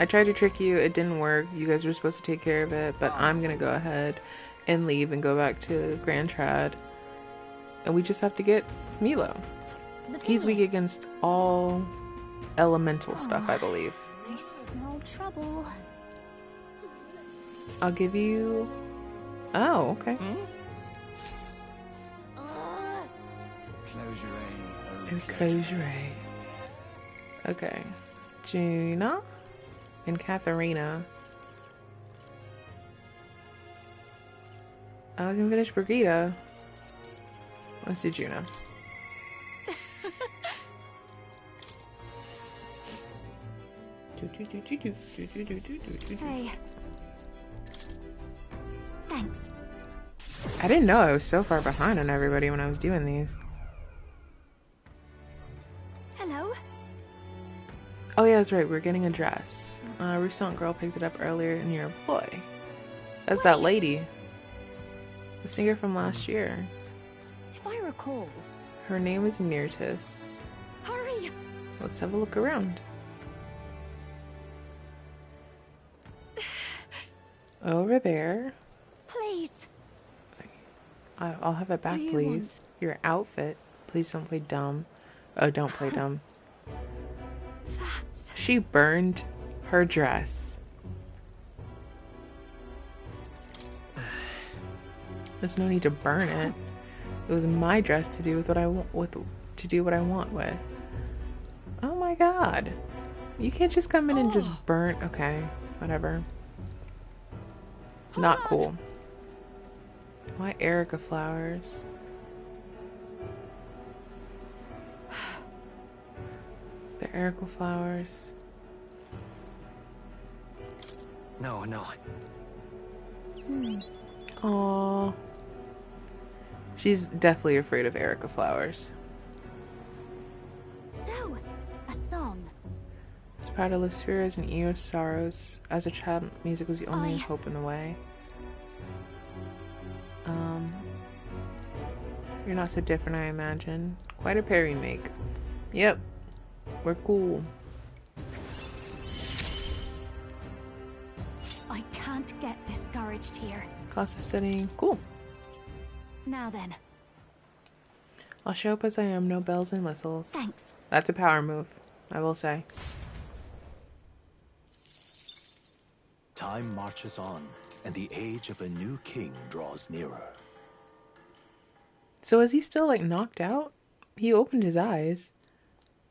tried to trick you, it didn't work. You guys were supposed to take care of it, but I'm gonna go ahead and leave and go back to Grand Trad. And we just have to get Milo. He's weak against all elemental stuff, I believe. I smell trouble. I'll give you... Oh, okay. Closure, Closure. Okay. Juna and Katharina. I can finish Brigida. Let's do Juna. Hey. Thanks. I didn't know I was so far behind on everybody when I was doing these. that's right. We're getting a dress. Recent girl picked it up earlier in your employ. That's that lady. The singer from last year. If I recall... Her name is Myrtis. Hurry! Let's have a look around. Over there. Please. I'll have it back, please. Your outfit. Please don't play dumb. Oh, don't play dumb. She burned her dress. There's no need to burn it. It was my dress to do with what I want to do what I want with. Oh my god. You can't just come in and just burn. Okay, whatever. Not cool. Why Erica flowers? The Erica flowers. No. Aww. She's deathly afraid of Erica flowers. So, a song. It's proud to live spheres and Eo's sorrows. As a child, music was the only hope in the way. You're not so different, I imagine. Quite a pair we make. Yep. We're cool. I can't get discouraged here. Cost of studying. Cool. Now then. I'll show up as I am, no bells and whistles. Thanks. That's a power move, I will say. Time marches on, and the age of a new king draws nearer. So is he still, like, knocked out? He opened his eyes.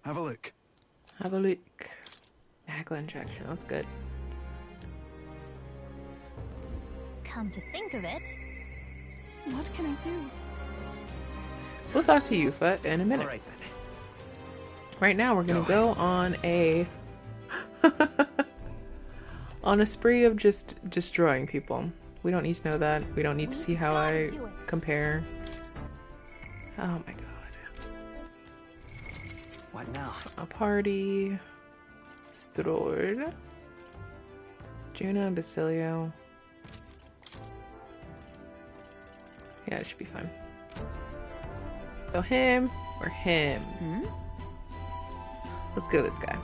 Have a look. Have a look. Magla injection, that's good. Come to think of it. What can I do? We'll talk to you, Foot, in a minute. All right, then. Right now, we're gonna go on a on a spree of just destroying people. We don't need to know that. We don't need to see how I compare. Oh my god. What now? A party. Strord. Juno and Basilio. Yeah, it should be fine. So him or him? Let's go this guy.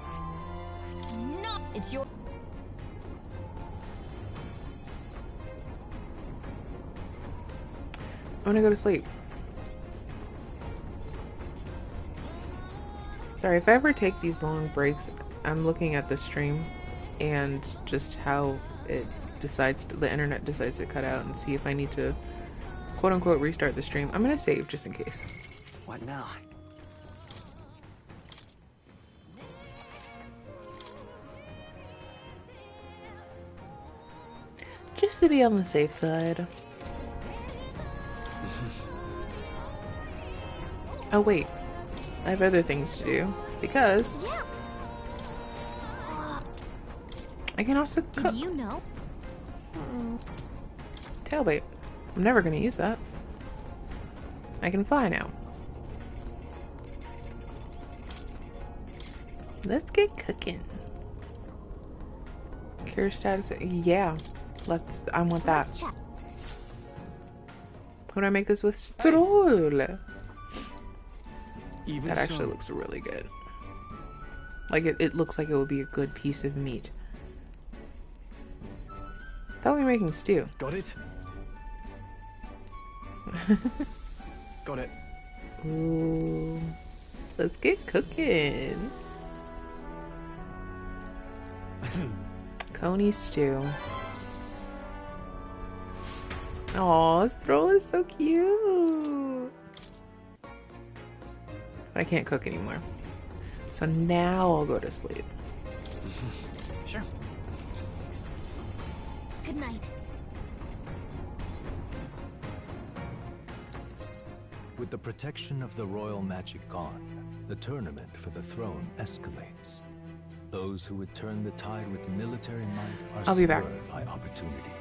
No, it's your... I'm gonna go to sleep. Sorry, if I ever take these long breaks, I'm looking at the stream and just how it decides to, the internet decides to cut out, and see if I need to quote unquote restart the stream. I'm gonna save just in case. What now? Just to be on the safe side. Oh wait, I have other things to do because I can also cook. Do you know? Tailbait. I'm never gonna use that. I can fly now. Let's get cooking. Cure status. Yeah. I want that. What do I make this with? Strol. That actually looks really good. Like it looks like it would be a good piece of meat. I thought we were making stew. Got it? Got it. Ooh. Let's get cooking. Coney stew. Aw, Stroll is so cute. But I can't cook anymore. So now I'll go to sleep. Sure. Good night. With the protection of the royal magic gone, the tournament for the throne escalates. Those who would turn the tide with military might are I'll be back. spurred by opportunity.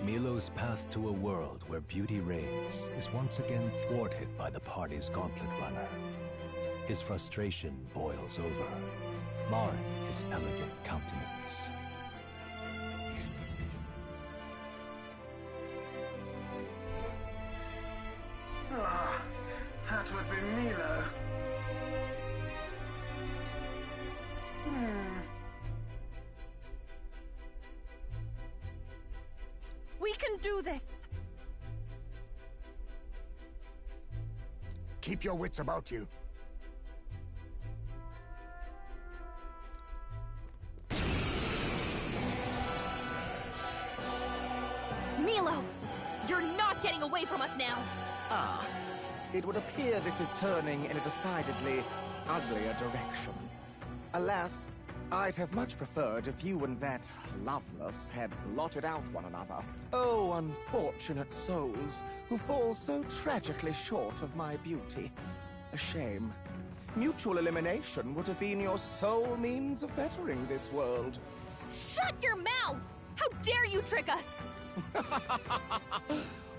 Milo's path to a world where beauty reigns is once again thwarted by the party's gauntlet runner. His frustration boils over. marring his elegant countenance. Ah, that would be Milo. We can do this! Keep your wits about you. Milo! You're not getting away from us now! Ah, it would appear this is turning in a decidedly uglier direction. Alas, I'd have much preferred if you and that Loveless had blotted out one another. Oh, unfortunate souls who fall so tragically short of my beauty. A shame. Mutual elimination would have been your sole means of bettering this world. Shut your mouth! How dare you trick us!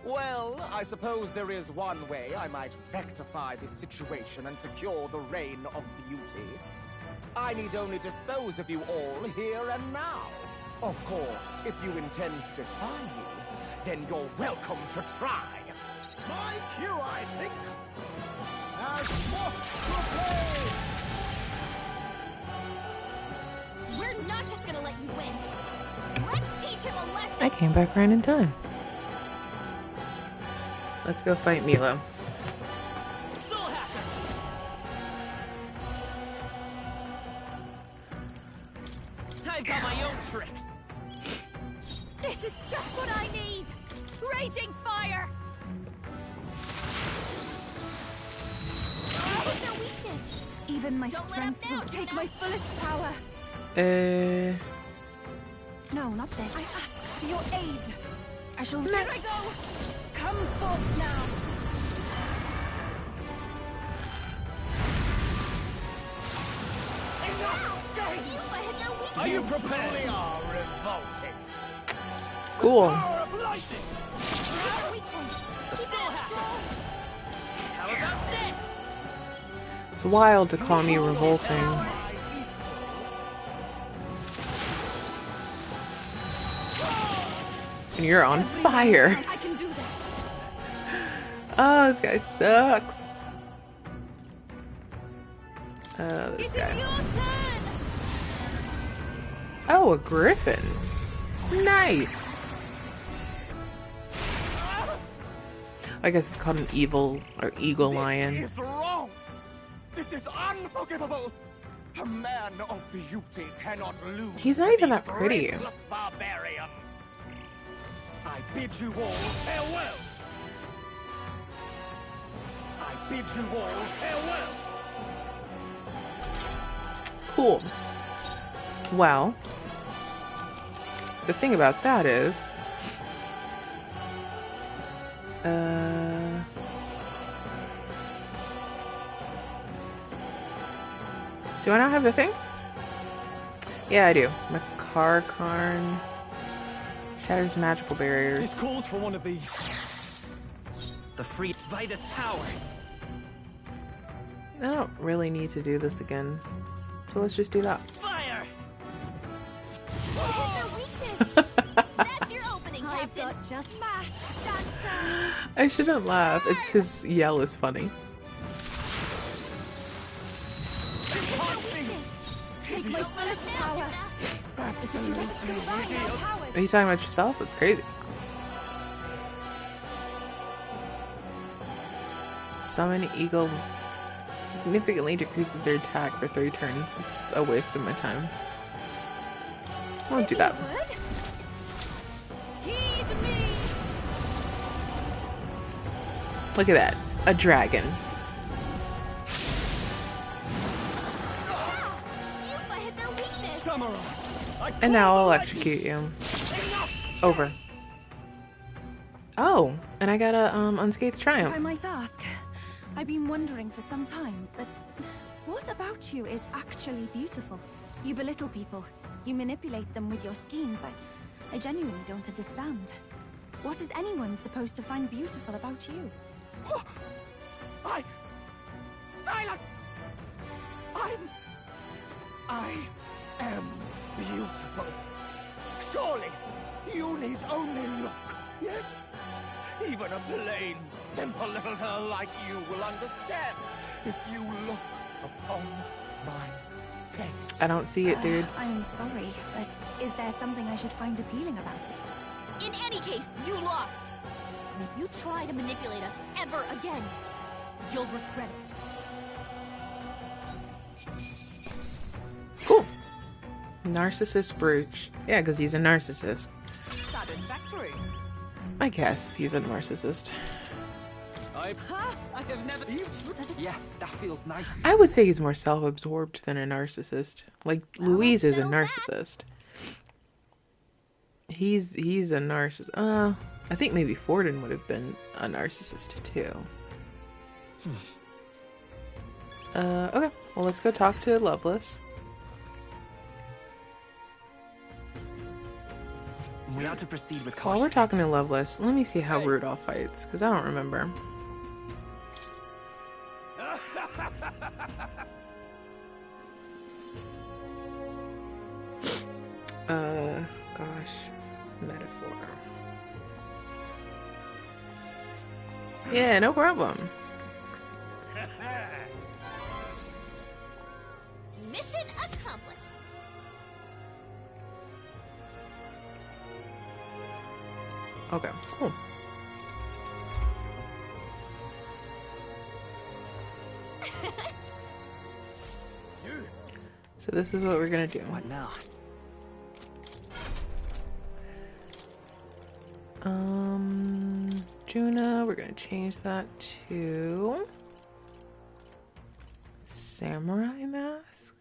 Well, I suppose there is one way I might rectify this situation and secure the reign of beauty. I need only dispose of you all here and now. Of course, if you intend to defy me, then you're welcome to try. My cue, I think. Now swap to play! We're not just gonna let you win. Let's teach him a lesson! I came back right in time. Let's go fight Milo. I've got my own tricks. This is just what I need! Raging fire! What is their weakness? Even my strength will take my fullest power. No, not this. I ask for your aid. I shall... Here I go! Come forth now. Are you prepared? We are revolting. Cool. Power of lightning. How about this? It's wild to call me revolting. And you're on fire. I can do this. Oh, this guy sucks. This guy. Oh, a griffin. Nice. I guess it's called an evil or eagle lion. This is wrong. This is unforgivable. A man of beauty cannot lose. He's not to even these that pretty. graceless barbarians. I bid you all farewell. I bid you all farewell. Cool. Well, the thing about that is, do I not have the thing? Yeah, I do. Makar Karn shatters magical barriers. This calls for one of these. The free by this power. I don't really need to do this again, so let's just do that. Fire! That's your opening, Captain. Just masked dancer. I shouldn't laugh. It's his yell is funny. take my fullest power. Are you talking about yourself? That's crazy. Summon Eagle significantly decreases their attack for 3 turns. It's a waste of my time. I won't do that. Look at that. A dragon. And now I'll electrocute you. Over. Oh, and I got a unscathed triumph. If I might ask, I've been wondering for some time that what about you is actually beautiful? You belittle people. You manipulate them with your schemes. I genuinely don't understand. What is anyone supposed to find beautiful about you? Silence! I am beautiful. Surely, you need only look, yes? Even a plain, simple little girl like you will understand if you look upon my face. I don't see it, dude. I'm sorry, but is there something I should find appealing about it? In any case, you lost. And if you try to manipulate us ever again, you'll regret it. Cool. Narcissist brooch. Yeah, because he's a narcissist. Satisfactory. I guess he's a narcissist. I have never. Yeah, that feels nice. I would say he's more self-absorbed than a narcissist. Like, Louise is a narcissist. He's a narcissist. I think maybe Forden would have been a narcissist too. Okay. Well, let's go talk to Loveless. We ought to proceed with caution. While we're talking to Loveless, let me see how Rudolph fights, because I don't remember. Gosh. Metaphor. Yeah, no problem. Mission accomplished. Okay, cool. So this is what we're gonna do. What now? Juna, we're gonna change that to Samurai Mask?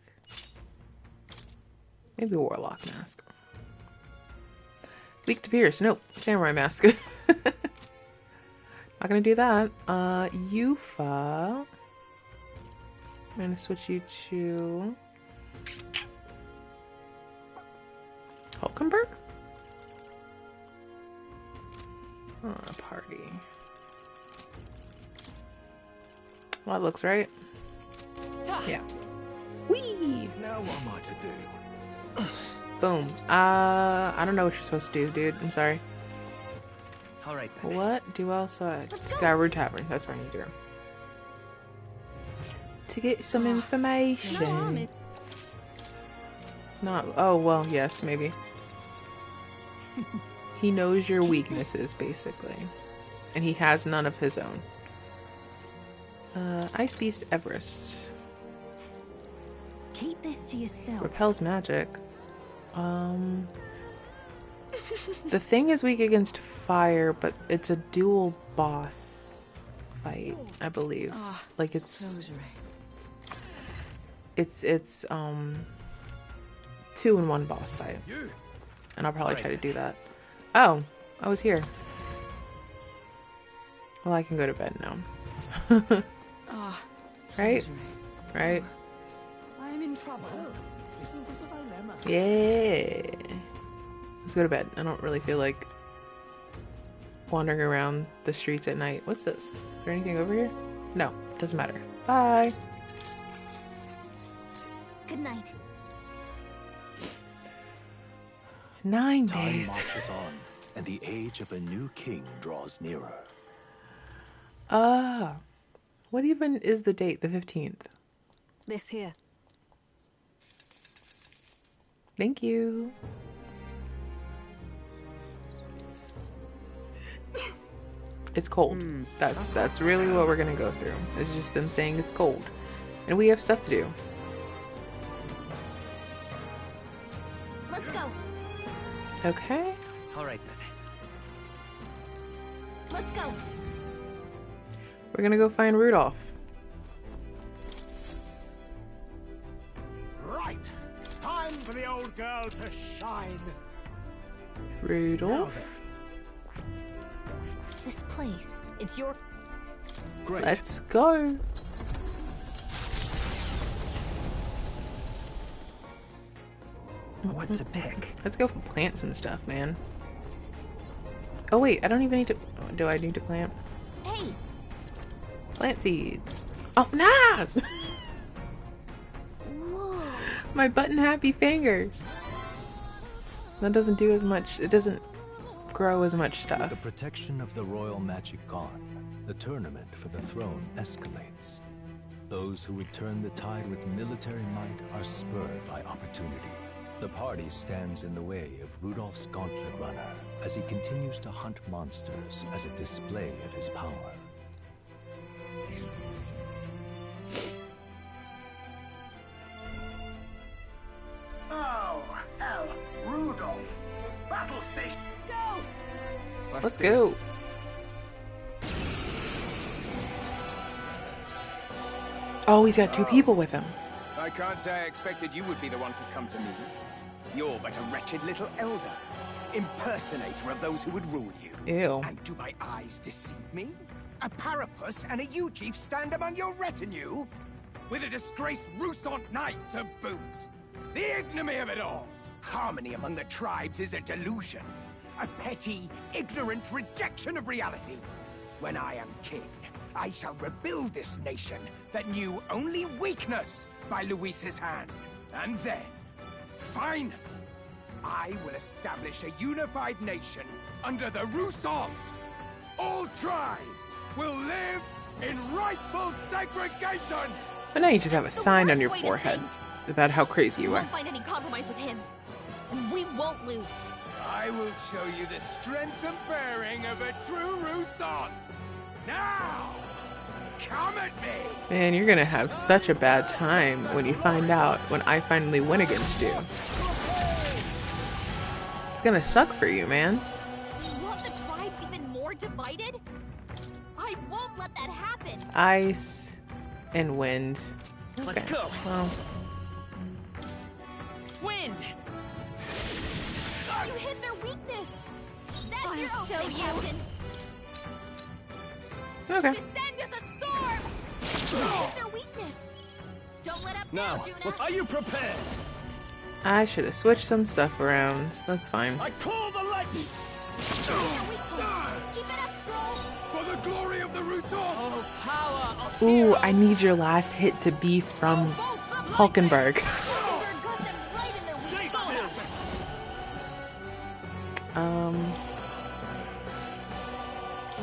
Maybe Warlock Mask. Weak to Pierce. Nope. Samurai Mask. Not gonna do that. Yufa. I'm gonna switch you to Hulkenberg? Party. Well, that looks right. Yeah. Whee! Now what am I to do? Boom. I don't know what you're supposed to do, dude. I'm sorry. Alright then. What do else? Skyward Tavern. That's where I need to go. To get some information. Not. Oh, well, yes, maybe. He knows your weaknesses, basically. And he has none of his own. Ice Beast Everest. Keep this to yourself. Repels magic. The thing is weak against fire, but it's a dual boss fight, I believe. Like it's 2-in-1 boss fight. And I'll probably try to do that. Oh, I was here. Well, I can go to bed now. Right? Right? I'm in trouble. Isn't this a dilemma? Yeah. Let's go to bed. I don't really feel like wandering around the streets at night. What's this? Is there anything over here? No, doesn't matter. Bye. Good night. 9 Time days. marches on, and the age of a new king draws nearer. What even is the date? The 15th. This here. Thank you. It's cold. That's really what we're gonna go through. It's just them saying it's cold. And we have stuff to do. Let's go. Okay. Alright then. Let's go. We're gonna go find Rudolph. Right. Time for the old girl to shine. Rudolph? This place. It's your... Great. Let's go. What to pick? Let's go plant some stuff, man. Oh wait, I don't even need to... Do I need to plant? Hey! Plant seeds. Oh, nah! Whoa. My button happy fingers. That doesn't do as much. It doesn't grow as much stuff. With the protection of the royal magic gone, the tournament for the throne escalates. Those who would turn the tide with military might are spurred by opportunity. The party stands in the way of Rudolph's Gauntlet Runner as he continues to hunt monsters as a display of his power. Oh, hell. Rudolph. Battle station. Go! Let's go. Oh, he's got two people with him. I can't say I expected you would be the one to come to me. You're but a wretched little elder, impersonator of those who would rule you. Ew. And do my eyes deceive me? A Parapus and a Eugif stand among your retinue? With a disgraced Rusant knight to boot. The ignominy of it all! Harmony among the tribes is a delusion. A petty, ignorant rejection of reality. When I am king, I shall rebuild this nation that knew only weakness by Luis's hand. And then, finally, I will establish a unified nation under the Rusants. All tribes will live in rightful segregation! But now you just have a sign on your forehead about how crazy you We are. won't find any compromise with him. And we won't lose. I will show you the strength and bearing of a true Rusant. Now, come at me! Man, you're gonna have such a bad time when you find out when I finally win against you. It's gonna suck for you, man. You want the tribes even more divided? I won't let that happen. Ice and wind. Let's Okay. go. Well, Wind! You hit their weakness. That's I'll your show opening, you. Captain. okay. Descend as a storm. You hit their weakness. Don't let up now, Juna. Are you prepared? I should have switched some stuff around. That's fine. I call the lightning! Keep it up, Stroll. For the glory of the Rusants! Oh, power of Ooh, I need your last hit to be from Hulkenberg.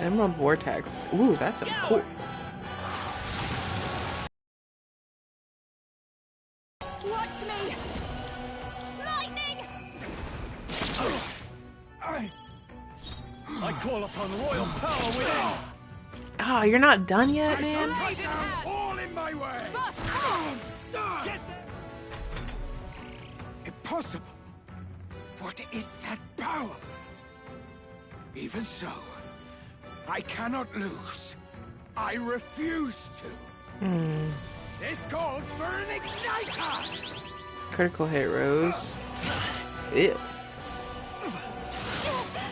Emerald Vortex. Ooh, that sounds cool. Watch me! Lightning! I call upon royal power within! Oh, you're not done yet, man? All in my way! Get there! Impossible! What is that power? Even so, I cannot lose. I refuse to. This calls for an igniter! Critical hit, Rose. Ew.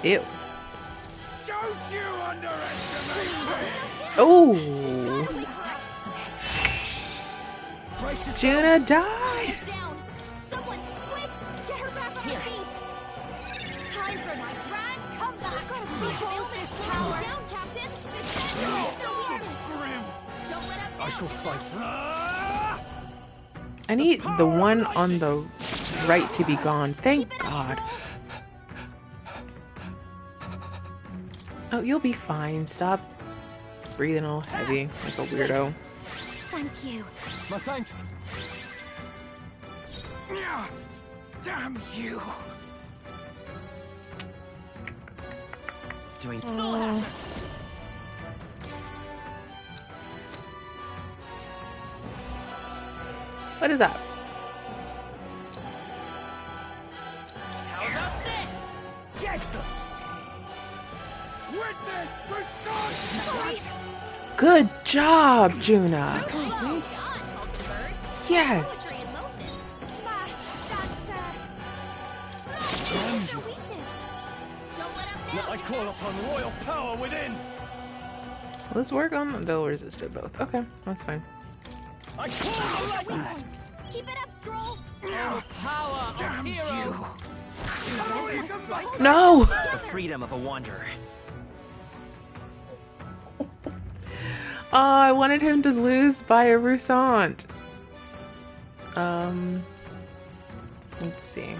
Ew. Don't you underestimate me! Oh! Juna died! Down. Someone, quick! Get her back on her feet. Time for my grand comeback. Rebuild this tower. Down, Captain. Defend the weakness. Don't let up now. I shall fight. I need the one on the right to be gone. Thank God. Oh, you'll be fine. Stop breathing all heavy like a weirdo. Thank you. My thanks. Damn you. Doing What is that? How about this? Get them! Witness response! Good job, Juna. Well done, Altabury. Yes. Poetry in motion. That's their weakness. Don't let up now. I call upon royal power within! Let's work on. They'll resist it both. Okay, that's fine. I call the lightning! Keep it up, Stroll. Power of heroes! No! The freedom of a wanderer. Oh, I wanted him to lose by a Rusant. Let's see.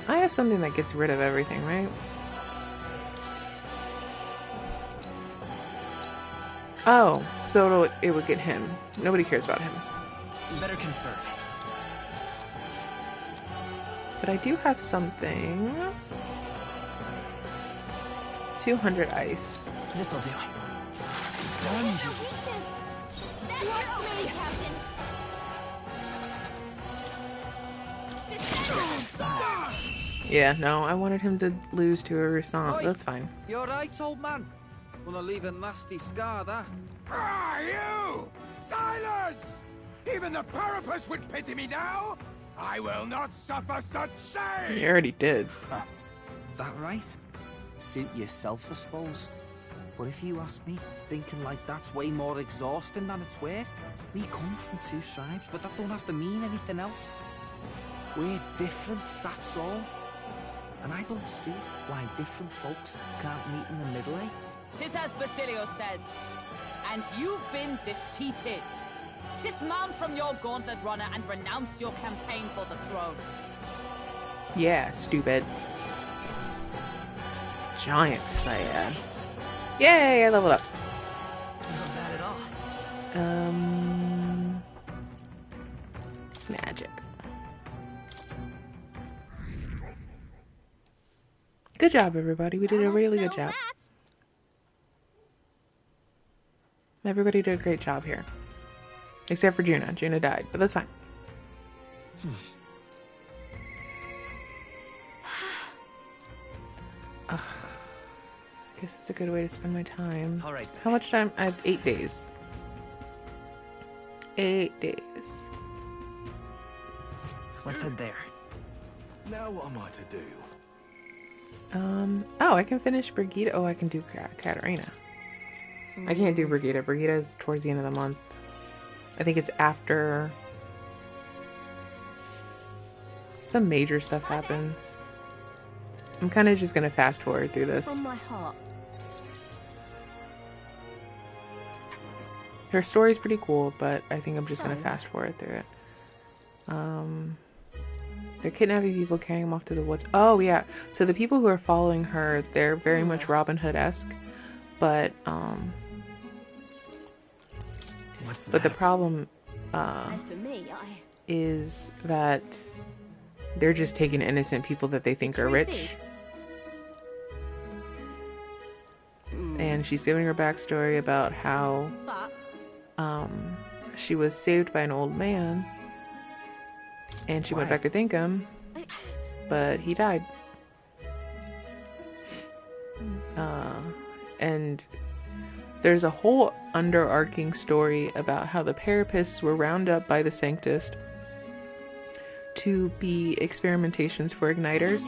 I have something that gets rid of everything, right? Oh, so it would get him. Nobody cares about him. Better conserve. But I do have something. 200 ice. This'll do. Watch me, Captain. Yeah, no, I wanted him to lose to a Rousant. That's fine. You're right, old man. Gonna leave a nasty scar there. Ah, you! Silence! Even the Parapus would pity me now! I will not suffer such shame! You already did. That right? Suit yourself, I suppose. But if you ask me, thinking like that's way more exhausting than it's worth. We come from two tribes, but that don't have to mean anything else. We're different, that's all. And I don't see why different folks can't meet in the middle, eh? 'Tis as Basilio says. And you've been defeated. Dismount from your gauntlet runner and renounce your campaign for the throne. Yeah, stupid. Giant Saiyan. Yay, I leveled up. Not bad at all. Magic. Good job, everybody. We did a really good job. Everybody did a great job here. Except for Juna. Juna died, but that's fine. I guess it's a good way to spend my time. All right. How much time? I have 8 days. 8 days. Let's head there. Now what am I to do? Oh, I can finish Brigida. Oh, I can do Katarina. I can't do Brigida. Brigida is towards the end of the month. I think it's after some major stuff happens. I'm kind of just gonna fast forward through this. From my heart. Her story's pretty cool, but I think I'm just gonna fast forward through it. They're kidnapping people, carrying them off to the woods. Oh yeah, so the people who are following her, they're very much Robin Hood-esque, but the problem As for me, is that they're just taking innocent people that they think are rich. And she's giving her backstory about how she was saved by an old man and she went back to thank him, but he died. And there's a whole underarching story about how the Parapists were rounded up by the Sanctist to be experimentations for igniters.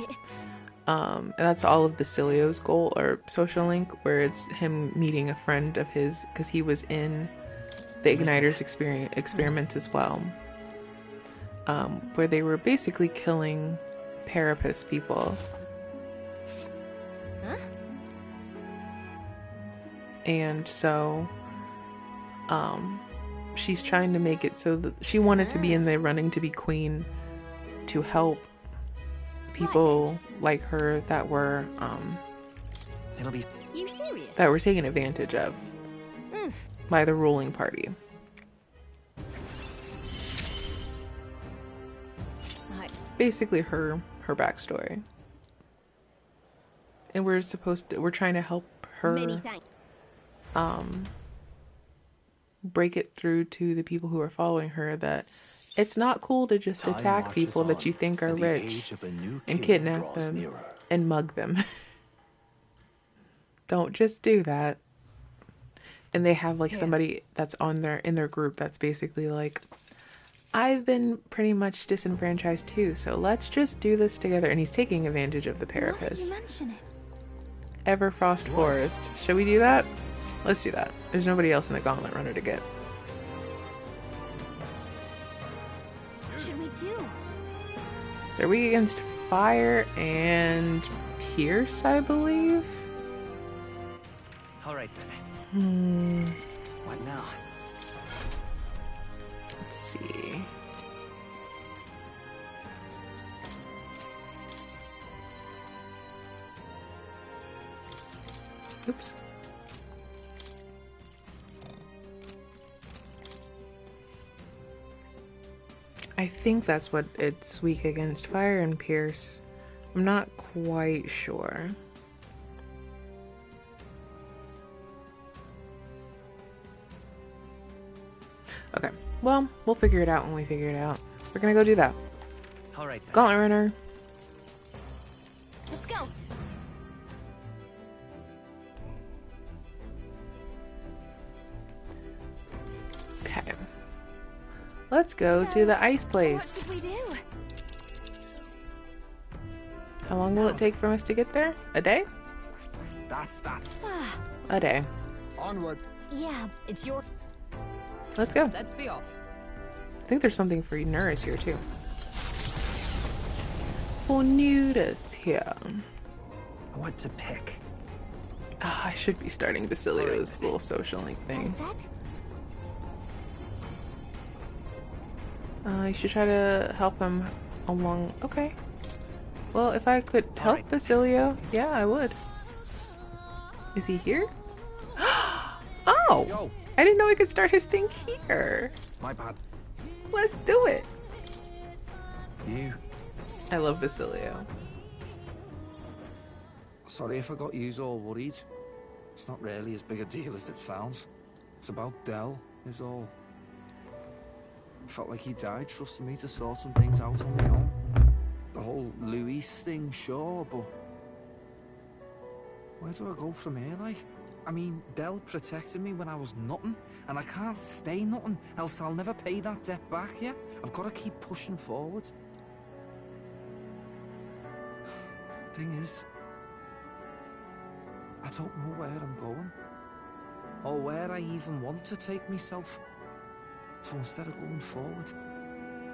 And that's all of Basilio's goal or social link, where it's him meeting a friend of his because he was in the igniters experiment as well, where they were basically killing Parapist people. Huh? And so she's trying to make it so that she wanted to be in the running to be queen to help people like her that were You serious? that were taken advantage of by the ruling party. Basically her backstory. And we're trying to help her Many thanks. break it through to the people who are following her that it's not cool to just attack people that you think are rich and kidnap them and mug them. Don't just do that. And they have like somebody that's in their group that's basically like, I've been pretty much disenfranchised too, so let's just do this together. And he's taking advantage of the Parapist. Everfrost Forest. Should we do that? Let's do that. There's nobody else in the Gauntlet Runner to get. What should we do? They're weak against fire and pierce, I believe. All right then. What now? Let's see. Oops. I think that's what it's weak against, fire and pierce. I'm not quite sure. Okay, well, we'll figure it out when we figure it out. We're gonna go do that. All right. Gauntlet runner. Let's go. Okay. Let's go to the ice place. What did we do? How long will it take for us to get there? A day? That's that. A day. Onward. Yeah, it's your... Let's go. Let's be off. I think there's something for Nurse here too. For Nudus here. What to pick? I should be starting Basilio's little social link thing. You should try to help him along. Okay. Well, if I could help Basilio, yeah, I would. Is he here? Oh! Yo. I didn't know I could start his thing here. My bad. Let's do it. You. I love Basilio. Sorry if I got you all worried. It's not really as big a deal as it sounds. It's about Del, is all. I felt like he died trusting me to sort some things out on my own. The whole Luis thing, sure, but... where do I go from here, like? I mean, Del protected me when I was nothing, and I can't stay nothing, else I'll never pay that debt back, yeah? I've got to keep pushing forward. Thing is, I don't know where I'm going, or where I even want to take myself. So instead of going forward,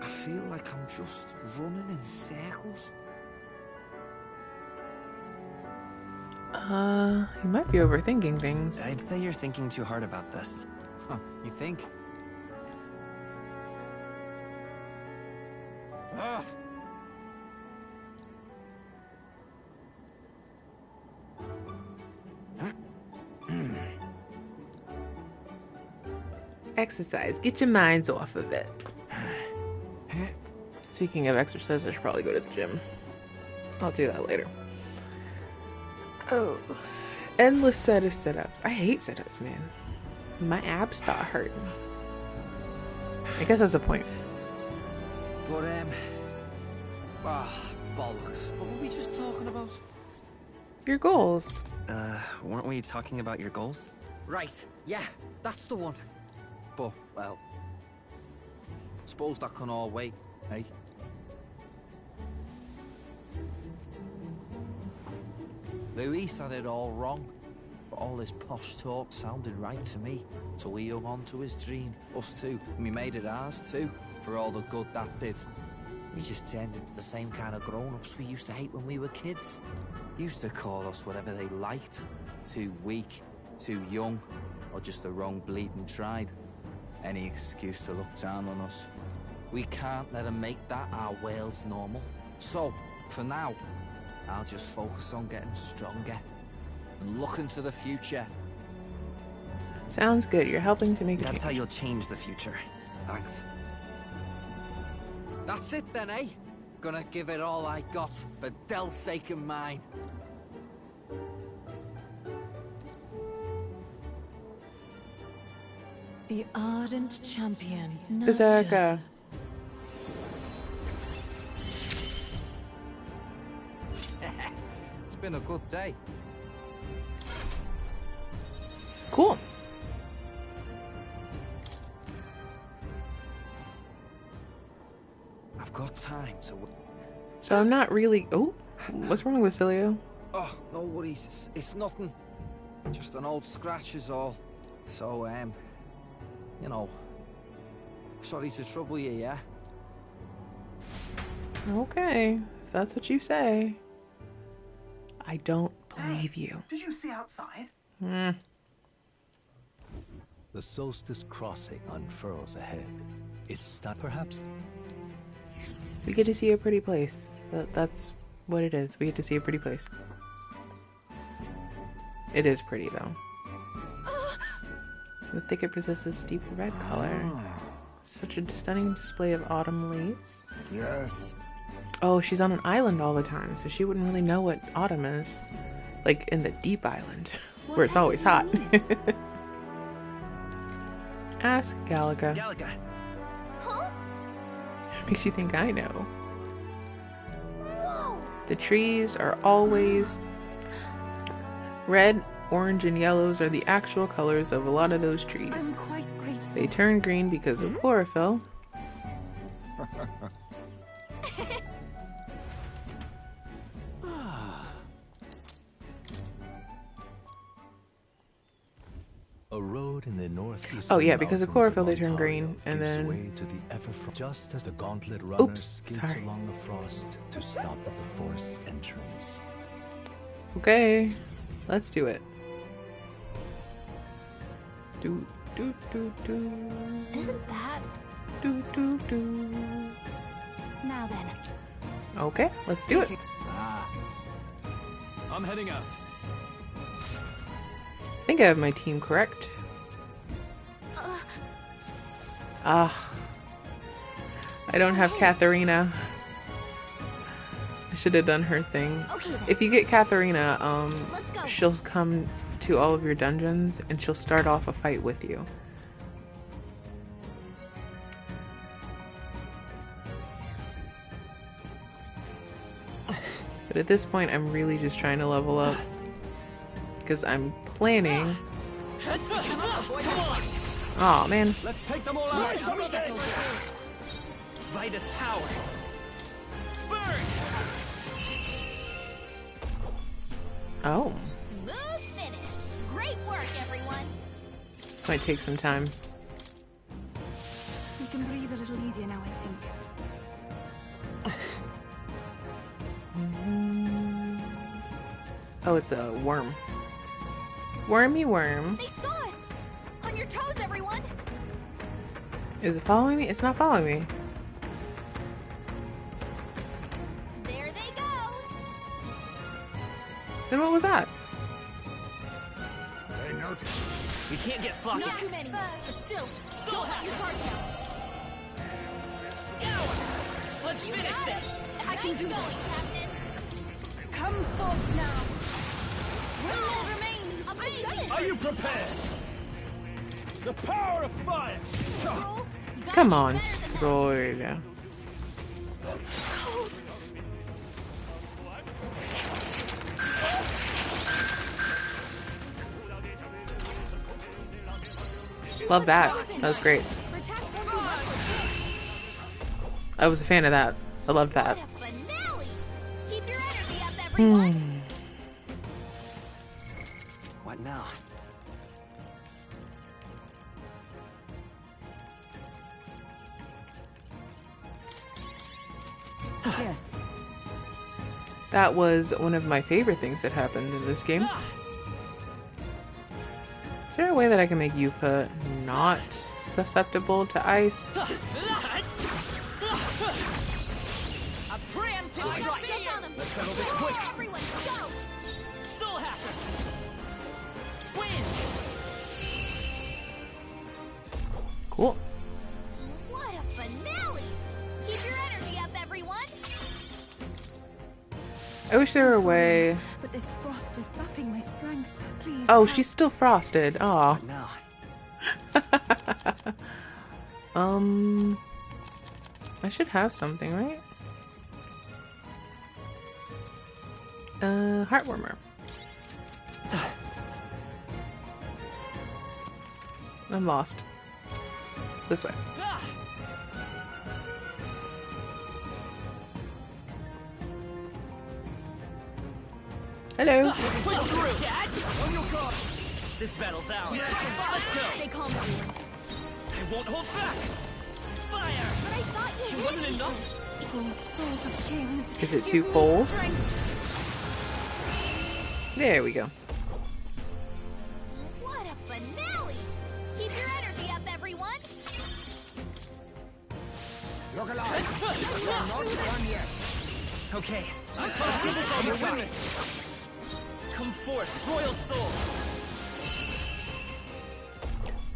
I feel like I'm just running in circles. You might be overthinking things. I'd say you're thinking too hard about this. Huh, you think? Ugh. Exercise. Get your minds off of it. Speaking of exercise, I should probably go to the gym. I'll do that later. Oh. Endless set of sit-ups. I hate sit-ups, man. My abs start hurting. I guess that's the point. But, bollocks. What were we just talking about? Your goals. Weren't we talking about your goals? Right, yeah, that's the one. But, well, suppose that can all wait, eh? Luis had it all wrong, but all his posh talk sounded right to me. So he hung on to his dream, us too, and we made it ours too, for all the good that did. We just turned into the same kind of grown-ups we used to hate when we were kids. Used to call us whatever they liked. Too weak, too young, or just the wrong bleeding tribe. Any excuse to look down on us. We can't let them make that our world's normal. So, for now, I'll just focus on getting stronger and looking to the future. Sounds good. You're helping to make a That's change. how you'll change the future. Thanks. That's it then, eh? Gonna give it all I got for Del's sake and mine. The ardent champion. Berserker. It's been a good day. Cool. I've got time to... So I'm not really... Oh, what's wrong with Cilio? Oh, no worries. It's nothing. Just an old scratch is all. So, you know, sorry to trouble you, yeah? Okay, if that's what you say. I don't believe you. Did you see outside? Hmm. The solstice crossing unfurls ahead. It's time, perhaps. We get to see a pretty place. That's what it is. We get to see a pretty place. It is pretty though. The thicket possesses deep red color. Such a stunning display of autumn leaves. Yes. Oh, she's on an island all the time, so she wouldn't really know what autumn is. Like in the deep island, where it's always hot. Ask Galaga. Galaga. Huh? Makes you think I know. Whoa! The trees are always red, orange, and yellows are the actual colors of a lot of those trees. I'm quite grateful. They turn green because of chlorophyll. A road in the northeast. Oh yeah, because of chlorophyll they turn green, and then just as the gauntlet runner oops, sorry. along the frost to stop at the forest's entrance. Okay, let's do it. Do do do do. Isn't that? Do do do. Now then. Okay, let's do it. I'm heading out. I think I have my team correct. I don't have Katharina. I should have done her thing. Okay, then. If you get Katharina, Let's go. she'll come to all of your dungeons and she'll start off a fight with you. But at this point, I'm really just trying to level up because I'm planning. Oh man. Let's take them all out. Vitus power. Burn. Oh, Smooth finish. Great work, everyone. this might take some time. We can breathe a little easier now, I think. Oh, it's a worm. Wormy worm. They saw us. On your toes, everyone. Is it following me? It's not following me. There they go. Then what was that? They notice. We can't get sloppy. Not too many, but still, don't let your guard down. Scour. Let's You finish got this. it. I can do going, Captain. Come forth now. Will remains. Amazing. Are you prepared? The power of fire. Stroll, you gotta Come be on, better than that. Stroll. Love that. That was great. I was a fan of that. I loved that. Finale. Keep your energy up, everyone. What now? Yes. That was one of my favorite things that happened in this game. Is there a way that I can make Yufa not susceptible to ice? A preemptive strike. Step on 'em. Let's settle this quick. Everyone, go. Soul Hacker. Win. Cool. What a finale. Keep your energy up, everyone. I wish there were a way. But this frost is sapping my strength. Please. Oh, help. she's still frosted. Oh. What now? I should have something, right? Heartwarmer. I'm lost. This way. Hello. Push through. On your guard. This battle's ours. Let's go. Stay calm, everyone. I won't hold back. Fire. But I thought you It hit wasn't me. enough. Those souls of kings. Is it give too me cold? strength. There we go. What a finale. Keep your energy up, everyone. Look alive. You're not done yet. Okay. Give us all your witness. Come forth, royal soul.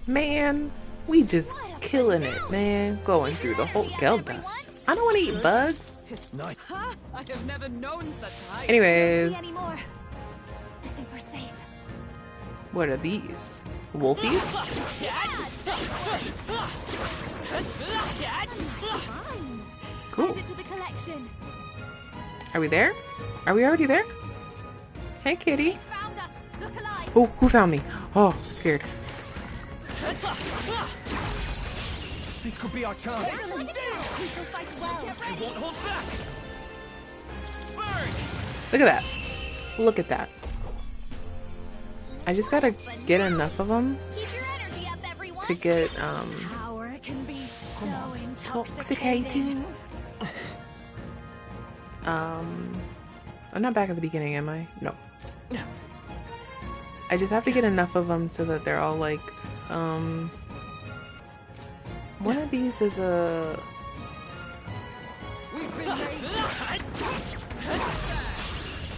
Man, we just killing it, man. Going through the whole geld dust. I don't want to eat bugs. Nice. I have never known such height. Anyways. I think we're safe. What are these? Wolfies? Cool. Add it to the collection. Are we there? Are we already there? Hey, kitty. Found us. Look alive. Oh, who found me? Oh, scared. This could be our chance. We shall fight well. I won't hold back. Burn! Look at that. Look at that. I just gotta get enough of them Keep your energy up, everyone. to get, Power can be so intoxicating. I'm not back at the beginning, am I? No. I just have to get enough of them so that they're all like, one of these is a...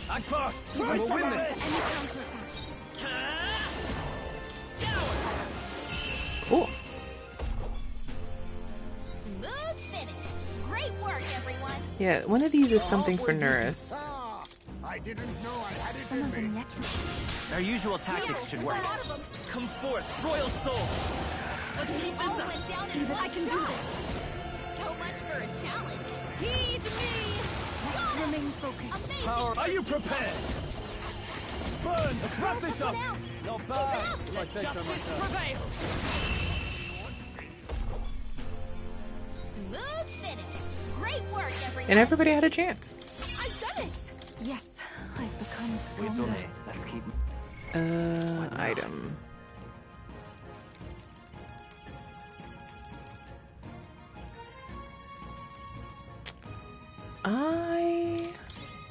Act fast! We'll win this! Cool. Smooth finish. Great work, everyone. Yeah, one of these is something for Nurse. I didn't know I had it in me. Our usual tactics should work. Come forth, royal soul. Let's keep this up. Went down in one shot. So much for a challenge. Heed me. Remain focused. Amazing. Are you prepared? Burn! Let's wrap this up! Not bad, if I say so myself. Prevail. Smooth finish. Great work, everyone. And everybody had a chance. I've done it. Yes, I've become We've stronger. done it. Let's keep... Item. I'm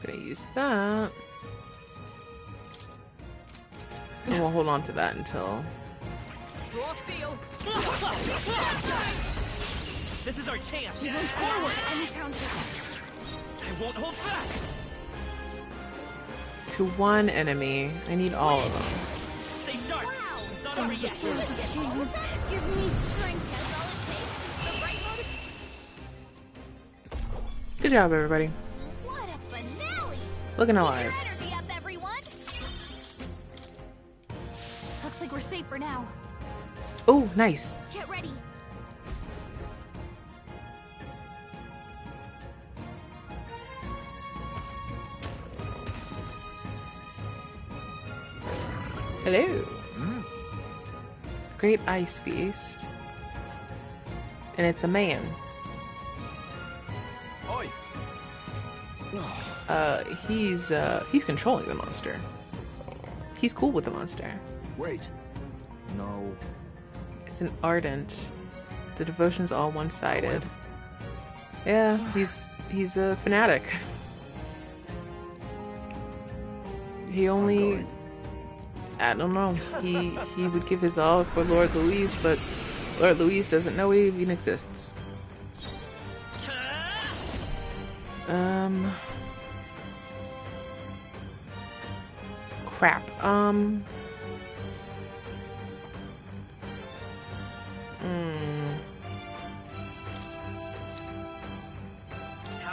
gonna use that. And we'll hold on to that until... Draw steel. This is our chance. He went forward. Any counter. I won't hold back. To one enemy. I need all of them. Stay sharp. Wow. It's not over yet. Give me strength. That's all it takes. The right motive. Good job, everybody. What a finale. Looking Keep alive. your energy up, everyone. Looks like we're safe for now. Oh, nice. Get ready. Hello. Great ice beast. And it's a man. Oi! He's controlling the monster. He's cool with the monster. Wait. No. It's an ardent. The devotion's all one-sided. Yeah, he's a fanatic. He only... I don't know. He would give his all for Lord Louise, but Lord Louise doesn't know he even exists. Crap. How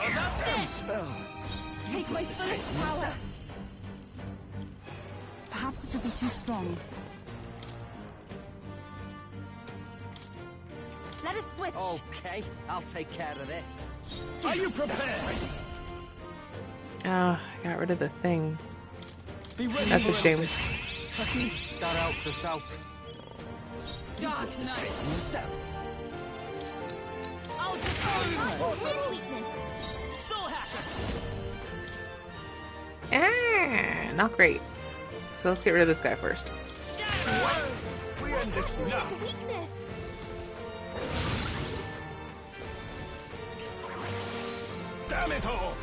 about this? Spell. Take my fullest power. Perhaps this will be too strong. Let us switch. Okay, I'll take care of this. Are you prepared? I got rid of the thing. Be ready. That's a shame. That helped us out. Dark Knight. Oh, his weakness. Soul Hacker. Not great. So let's get rid of this guy first. We end this now. His weakness. Damn it all!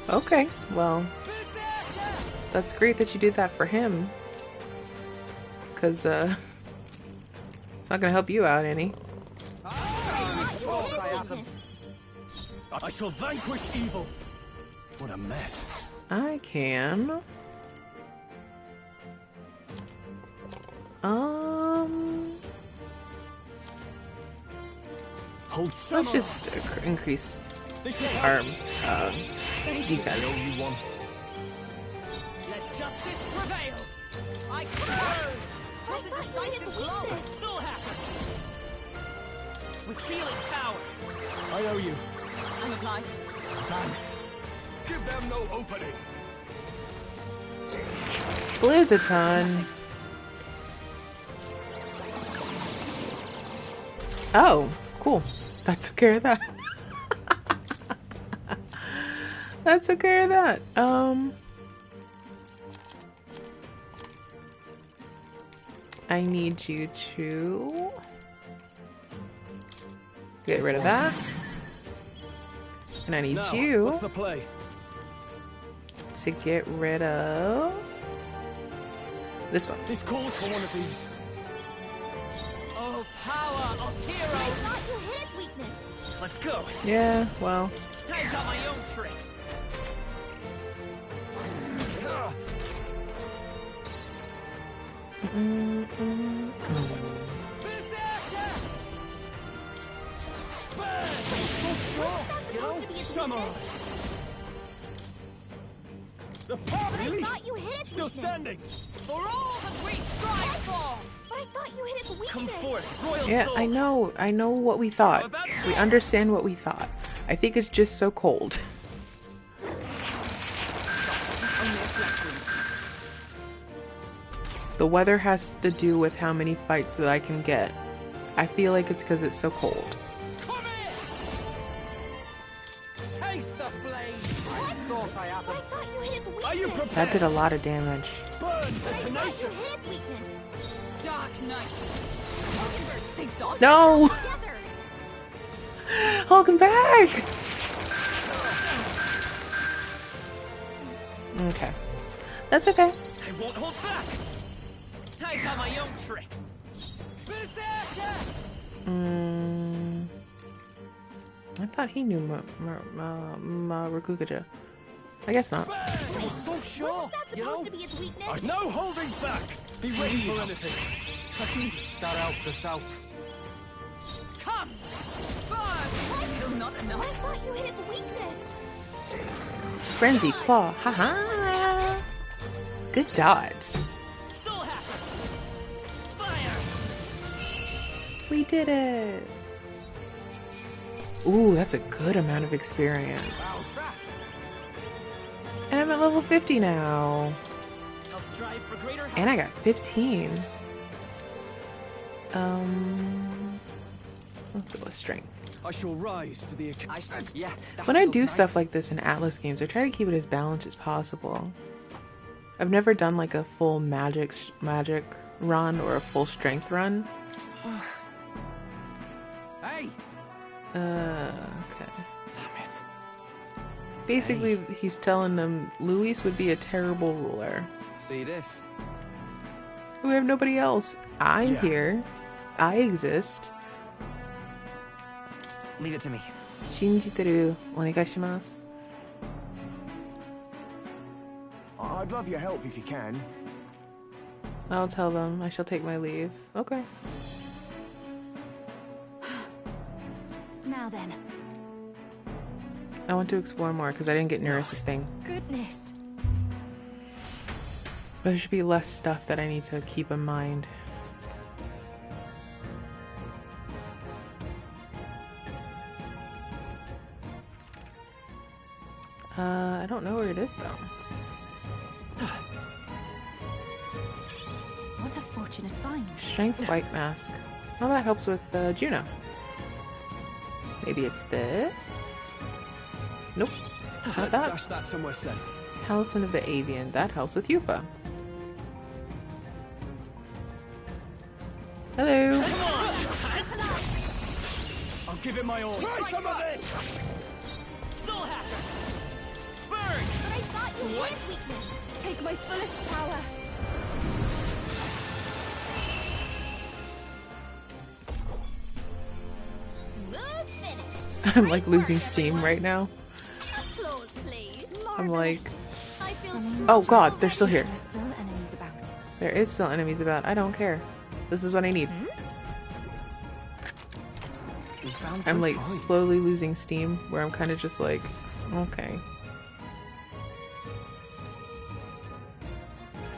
Okay, well, that's great that you did that for him. Because, it's not gonna help you out any. I shall vanquish evil. What a mess. I can Let's just increase our defense. Let justice prevail. I curse. Was a decisive blow. Still happen. With healing power. I owe you. I'm obliged. Thanks. Give them no opening. Blizzaton. Oh, cool. That took care of that. That took care of that. I need you to get rid of that. And I need now, you what's the play? to get rid of this one. This calls for one of these. Oh, power of heroes! I thought you hit its weakness. Let's go. Yeah, well. I got my own tricks. The power But I thought you hit its still weakness. standing. For all that we strive for. But I thought you hit its weakness. Come forth, royal Yeah, soul. I know what we thought. We understand what we thought. I think it's just so cold. The weather has to do with how many fights that I can get. I feel like it's because it's so cold. Come here. Taste the flame. I thought I had them. I thought you hit its weakness. Are you prepared? That did a lot of damage. Burn the But I thought you tenacious. hit its weakness. Dark Knight. They dodged No! Together. Welcome back! Okay. That's okay. I won't hold back. I got my own tricks. I thought he knew Rakugaja. I guess not. I'm so sure. Wasn't that supposed to be its weakness? No holding back. Be ready for anything. I think that helped us out. Come. Burn. Still not enough. I thought you hit its weakness. Frenzy Claw. Haha. Good dodge. Still happen. Fire. We did it. Ooh, that's a good amount of experience. And I'm at level 50 now. I'll strive for greater And I got 15. Let's go with strength. I shall rise to the occasion. Yeah. When I do stuff like this in Atlas games, I try to keep it as balanced as possible. I've never done like a full magic run or a full strength run. Hey. Okay. Damn it. Basically, he's telling them Luis would be a terrible ruler. See this? We have nobody else. I'm Yeah. here. I exist. Leave it to me. Shinjiteru, onegaishimasu. I'd love your help if you can. I'll tell them. I shall take my leave. Okay. Now then. I want to explore more because I didn't get Nereus's thing. Goodness. But there should be less stuff that I need to keep in mind. I don't know where it is though. What a fortunate find. Strength White Mask. Well, that helps with Juno. Maybe it's this? Nope. It's not Let's that. stash that somewhere safe. Talisman of the Avian. That helps with Yufa. Hello. Come on. I'll give it my all. Try some of it. Still happen. Burn. But I thought you hit its weakness. Take my fullest power. Smooth finish. I'm like losing steam right now. Applause, please. I'm like, I feel oh god, they're still here. There are still enemies about. There is still enemies about. I don't care. This is what I need. I'm like slowly losing steam where I'm kind of just like, okay.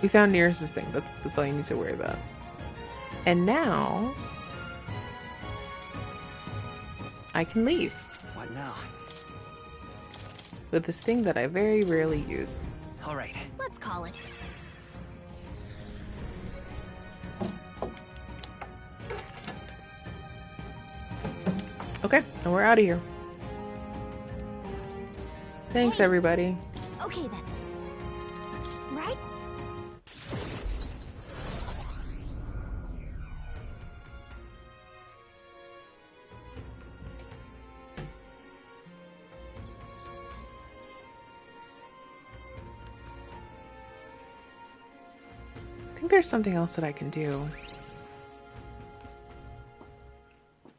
We found Nearest's thing. That's all you need to worry about. And now I can leave. What now? With this thing that I very rarely use. All right. Let's call it. Okay, and we're out of here. Thanks, everybody. Okay then. Right? I think there's something else that I can do.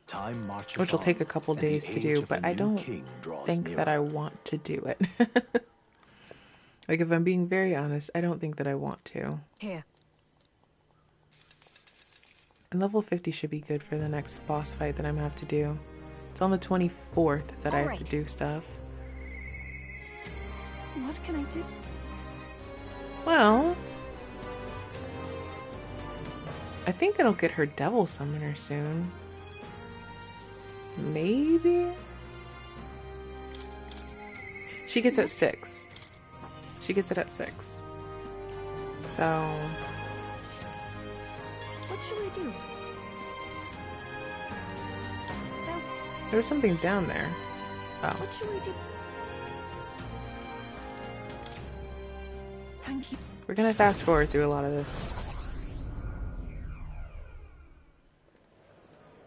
Time marches Which will on, take a couple and the days to age do, of but the I new don't king draws think that I nearer. want to do it. Like, if I'm being very honest, I don't think that I want to. Here. And level 50 should be good for the next boss fight that I'm gonna have to do. It's on the 24th that I have to do stuff. What can I do? Well, I think it'll get her Devil Summoner soon. Maybe? She gets at 6. She gets it at 6. So... What should we do? There's something down there. Oh. What should we do? Thank you. We're gonna fast forward through a lot of this.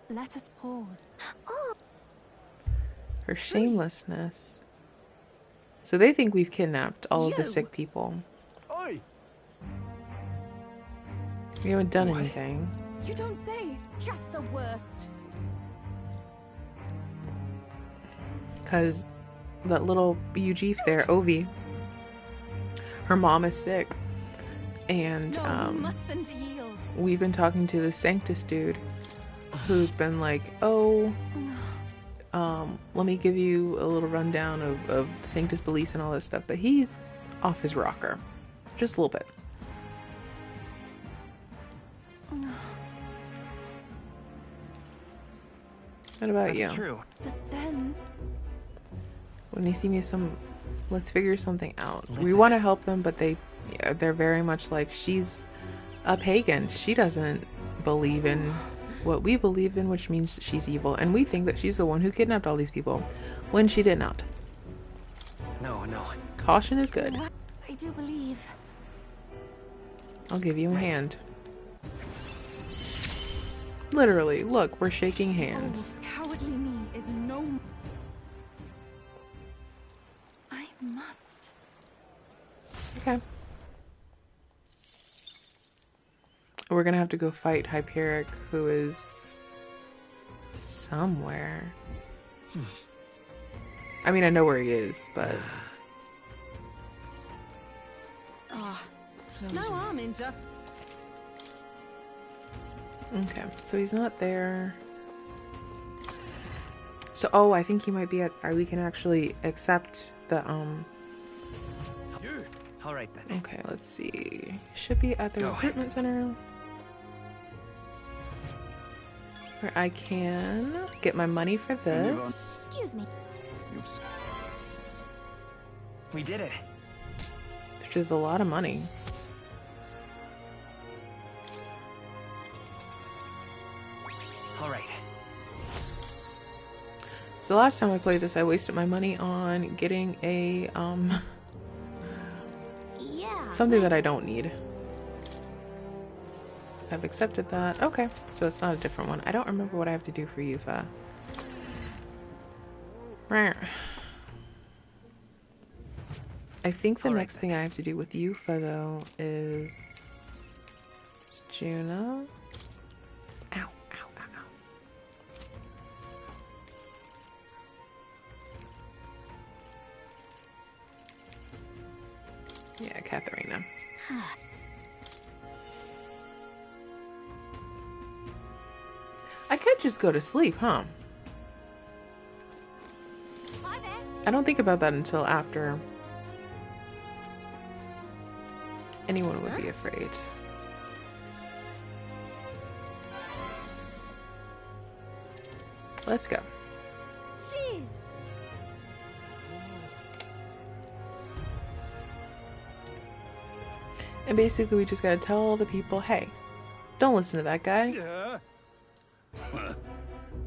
Let us pause. Her shamelessness. So they think we've kidnapped all of the sick people. Oi! We haven't done anything. You don't say. Just the worst. Because that little UG there, Ovi, her mom is sick. And No, we mustn't yield. we've been talking to the Sanctus dude who's been like, oh, let me give you a little rundown of Sanctus beliefs and all that stuff. But he's off his rocker. Just a little bit. What about you? That's true. But then... When you see me let's figure something out. We want to help them, but they're very much like, she's a pagan. She doesn't believe in what we believe in, which means she's evil. And we think that she's the one who kidnapped all these people, when she did not. No. Caution is good. I do believe. I'll give you a hand. Literally, look, we're shaking hands. Cowardly me is no... I must. Okay. We're gonna have to go fight Hyperic, who is somewhere. I mean, I know where he is, but... No harm in just... Okay, so he's not there. So, oh, I think he might be at... we can actually accept the, All right then. Okay, let's see. Should be at the recruitment center. Where I can get my money for this. Excuse me. We did it. Which is a lot of money. All right. So last time I played this, I wasted my money on getting a, Yeah. something that I don't need. I've accepted that. Okay, so it's not a different one. I don't remember what I have to do for Yufa. I think the next thing I have to do with Yufa, though, is Juna. Ow, ow, ow, ow. Yeah, Katharina. could just go to sleep, huh? I don't think about that until after anyone would be afraid. Let's go. Jeez. And basically we just gotta tell all the people, hey, don't listen to that guy.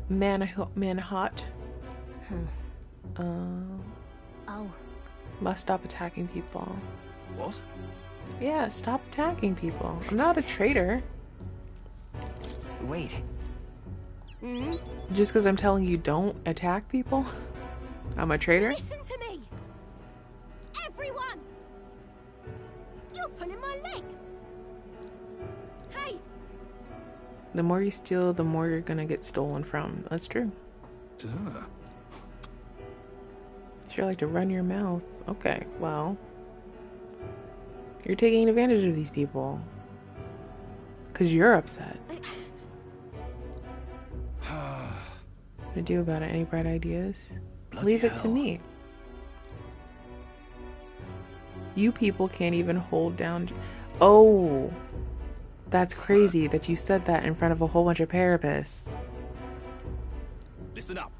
Man hot. Oh. Must stop attacking people. What? Yeah, stop attacking people. I'm not a traitor. Wait. Just because I'm telling you don't attack people, I'm a traitor? Listen to me! Everyone! You're pulling my leg! Hey! The more you steal, the more you're gonna get stolen from. That's true. Duh. Sure like to run your mouth. Okay, well. You're taking advantage of these people. Because you're upset. What to do about it? Any bright ideas? Bloody Leave it to hell. me. You people can't even hold down... Oh! That's crazy that you said that in front of a whole bunch of therapists. Listen up.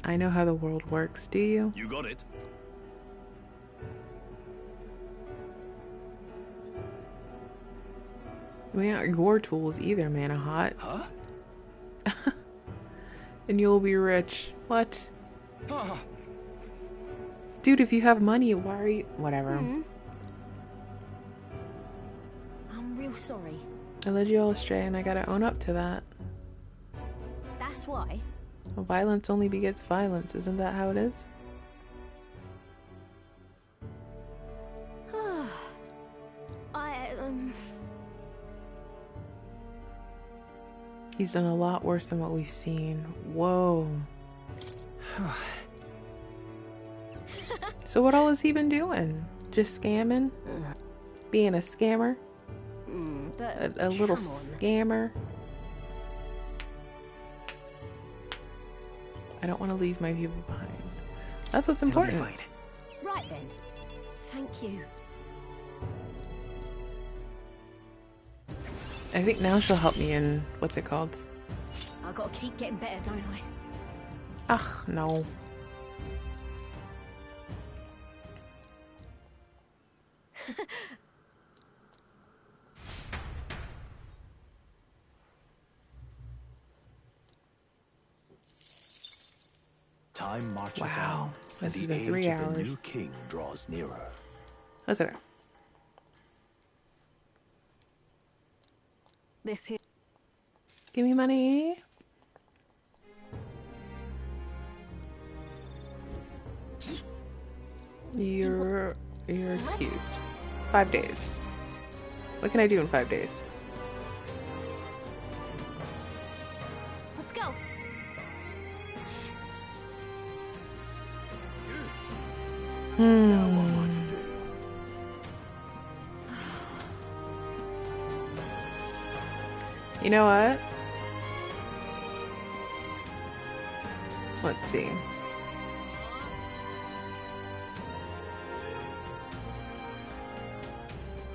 I know how the world works, do you? You got it. We aren't your tools either, Mana Hot. Huh? And you'll be rich. What? Dude, if you have money, why are you... Whatever. I'm real sorry. I led you all astray and I gotta own up to that. That's why. Violence only begets violence. Isn't that how it is? He's done a lot worse than what we've seen. Whoa. So what all has he been doing? Just scamming? Being a scammer? A little scammer? I don't want to leave my people behind. That's what's important. Right then. Thank you. I think now she'll help me in... What's it called? I gotta keep getting better, don't I? Ugh, no. Time marches Wow. on, and This has the been age 3 of the hours. new king draws nearer. That's okay. This here. Give me money. You're excused. 5 days. What can I do in 5 days? Let's go. You know what? Let's see.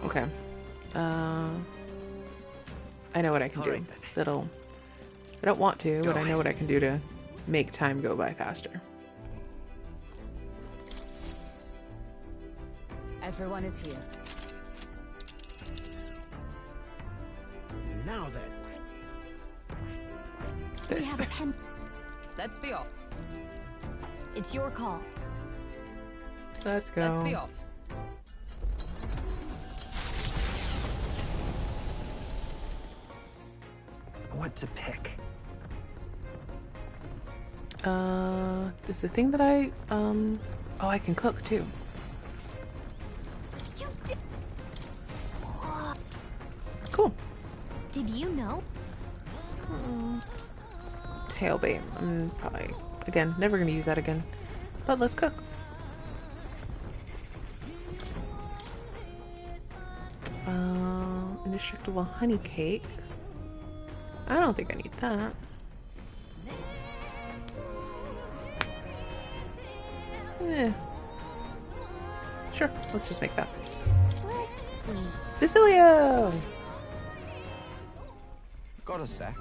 Okay. I know what I can do. That'll... I don't want to, but I know what I can do to make time go by faster. Everyone is here. Now then. We have a pen. Let's be off. It's your call. Let's go. Let's be off. What to pick? There's a thing that I, oh, I can cook too. You did. Cool. Did you know? Tailbait. I'm probably, again, never gonna use that again. But let's cook. Indestructible honey cake. I don't think I need that. Yeah. Sure, let's just make that. Let's see. Basilio! Got a sec.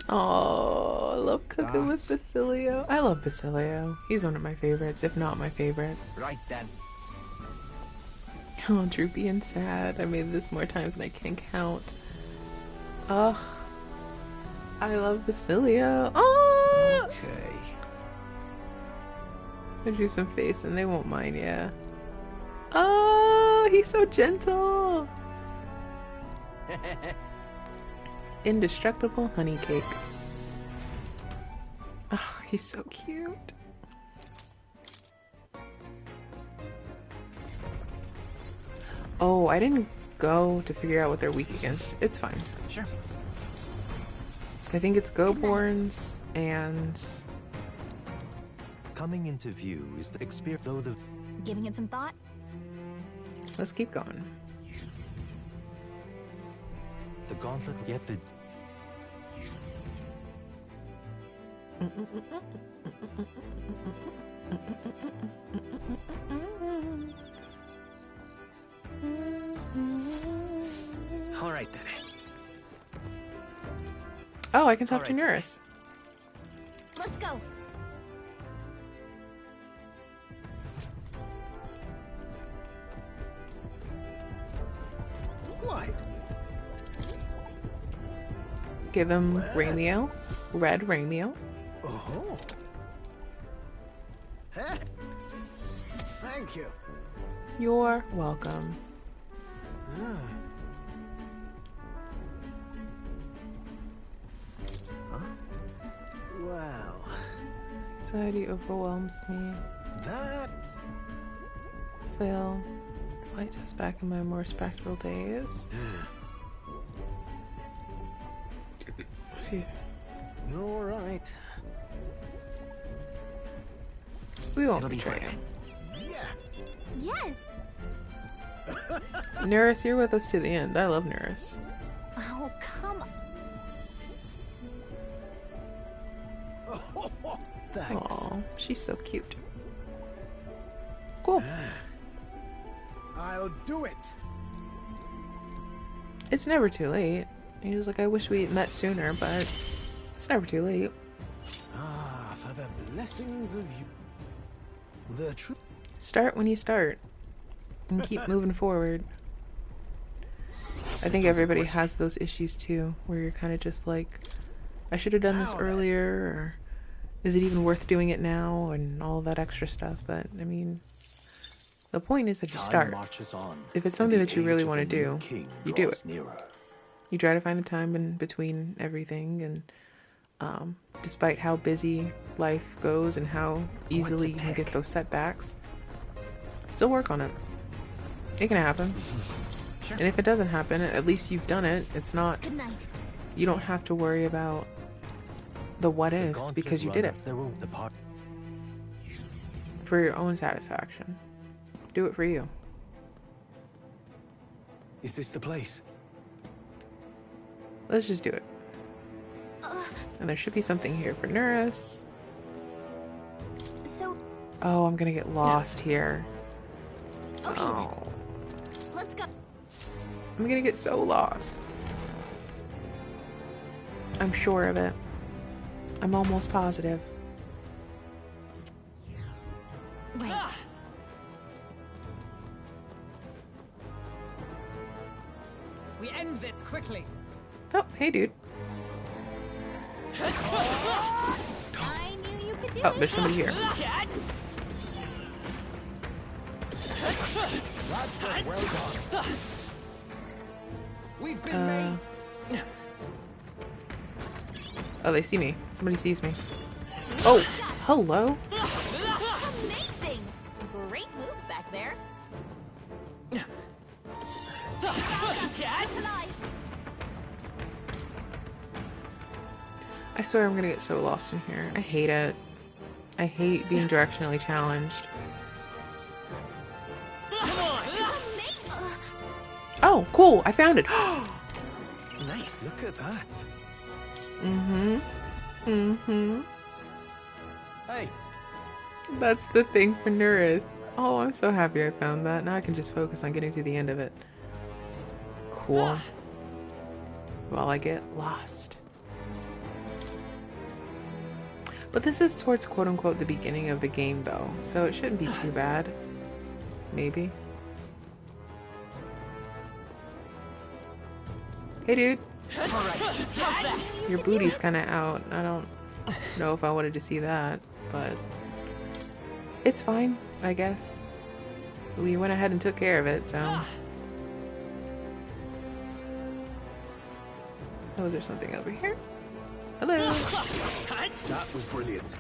Oh, I love cooking with Basilio. I love Basilio. He's one of my favorites, if not my favorite. Right then. Oh, droopy and sad. I made this more times than I can count. Ugh. I love Basilio. Oh! Okay. I'll do some face and they won't mind, yeah. Oh, he's so gentle. Indestructible honey cake. Oh, he's so cute. Oh, I didn't go to figure out what they're weak against. It's fine. Sure. I think it's Go-borns and... Coming into view is the experience, though the... Giving it some thought? Let's keep going. The gauntlet, yet the... All right then. Oh, I can talk to Nurse. Let's go. Quiet. Give him Ramio. Red Ramio. Oh. Hey. Thank you. You're welcome. Well, Anxiety overwhelms me. that's... Phil, light us back in my more spectral days. See, You're right. we won't betray him. Yes. Nurse, you're with us to the end. I love Nurse. Oh, come on. Thanks. Aw, she's so cute. Cool. I'll do it. It's never too late. He was like, I wish we had met sooner, but it's never too late. Ah, for the blessings of you. The truth. Start when you start. And keep moving forward. I think everybody has those issues too, where you're kind of just like, I should have done this earlier, or is it even worth doing it now, and all that extra stuff. But I mean, the point is that you start. If it's something that you really want to do, you do it. You try to find the time in between everything, and despite how busy life goes and how easily you can get those setbacks, still work on it. It can happen. Sure. And if it doesn't happen, at least you've done it. It's not... Good night. You don't have to worry about the what ifs because you did it. For your own satisfaction. Do it for you. Is this the place? Let's just do it. And there should be something here for Nurse. So... Oh, I'm gonna get lost here. Okay. Oh. Let's go. I'm gonna get so lost. I'm sure of it. I'm almost positive. Wait. We end this quickly. Oh, hey, dude. I knew you could do Oh, it. there's somebody here. That was well done. We've been made. Oh, they see me. Somebody sees me. Oh, hello. Amazing. Great moves back there. I swear I'm gonna get so lost in here. I hate it. I hate being directionally challenged. Oh, cool! I found it. Nice. Look at that. Hey. That's the thing for Nuris. Oh, I'm so happy I found that. Now I can just focus on getting to the end of it. Cool. While I get lost. But this is towards quote-unquote the beginning of the game, though, so it shouldn't be too bad. Maybe. Hey, dude. Your booty's kind of out. I don't know if I wanted to see that, but it's fine, I guess. We went ahead and took care of it, so. Oh, is there something over here? Hello. That was brilliant.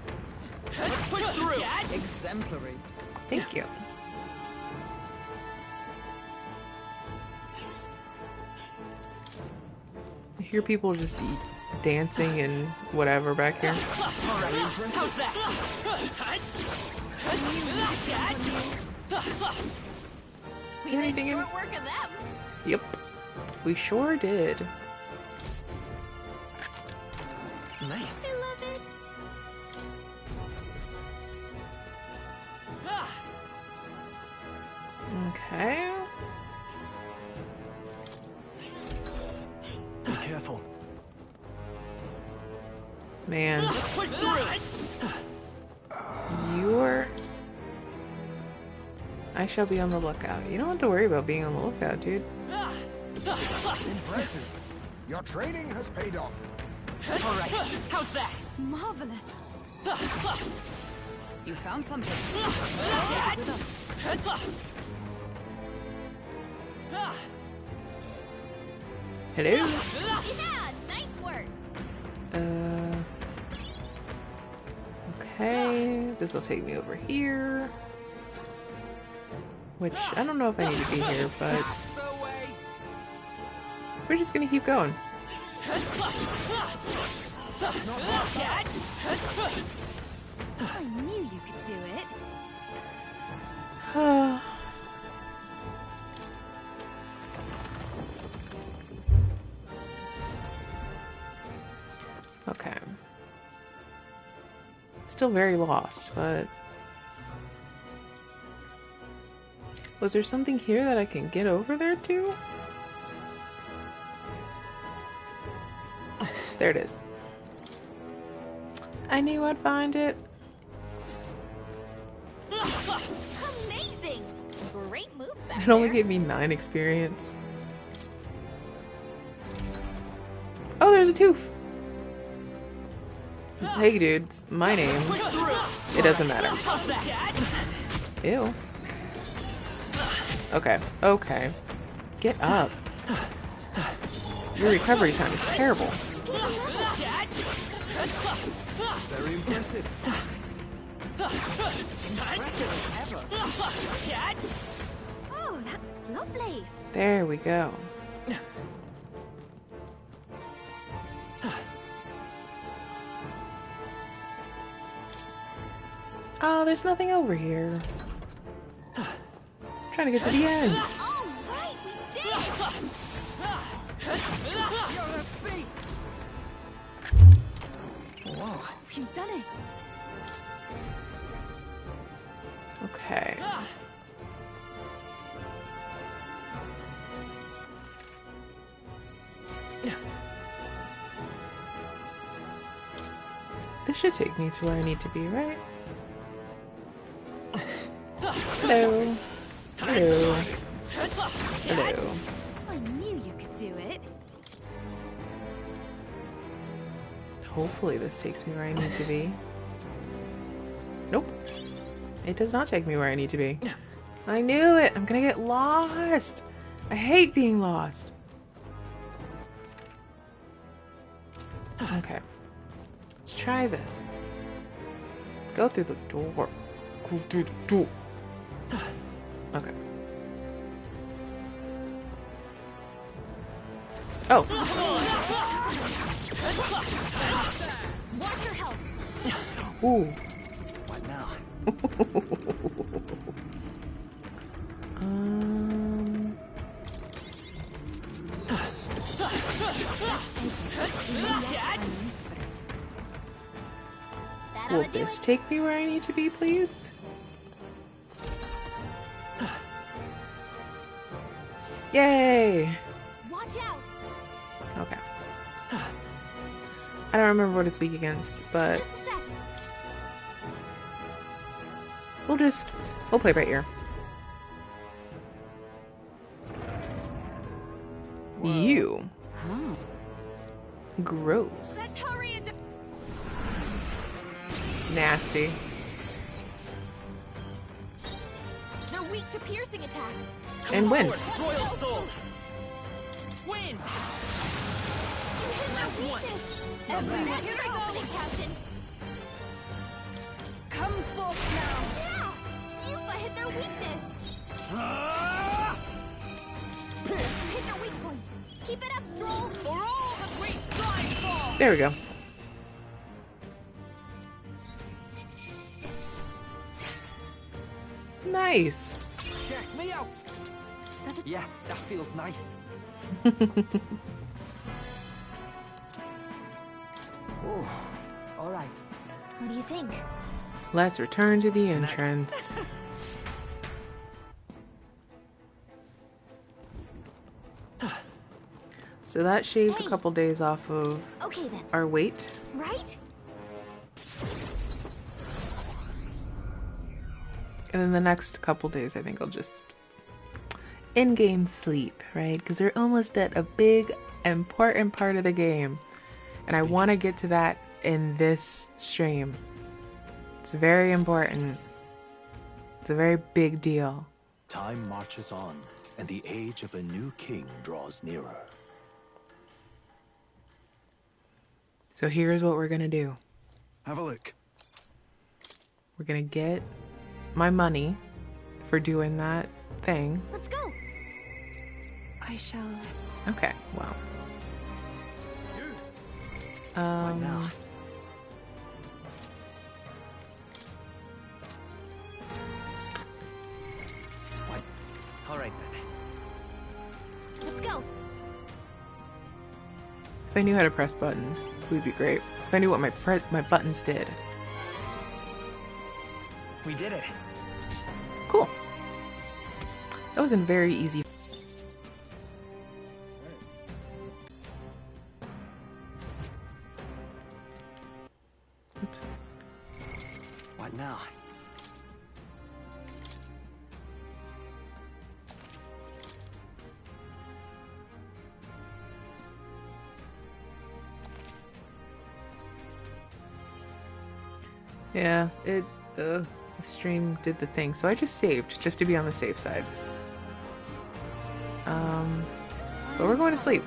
Let's push through. Exemplary. Thank you. I hear people just dancing and whatever back here. How's that? Is there anything in? Short work of them. Yep. We sure did. Nice. I love it. Okay. Be careful. Man. Let's push through. You're... I shall be on the lookout. You don't have to worry about being on the lookout, dude. Impressive. Your training has paid off. Alright, how's that? Marvelous. You found something. Take it with us. Hello? Yeah, nice work. Okay. This will take me over here. Which, I don't know if I need to be here, but... we're just gonna keep going. I knew you could do it. Okay. Still very lost, but... was there something here that I can get over there to? There it is. I knew I'd find it. Amazing. Great moves back It only there. gave me 9 experience. Oh, there's a tooth. Hey, dude, it's my name. It doesn't matter. Ew. Okay, okay. Get up. Your recovery time is terrible. Very impressive. Oh, that's lovely. There we go. Oh, there's nothing over here. Trying to get to the end. All right, we did it. You're a beast. Whoa, you've done it. Okay. This should take me to where I need to be, right? Hello. Hello. Hello. I knew you could do it. Hopefully this takes me where I need to be. Nope. It does not take me where I need to be. I knew it! I'm gonna get lost! I hate being lost! Okay. Let's try this. Go through the door. Go through the door. Okay. Oh. Watch your health. Ooh. What now? Will this take me where I need to be, please? Yay! Watch out! Okay. I don't remember what it's weak against, but we'll play by ear. Whoa. You. Huh. Gross. Let's hurry and nasty. They're weak to piercing attacks. And wind. Royal Soul. Wind. You hit my weakness. Everyone, here I go, Captain. Come forth now. Yeah, Yupa hit their weakness. You hit their weak point. Keep it up, Stroll. For all that we strive for. There we go. Nice. Check me out. Yeah, that feels nice. All right. What do you think? Let's return to the entrance. So that shaved a couple days off of our wait. Right? And then the next couple days, I think I'll just in-game sleep, right? Because we're almost at a big, important part of the game. And I want to get to that in this stream. It's very important. It's a very big deal. Time marches on, and the age of a new king draws nearer. So here's what we're going to do. Have a look. We're going to get my money for doing that thing. Let's go. I shall. Okay, well. Now. What? All right then. Let's go. If I knew how to press buttons, it would be great. If I knew what my buttons did. We did it. Cool. That wasn't very easy. Oops. What now? Yeah, the stream did the thing, so I just saved, just to be on the safe side. But we're going to sleep.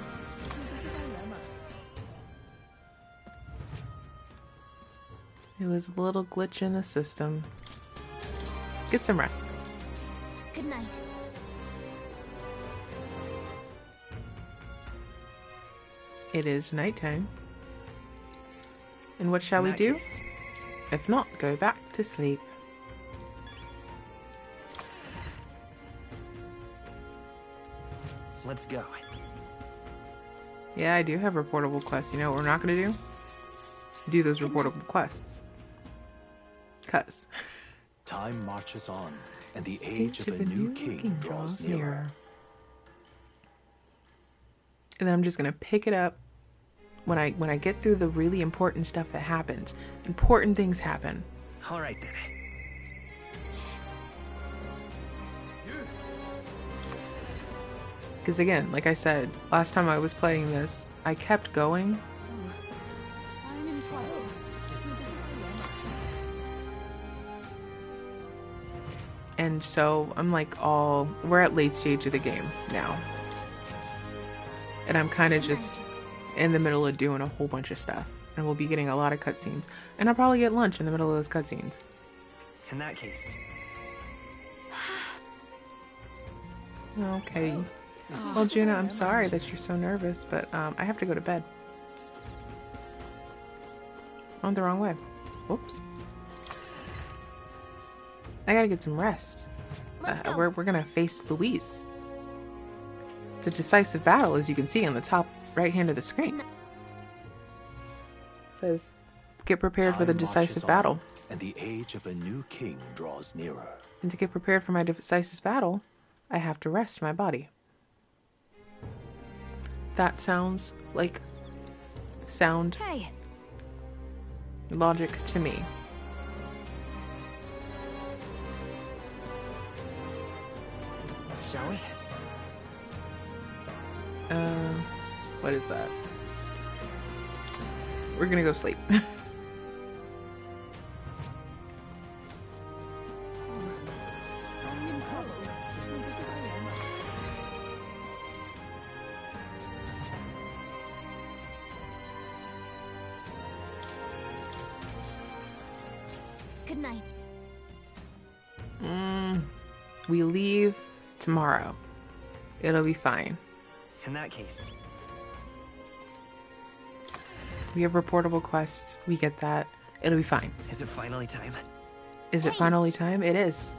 It was a little glitch in the system. Get some rest. Good night. It is nighttime. And what shall we do? If not, go back to sleep. Let's go. Yeah, I do have reportable quests. You know what we're not going to do? Do those reportable quests. 'Cause time marches on, and the age of a new king draws nearer. And then I'm just going to pick it up when I get through the really important stuff that happens. Important things happen. All right then. Because again, like I said, last time I was playing this, I kept going. I'm in trouble. And so I'm like we're at late stage of the game now. And I'm kind of just in the middle of doing a whole bunch of stuff. And we'll be getting a lot of cutscenes. And I'll probably get lunch in the middle of those cutscenes. In that case. Okay. Well, Juna, I'm sorry that you're so nervous, but I have to go to bed. I went the wrong way. Whoops. I gotta get some rest. We're gonna face Louise. It's a decisive battle, as you can see on the top right hand of the screen. It says get prepared for the decisive battle. And the age of a new king draws nearer. And to get prepared for my decisive battle, I have to rest my body. That sounds like sound logic to me. Shall we? What is that? We're gonna go sleep. Good night. We leave tomorrow. It'll be fine. In that case. We have reportable quests. We get that. It'll be fine. Is it finally time? Is it finally time? It is.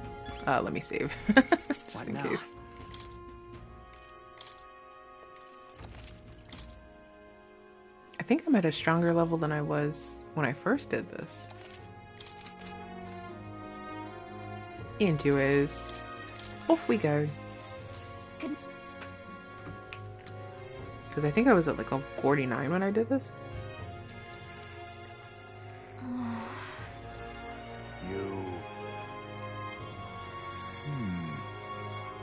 Let me save. Just in case. I think I'm at a stronger level than I was when I first did this. Into is. Off we go. Because I think I was at like a 49 when I did this.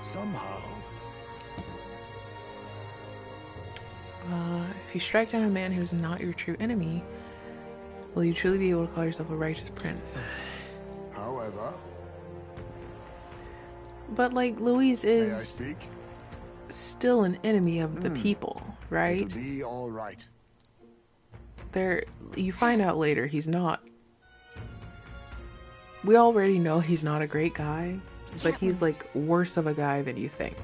Somehow. If you strike down a man who's not your true enemy, will you truly be able to call yourself a righteous prince? However. But like Louise is still an enemy of the people, right? It'll be all right. You find out later he's not. We already know he's not a great guy, but he's like worse of a guy than you think.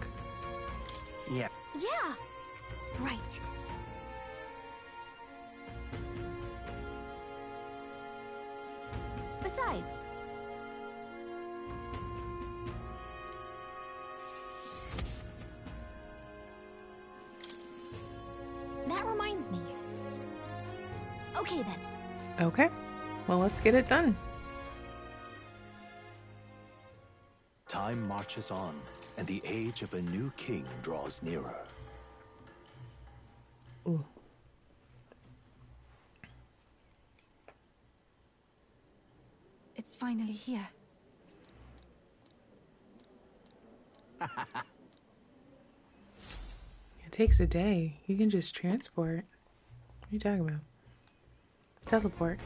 Yeah. Yeah. Right. Besides, that reminds me. Okay then. Okay. Well, let's get it done. Time marches on, and the age of a new king draws nearer. Ooh. It's finally here. It takes a day. You can just transport. What are you talking about? Teleport.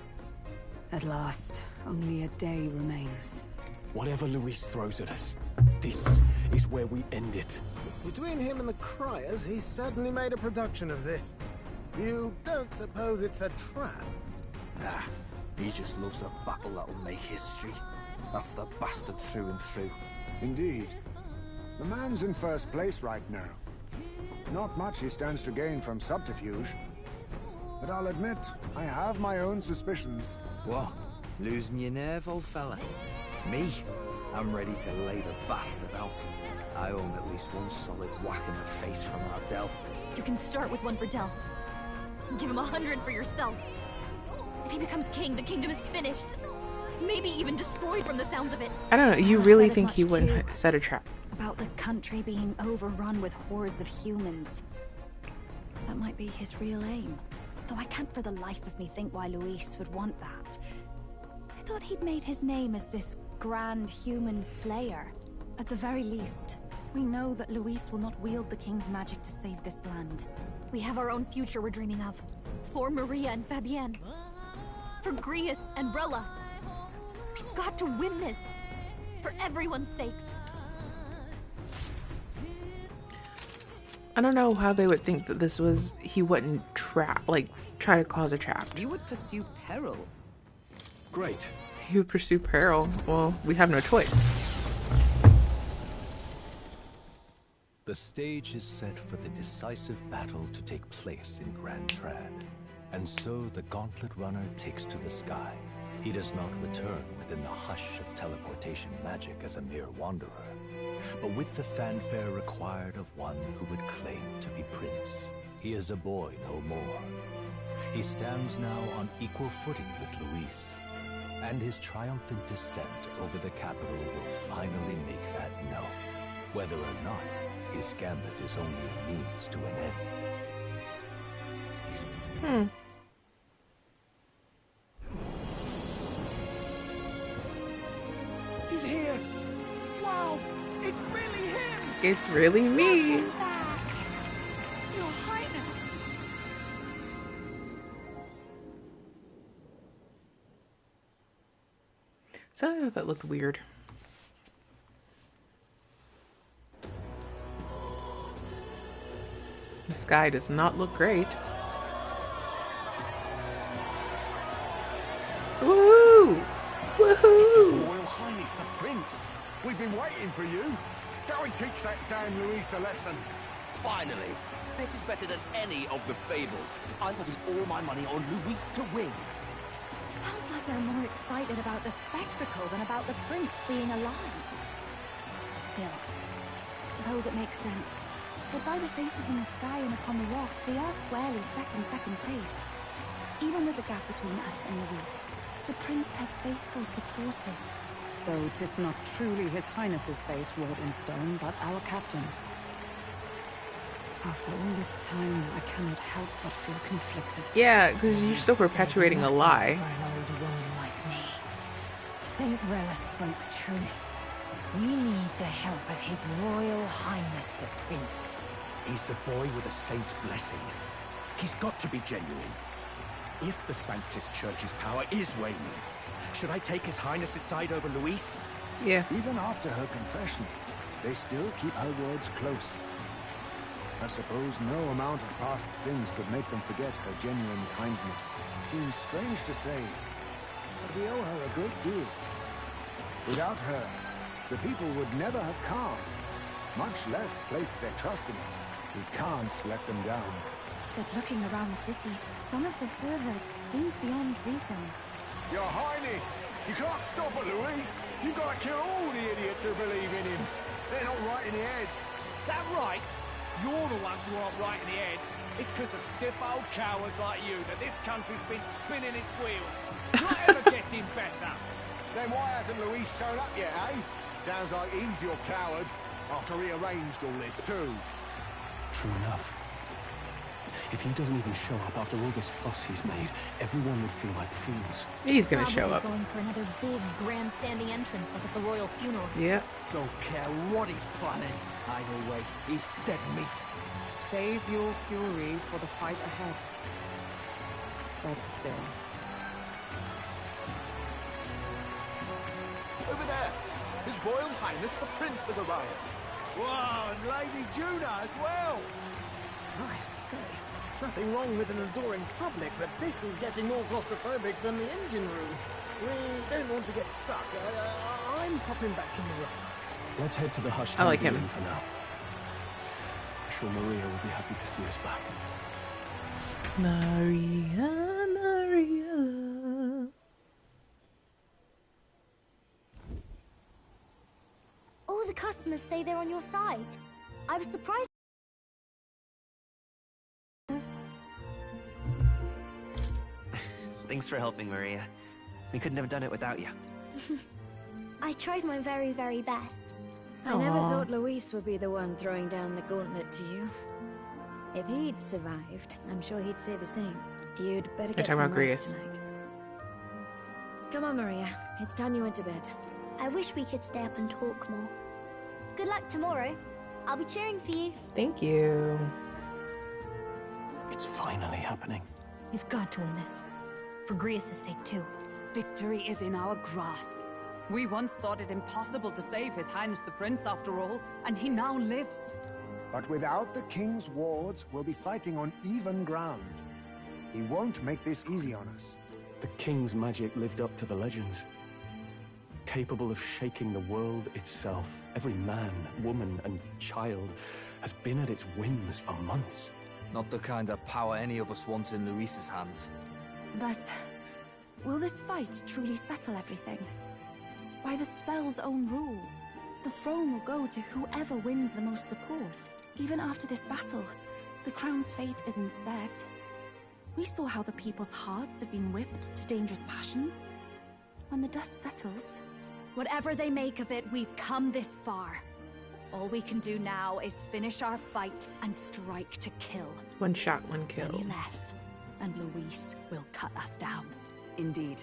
At last, only a day remains. Whatever Luis throws at us, this is where we end it. Between him and the Criers, he's certainly made a production of this. You don't suppose it's a trap? Nah, he just loves a battle that'll make history. That's the bastard through and through. Indeed. The man's in first place right now. Not much he stands to gain from subterfuge. But I'll admit, I have my own suspicions. What? Losing your nerve, old fella? Me? I'm ready to lay the bastard out. I owe him at least one solid whack in the face from Ardell. You can start with one for Dell. Give him 100 for yourself. If he becomes king, the kingdom is finished. Maybe even destroyed from the sounds of it. I don't know. You really think he wouldn't set a trap? About the country being overrun with hordes of humans. That might be his real aim. Though I can't for the life of me think why Luis would want that. I thought he'd made his name as this grand human slayer. At the very least, we know that Luis will not wield the king's magic to save this land. We have our own future we're dreaming of. For Maria and Fabienne. For Grius and Rella. We've got to win this. For everyone's sakes. I don't know how they would think that this was... He wouldn't trap, like, try to cause a trap. You would pursue peril. Great. He would pursue peril. Well, we have no choice. The stage is set for the decisive battle to take place in Grand Trad. And so the Gauntlet Runner takes to the sky. He does not return within the hush of teleportation magic as a mere wanderer, but with the fanfare required of one who would claim to be prince. He is a boy no more. He stands now on equal footing with Luis, and his triumphant descent over the capital will finally make that known, whether or not his gambit is only a means to an end. He's here! Wow! It's really him! It's really me. Welcome back, Your Highness. So I thought that looked weird. The sky does not look great. Woohoo! This is Woohoo! Royal Highness the Prince. We've been waiting for you. Go and teach that damn Luis a lesson. Finally! This is better than any of the fables. I'm putting all my money on Luis to win. Sounds like they're more excited about the spectacle than about the prince being alive. Still, suppose it makes sense. But by the faces in the sky and upon the rock, they are squarely set in second place. Even with the gap between us and Luis, the prince has faithful supporters. Though 'tis not truly his highness's face wrought in stone, but our captain's. After all this time, I cannot help but feel conflicted. Yeah, because you're still perpetuating a lie. For an old woman like me. Saint Rella spoke truth. We need the help of His Royal Highness the Prince. He's the boy with a saint's blessing. He's got to be genuine. If the Sanctus Church's power is waning, should I take His Highness's side over Luis? Yeah. Even after her confession, they still keep her words close. I suppose no amount of past sins could make them forget her genuine kindness. Seems strange to say, but we owe her a great deal. Without her, the people would never have calmed, much less placed their trust in us. We can't let them down. But looking around the city, some of the fervor seems beyond reason. Your Highness, you can't stop at Luis. You've got to kill all the idiots who believe in him. They're not right in the head. That right? You're the ones who aren't right in the head. It's because of stiff old cowards like you that this country's been spinning its wheels. Not ever getting better. Then why hasn't Luis shown up yet, eh? Sounds like he's your coward, after he arranged all this too. True enough. If he doesn't even show up after all this fuss he's made, everyone would feel like fools. He's gonna show up. Going for another big grandstanding entrance like at the royal funeral. Yep. Don't care what he's planning. Either way, he's dead meat. Save your fury for the fight ahead. But still. Over there! His Royal Highness the Prince has arrived. Wow, and Lady Juna as well! I say, nothing wrong with an adoring public, but this is getting more claustrophobic than the engine room. We don't want to get stuck. I'm popping back in the room. Let's head to the hushed I like him. room for now. I'm sure Maria will be happy to see us back. Maria, Maria. All the customers say they're on your side. I was surprised. Thanks for helping, Maria. We couldn't have done it without you. I tried my very, very best. I never thought Luis would be the one throwing down the gauntlet to you. If he'd survived, I'm sure he'd say the same. You'd better get some rest tonight. Come on, Maria. It's time you went to bed. I wish we could stay up and talk more. Good luck tomorrow. I'll be cheering for you. Thank you. It's finally happening. You've got to win this. For Grease's sake, too. Victory is in our grasp. We once thought it impossible to save His Highness the Prince, after all, and he now lives. But without the king's wards, we'll be fighting on even ground. He won't make this easy on us. The king's magic lived up to the legends. Capable of shaking the world itself. Every man, woman, and child has been at its whims for months. Not the kind of power any of us want in Luis's hands. But will this fight truly settle everything? By the spell's own rules, the throne will go to whoever wins the most support. Even after this battle, the crown's fate isn't set. We saw how the people's hearts have been whipped to dangerous passions. When the dust settles... Whatever they make of it, we've come this far. All we can do now is finish our fight and strike to kill. One shot, one kill. Any less, and Luis will cut us down. Indeed.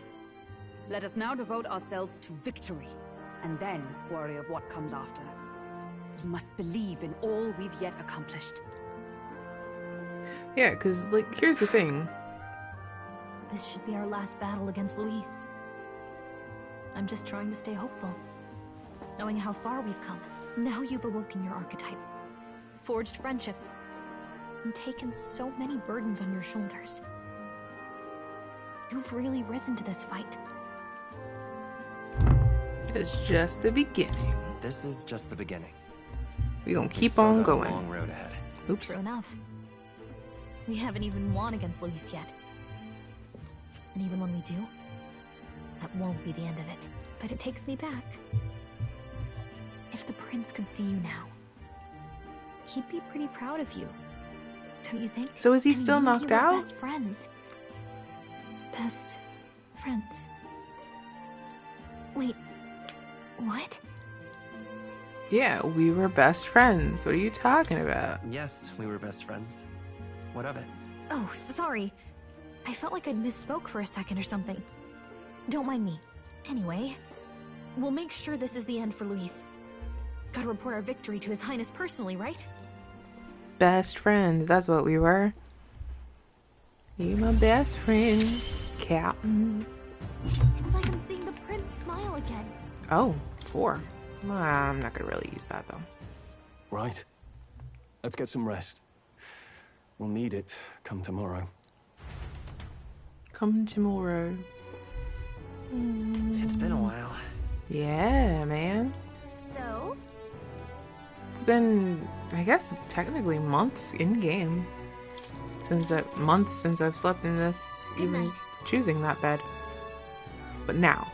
Let us now devote ourselves to victory, and then worry of what comes after. We must believe in all we've yet accomplished. Yeah, because, like, here's the thing. This should be our last battle against Luis. I'm just trying to stay hopeful, knowing how far we've come. Now you've awoken your archetype, forged friendships, and taken so many burdens on your shoulders. You've really risen to this fight. It's just the beginning. This is just the beginning. We're gonna keep on going. A long road ahead. Oops. True enough. We haven't even won against Luis yet. And even when we do, that won't be the end of it. But it takes me back. If the prince could see you now, he'd be pretty proud of you. Don't you think? So is he still knocked out? Best friends. Best friends. Wait, what? Yeah, we were best friends. What are you talking about? Yes, we were best friends. What of it? Oh, sorry. I felt like I'd misspoke for a second or something. Don't mind me. Anyway, we'll make sure this is the end for Luis. Gotta report our victory to His Highness personally, right? Best friends, that's what we were. You my best friend, Captain. It's like I'm seeing the prince smile again. Oh, 4. I'm not gonna really use that though. Right. Let's get some rest. We'll need it come tomorrow. Come tomorrow. It's been a while. Yeah, man. So? It's been, I guess, technically months in game since I've slept in this, even choosing that bed. But now,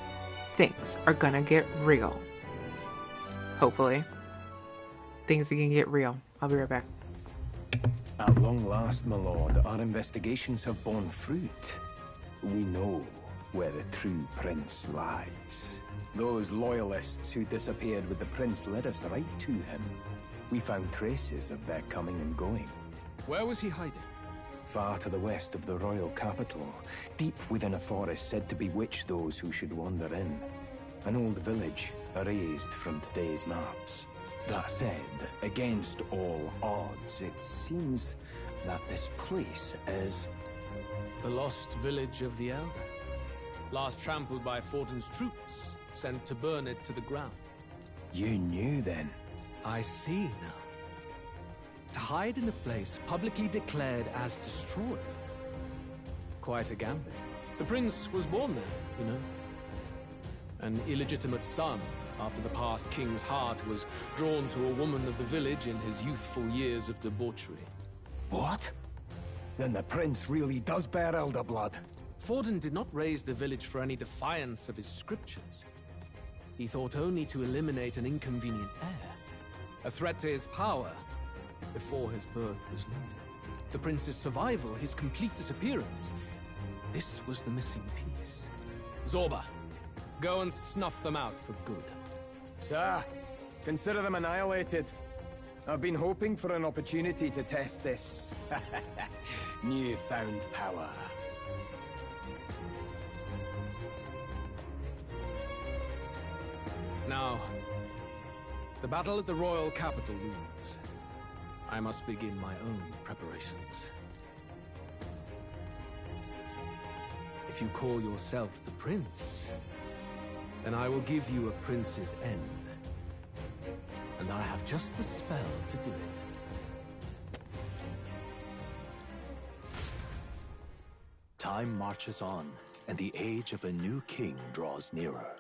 things are gonna get real. Hopefully, things are gonna get real. I'll be right back. At long last, my lord, our investigations have borne fruit. We know where the true prince lies. Those loyalists who disappeared with the prince led us right to him. We found traces of their coming and going. Where was he hiding? Far to the west of the royal capital, deep within a forest said to bewitch those who should wander in. An old village, erased from today's maps. That said, against all odds, it seems that this place is... The lost village of the Elder. Last trampled by Fortin's troops, sent to burn it to the ground. You knew then? I see now. To hide in a place publicly declared as destroyed. Quite a gambit. The prince was born there, you know. An illegitimate son, after the past king's heart was drawn to a woman of the village in his youthful years of debauchery. What? Then the prince really does bear elder blood. Fortin did not raise the village for any defiance of his scriptures. He thought only to eliminate an inconvenient heir, a threat to his power, before his birth was known. The prince's survival, his complete disappearance, this was the missing piece. Zorba, go and snuff them out for good. Sir, consider them annihilated. I've been hoping for an opportunity to test this newfound power. Now, the battle at the royal capital looms. I must begin my own preparations. If you call yourself the prince, then I will give you a prince's end. And I have just the spell to do it. Time marches on, and the age of a new king draws nearer.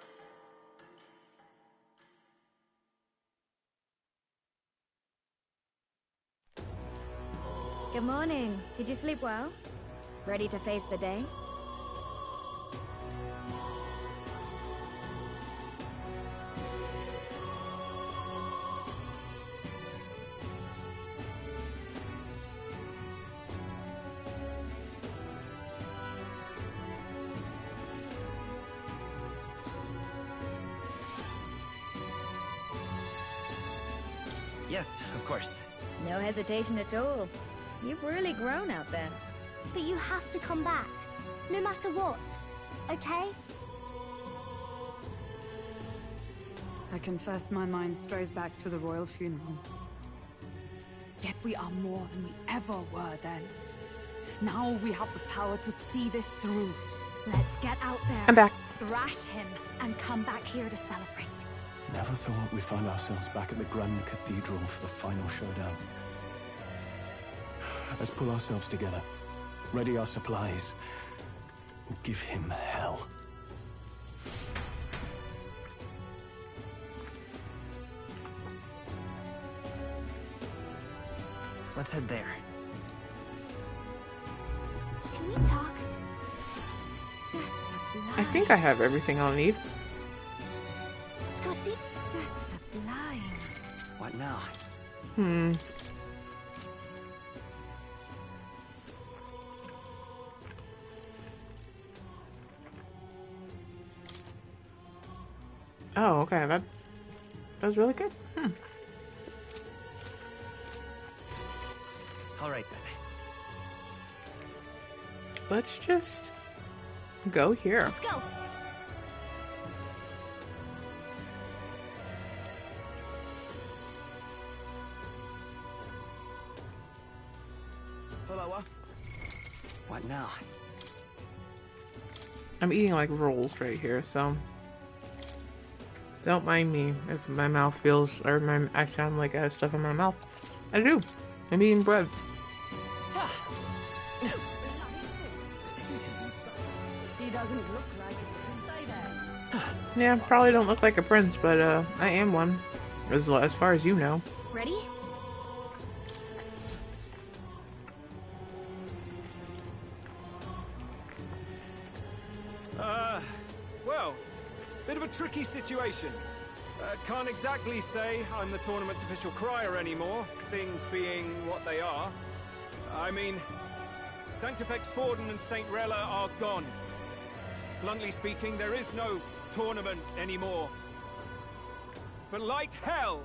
Good morning. Did you sleep well? Ready to face the day? Yes, of course. No hesitation at all. You've really grown out there. But you have to come back, no matter what, okay? I confess my mind strays back to the royal funeral. Yet we are more than we ever were then. Now we have the power to see this through. Let's get out there. I'm back. Thrash him and come back here to celebrate. Never thought we'd find ourselves back at the Grand Cathedral for the final showdown. Let's pull ourselves together, ready our supplies, and give him hell. Let's head there. Can we talk? Just sublime. I think I have everything I'll need. Let's go see. Just sublime. What now? Oh, okay. That was really good. All right then. Let's just go here. Let's go. Hello. What now? I'm eating like rolls right here, so don't mind me if my mouth feels, or I sound like I have stuff in my mouth. I do. I'm eating bread. He doesn't look like a prince either. Yeah, probably don't look like a prince, but I am one, as far as you know. Ready? Well, bit of a tricky situation. Can't exactly say I'm the tournament's official crier anymore, things being what they are. I mean, Sanctifex Forden and St. Rella are gone. Bluntly speaking, there is no tournament anymore. But like hell,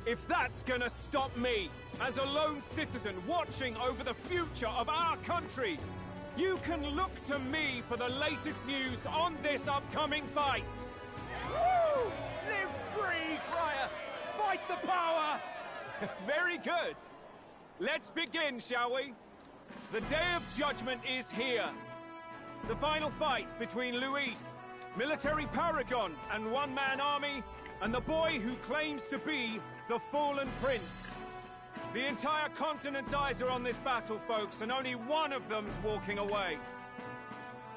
if that's gonna stop me, as a lone citizen watching over the future of our country, you can look to me for the latest news on this upcoming fight. Woo! Live free, crier! Fight the power! Very good. Let's begin, shall we? The Day of Judgment is here. The final fight between Luis, military paragon and one-man army, and the boy who claims to be the fallen prince. The entire continent's eyes are on this battle, folks, and only one of them's walking away.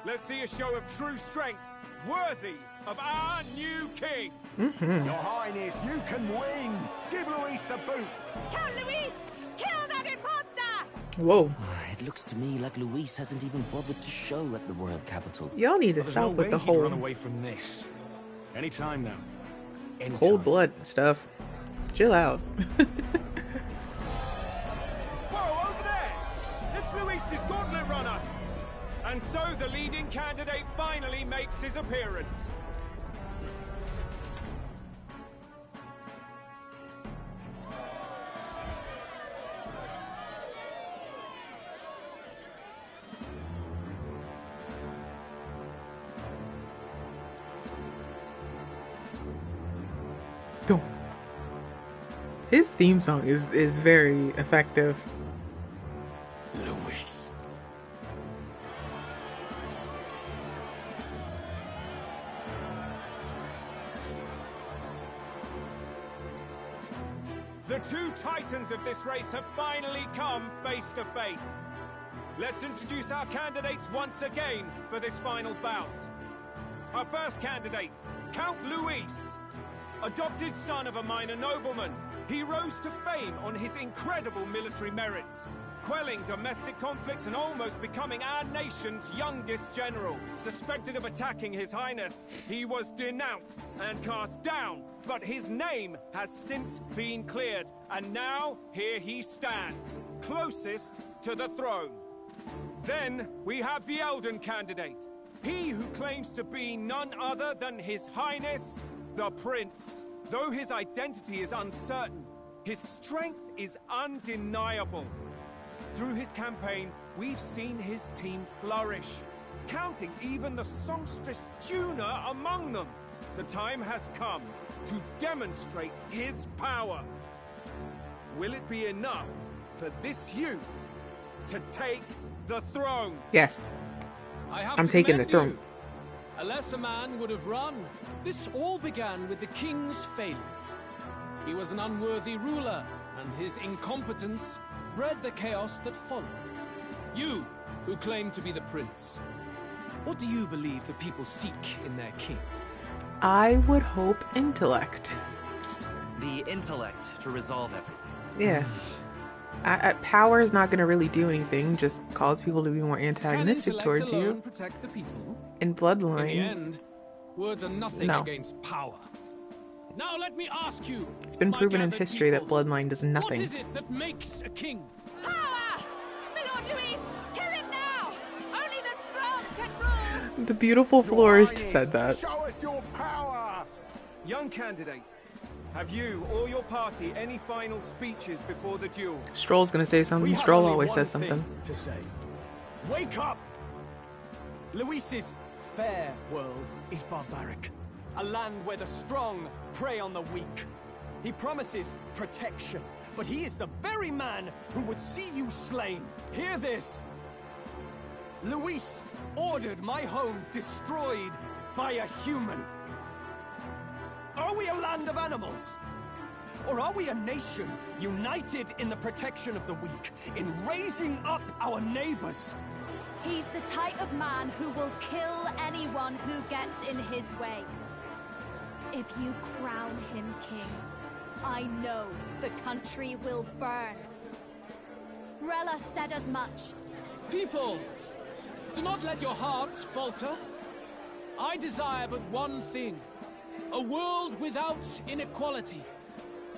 Let's see a show of true strength, worthy of our new king. Your Highness, you can win. Give Luis the boot. Count Luis! Kill that imposter! Whoa. It looks to me like Luis hasn't even bothered to show at the royal capital. Y'all need to There's stop no with way the he'd whole run away from this. Anytime now. Anytime. cold blood stuff. Chill out. Whoa, over there! It's Luis's gauntlet runner! And so the leading candidate finally makes his appearance. Go. His theme song is very effective. Luis. The two titans of this race have finally come face to face. Let's introduce our candidates once again for this final bout. Our first candidate, Count Luis. Adopted son of a minor nobleman, he rose to fame on his incredible military merits, quelling domestic conflicts and almost becoming our nation's youngest general. Suspected of attacking His Highness, he was denounced and cast down, but his name has since been cleared, and now here he stands, closest to the throne. Then we have the Elden candidate, he who claims to be none other than His Highness, the Prince. Though his identity is uncertain, His strength is undeniable. Through his campaign, we've seen his team flourish, counting even the songstress Tuna among them. The time has come to demonstrate his power. Will it be enough for this youth to take the throne? Yes. I'm taking the throne. A lesser man would have run. This all began with the king's failures. He was an unworthy ruler, and his incompetence bred the chaos that followed. You, who claim to be the prince, what do you believe the people seek in their king? I would hope intellect. The intellect to resolve everything. Yeah. Power is not going to really do anything, just cause people to be more antagonistic towards you. Protect the people? In Bloodline. In the end, words are nothing against power. Now let me ask you. It's been proven in history that Bloodline does nothing. What is it that makes a king? Power! Milord Louise, kill him now! Only the strong can rule! The beautiful florist said that. Show us your power! Young candidate, have you or your party any final speeches before the duel? Stroll's gonna say something. Stroll always says something. To say. Wake up! Luis's fair world is barbaric. A land where the strong prey on the weak. He promises protection, but he is the very man who would see you slain. Hear this. Luis ordered my home destroyed by a human. Are we a land of animals? Or are we a nation united in the protection of the weak, in raising up our neighbors? He's the type of man who will kill anyone who gets in his way. If you crown him king, I know the country will burn. Rella said as much. People, do not let your hearts falter. I desire but one thing, a world without inequality.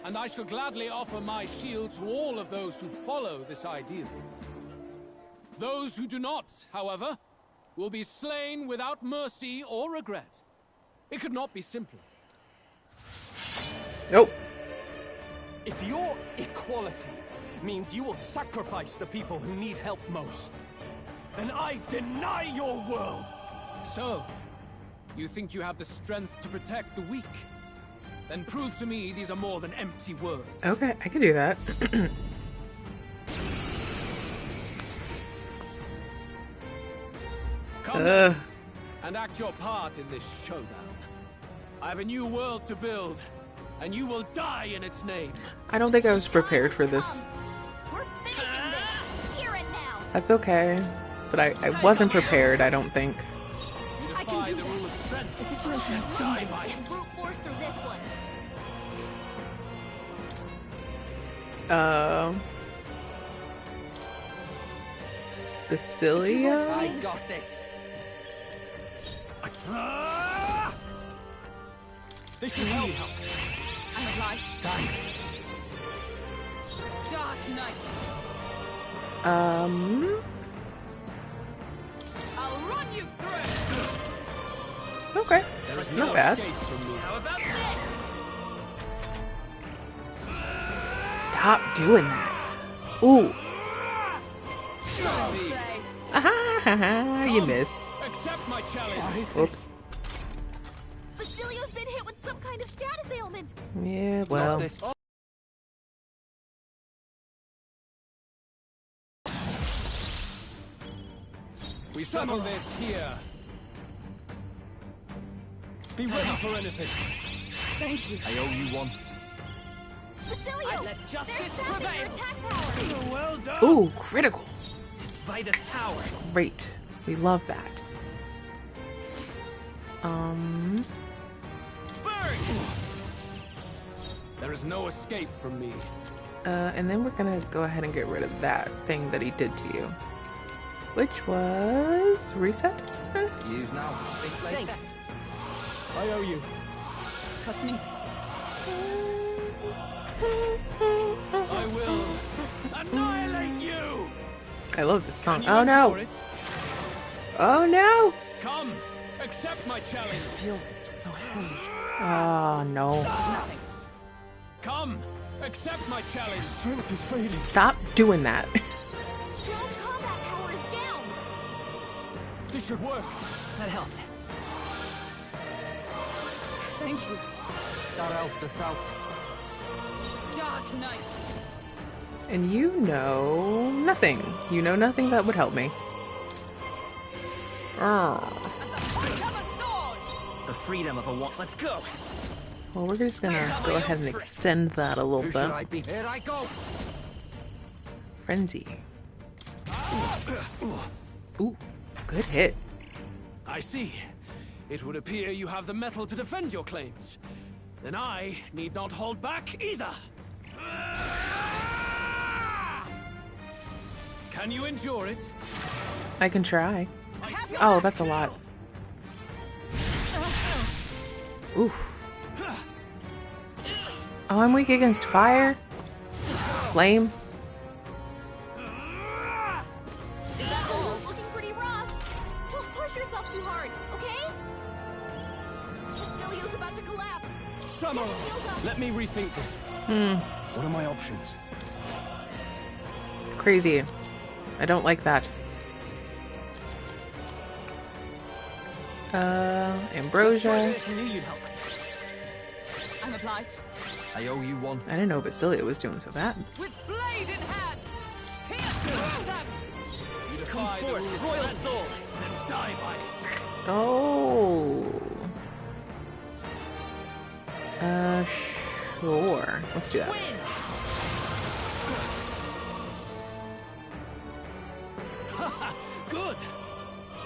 And I shall gladly offer my shield to all of those who follow this ideal. Those who do not, however, will be slain without mercy or regret. It could not be simpler. Nope. If your equality means you will sacrifice the people who need help most, then I deny your world! So, you think you have the strength to protect the weak? Then prove to me these are more than empty words. Okay, I can do that. Come then, and act your part in this showdown. I have a new world to build, and you will die in its name. I don't think I was prepared for this. We're finishing this here and now. That's okay. But I wasn't prepared, I don't think. I can do this. The situation is changing. And brute force through this one. Basilia? I got this. This should help. I'm obliged. Thanks. Dark Knight. I'll run you through. Okay. Not bad. How about this? Stop doing that. Ooh. You missed. Accept my challenge. Oops. Basilio's been hit with some kind of status ailment. Yeah, well. We settle this here. Be ready for anything. Thank you. I owe you one. Basilio! I let justice They're sapping your prevail. attack power. Well done. Ooh, critical. Vitus power. Great. We love that. Burn! There is no escape from me. And then we're gonna go ahead and get rid of that thing that he did to you. Which was reset, sir? Use now. Thanks. I owe you. Custom. I will annihilate you! I love this song. Can you Oh no! endure it? Oh no! Come, accept my challenge. I feel so heavy. Oh no. Come, Accept my challenge. Strength is fading. Stop doing that. Strong's combat power is down. This should work. That helped. Thank you. That helped us out. Dark Knight. And you know nothing. You know nothing that would help me. The freedom of a one. Let's go. Well, we're just gonna go ahead and extend that a little bit. Should I be? Here I go. Frenzy. Ooh, good hit. I see. It would appear you have the mettle to defend your claims. Then I need not hold back either. Can you endure it? I can try. Oh, that's a lot. Oof. Oh, I'm weak against fire. Flame. That's almost looking pretty rough. Don't push yourself too hard, okay? Bastilio's about to collapse. Summer, let me rethink this. What are my options? Crazy. I don't like that. Ambrosia. I'm obliged. I owe you one. I didn't know Basilia was doing so bad. With blade in hand. Pierce through them. You Come defy the forth, rules royal and soul. then die by it. Oh. Sure. Let's do that. Win. Good.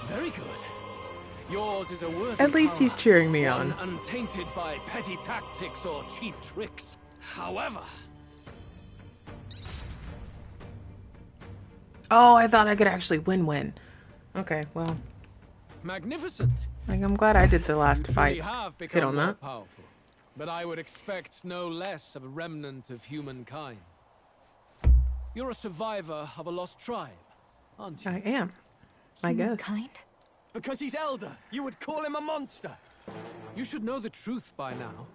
Very good. Yours is a worthy At least he's power, cheering me one on. untainted by petty tactics or cheap tricks. However, Oh, I thought I could actually win. Okay, well, magnificent. like, I'm glad I did the last You fight. truly have Hit become on more that. powerful, but I would expect no less of a remnant of humankind. You're a survivor of a lost tribe, aren't you? I am. I guess. Kind? Because he's elder, you would call him a monster. You should know the truth by now.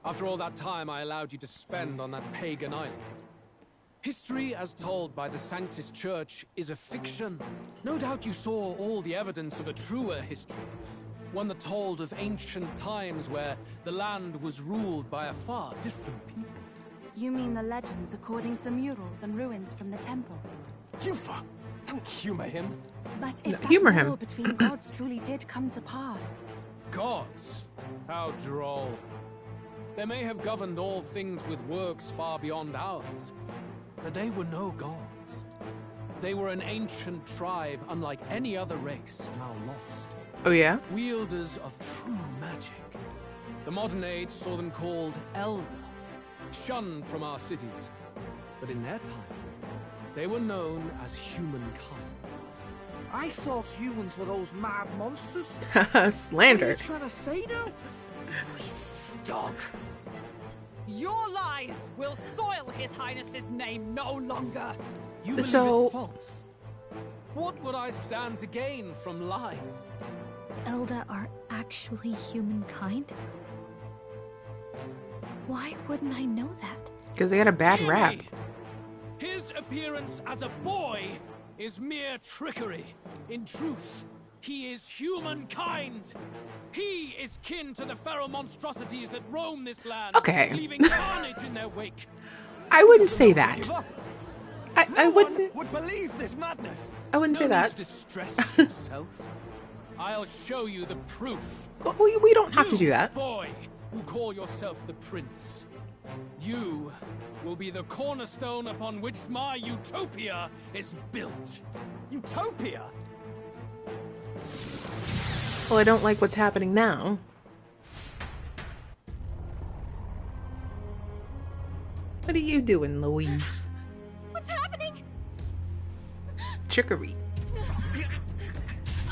After all that time I allowed you to spend on that pagan island. History as told by the Sanctus Church is a fiction. No doubt you saw all the evidence of a truer history. One that told of ancient times where the land was ruled by a far different people. You mean the legends according to the murals and ruins from the temple? Yufa, don't humor him. But if that humor war him. between gods truly did come to pass, Gods? How droll. They may have governed all things with works far beyond ours, but they were no gods. They were an ancient tribe unlike any other race, now lost. Oh, yeah? Wielders of true magic. The modern age saw them called Elder, shunned from our cities. But in their time, they were known as humankind. I thought humans were those mad monsters. Slander. What are you trying to say now? Luis, dog. Your lies will soil His Highness's name no longer. You believe So- it false? What would I stand to gain from lies? Elda are actually humankind? Why wouldn't I know that? Because they had a bad Hear rap. me. His appearance as a boy is mere trickery. In truth, he is humankind. He is kin to the feral monstrosities that roam this land, Okay. leaving carnage in their wake. I wouldn't say that. Give up. I No wouldn't. one would believe this madness. I wouldn't say No need that. to distress yourself. I'll show you the proof. We don't have to You, do that. boy, who call yourself the prince. You will be the cornerstone upon which my utopia is built. Utopia? Well, I don't like what's happening now. What are you doing, Louise? What's happening? Trickery.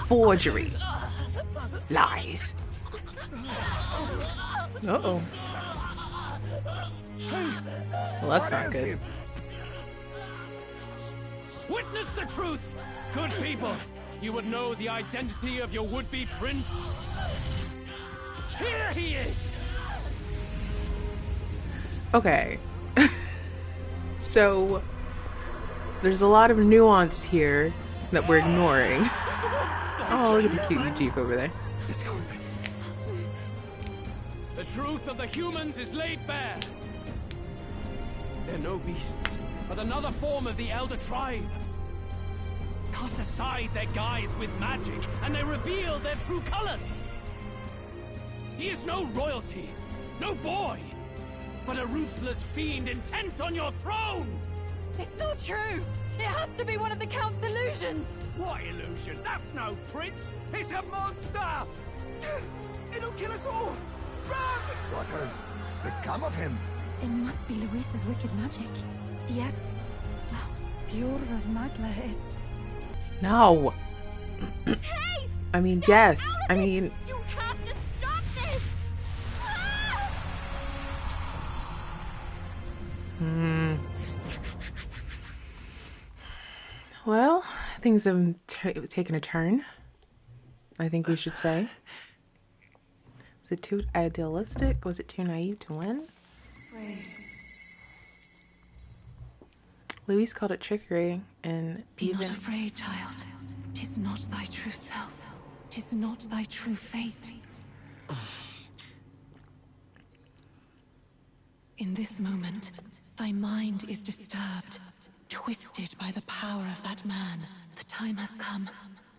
Forgery. Lies. Uh-oh. Well, that's not good. Witness the truth, good people. You would know the identity of your would-be prince. Here he is. Okay. So there's a lot of nuance here that we're ignoring. Oh, look at the cute Jeep over there. The truth of the humans is laid bare. They're no beasts, but another form of the Elder Tribe. Cast aside their guise with magic, and they reveal their true colors. He is no royalty, no boy, but a ruthless fiend intent on your throne! It's not true! It has to be one of the Count's illusions! What illusion? That's no prince! It's a monster! It'll kill us all! Run! What has become of him? It must be Luis's wicked magic. Yet, the Order of Magla, it's... No! Hey! I mean, yes. I mean... You have to stop this! Ah! Well, things have taken a turn, I think we should say. Was it too idealistic? Was it too naive to win? Luis called it trickery, and Be not afraid, child. 'Tis not thy true self. 'Tis not thy true fate. In this moment, thy mind is disturbed, twisted by the power of that man. The time has come.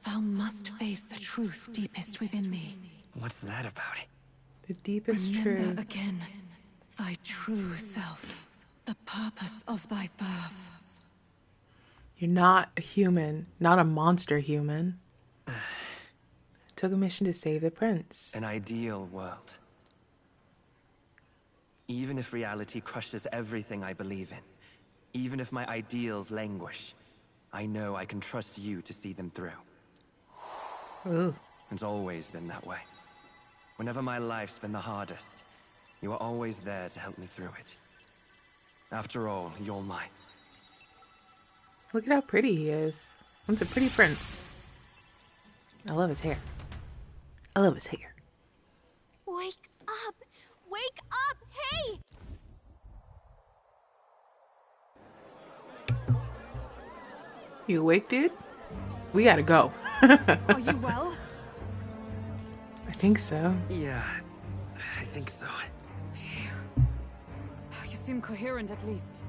Thou must face the truth deepest within thee. What's that about? The deepest Remember truth. again thy true self, the purpose of thy birth. You're not a human, not a monster human. Took a mission to save the prince. An ideal world. Even if reality crushes everything I believe in, even if my ideals languish, I know I can trust you to see them through. Ooh. It's always been that way. Whenever my life's been the hardest, you are always there to help me through it. After all, you're mine. Look at how pretty he is. That's a pretty prince. I love his hair. I love his hair. Wake up! Wake up! Hey! You awake, dude? We gotta go. Are you well? I think so. Yeah, I think so. You seem coherent at least.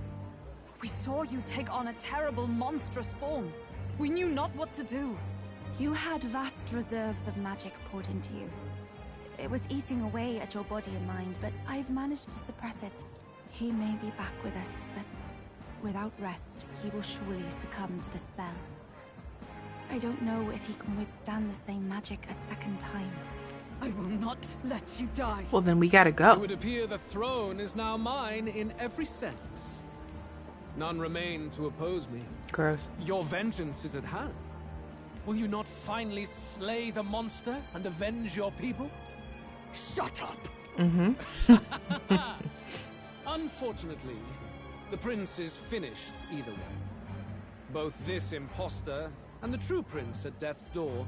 We saw you take on a terrible, monstrous form. We knew not what to do. You had vast reserves of magic poured into you. It was eating away at your body and mind, but I've managed to suppress it. He may be back with us, but without rest, he will surely succumb to the spell. I don't know if he can withstand the same magic a second time. I will not let you die. Well, then we gotta go. It would appear the throne is now mine in every sense. None remain to oppose me. Gross. Your vengeance is at hand. Will you not finally slay the monster and avenge your people? Shut up! Unfortunately, the prince is finished either way. Both this imposter and the true prince at death's door,